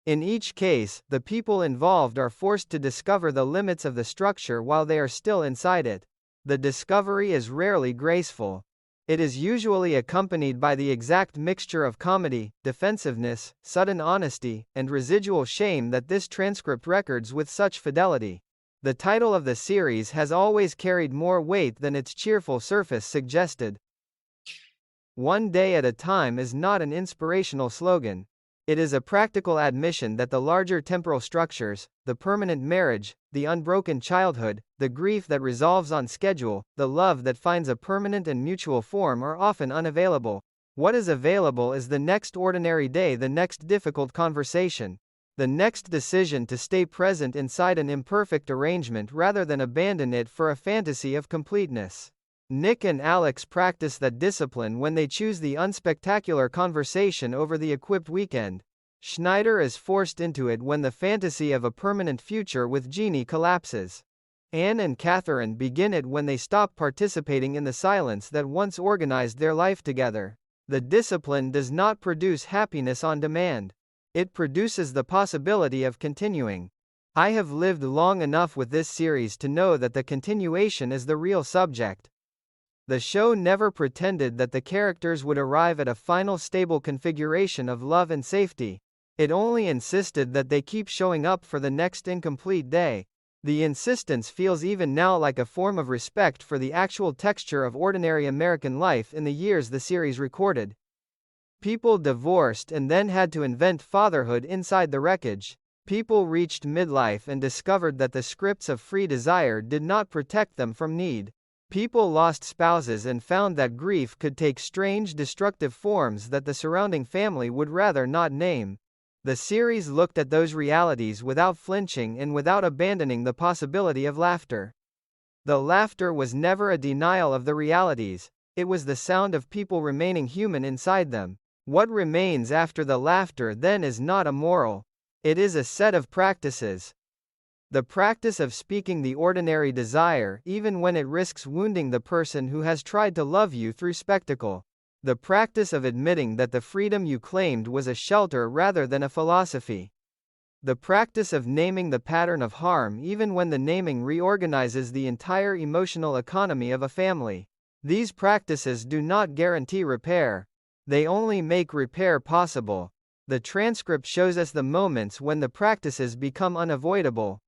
Speaker 15: In each case, the people involved are forced to discover the limits of the structure while they are still inside it. The discovery is rarely graceful. It is usually accompanied by the exact mixture of comedy, defensiveness, sudden honesty, and residual shame that this transcript records with such fidelity. The title of the series has always carried more weight than its cheerful surface suggested. One day at a time is not an inspirational slogan. It is a practical admission that the larger temporal structures, the permanent marriage, the unbroken childhood, the grief that resolves on schedule, the love that finds a permanent and mutual form are often unavailable. What is available is the next ordinary day, the next difficult conversation, the next decision to stay present inside an imperfect arrangement rather than abandon it for a fantasy of completeness. Nick and Alex practice that discipline when they choose the unspectacular conversation over the equipped weekend. Schneider is forced into it when the fantasy of a permanent future with Jeannie collapses. Anne and Catherine begin it when they stop participating in the silence that once organized their life together. The discipline does not produce happiness on demand. It produces the possibility of continuing. I have lived long enough with this series to know that the continuation is the real subject. The show never pretended that the characters would arrive at a final stable configuration of love and safety. It only insisted that they keep showing up for the next incomplete day. The insistence feels even now like a form of respect for the actual texture of ordinary American life in the years the series recorded. People divorced and then had to invent fatherhood inside the wreckage. People reached midlife and discovered that the scripts of free desire did not protect them from need. People lost spouses and found that grief could take strange, destructive forms that the surrounding family would rather not name. The series looked at those realities without flinching and without abandoning the possibility of laughter. The laughter was never a denial of the realities. It was the sound of people remaining human inside them. What remains after the laughter then is not a moral. It is a set of practices. The practice of speaking the ordinary desire even when it risks wounding the person who has tried to love you through spectacle. The practice of admitting that the freedom you claimed was a shelter rather than a philosophy. The practice of naming the pattern of harm even when the naming reorganizes the entire emotional economy of a family. These practices do not guarantee repair. They only make repair possible. The transcript shows us the moments when the practices become unavoidable.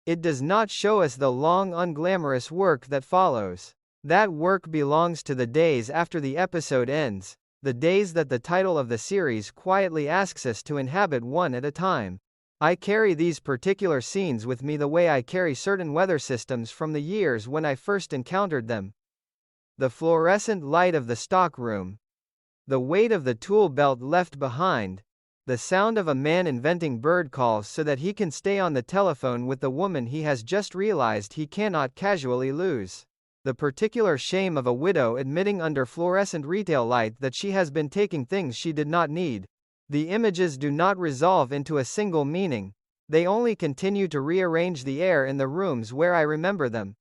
Speaker 15: It does not show us the long, unglamorous work that follows. That work belongs to the days after the episode ends, the days that the title of the series quietly asks us to inhabit one at a time. I carry these particular scenes with me the way I carry certain weather systems from the years when I first encountered them. The fluorescent light of the stockroom. The weight of the tool belt left behind. The sound of a man inventing bird calls so that he can stay on the telephone with the woman he has just realized he cannot casually lose. The particular shame of a widow admitting under fluorescent retail light that she has been taking things she did not need. The images do not resolve into a single meaning. They only continue to rearrange the air in the rooms where I remember them.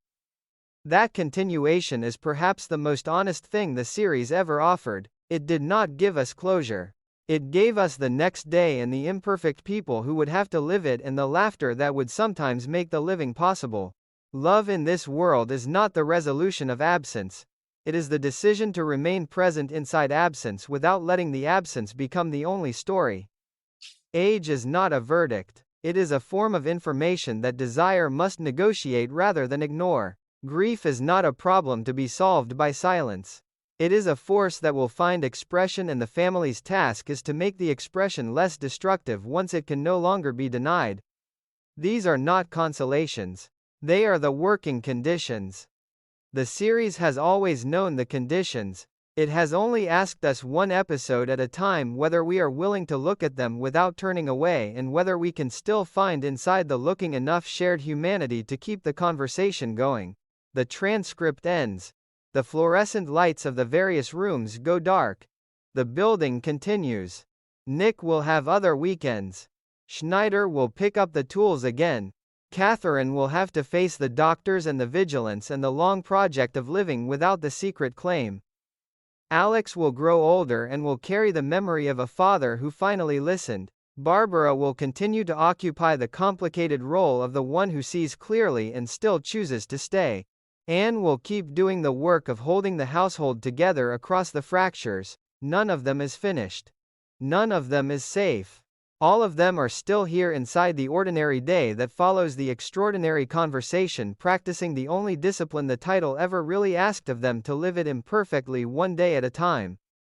Speaker 15: That continuation is perhaps the most honest thing the series ever offered. It did not give us closure. It gave us the next day and the imperfect people who would have to live it and the laughter that would sometimes make the living possible. Love in this world is not the resolution of absence. It is the decision to remain present inside absence without letting the absence become the only story. Age is not a verdict. It is a form of information that desire must negotiate rather than ignore. Grief is not a problem to be solved by silence. It is a force that will find expression, and the family's task is to make the expression less destructive once it can no longer be denied. These are not consolations. They are the working conditions. The series has always known the conditions. It has only asked us one episode at a time whether we are willing to look at them without turning away and whether we can still find inside the looking enough shared humanity to keep the conversation going. The transcript ends. The fluorescent lights of the various rooms go dark. The building continues. Nick will have other weekends. Schneider will pick up the tools again. Catherine will have to face the doctors and the vigilance and the long project of living without the secret claim. Alex will grow older and will carry the memory of a father who finally listened. Barbara will continue to occupy the complicated role of the one who sees clearly and still chooses to stay. Anne will keep doing the work of holding the household together across the fractures. None of them is finished. None of them is safe. All of them are still here inside the ordinary day that follows the extraordinary conversation, practicing the only discipline the title ever really asked of them, to live it imperfectly one day at a time.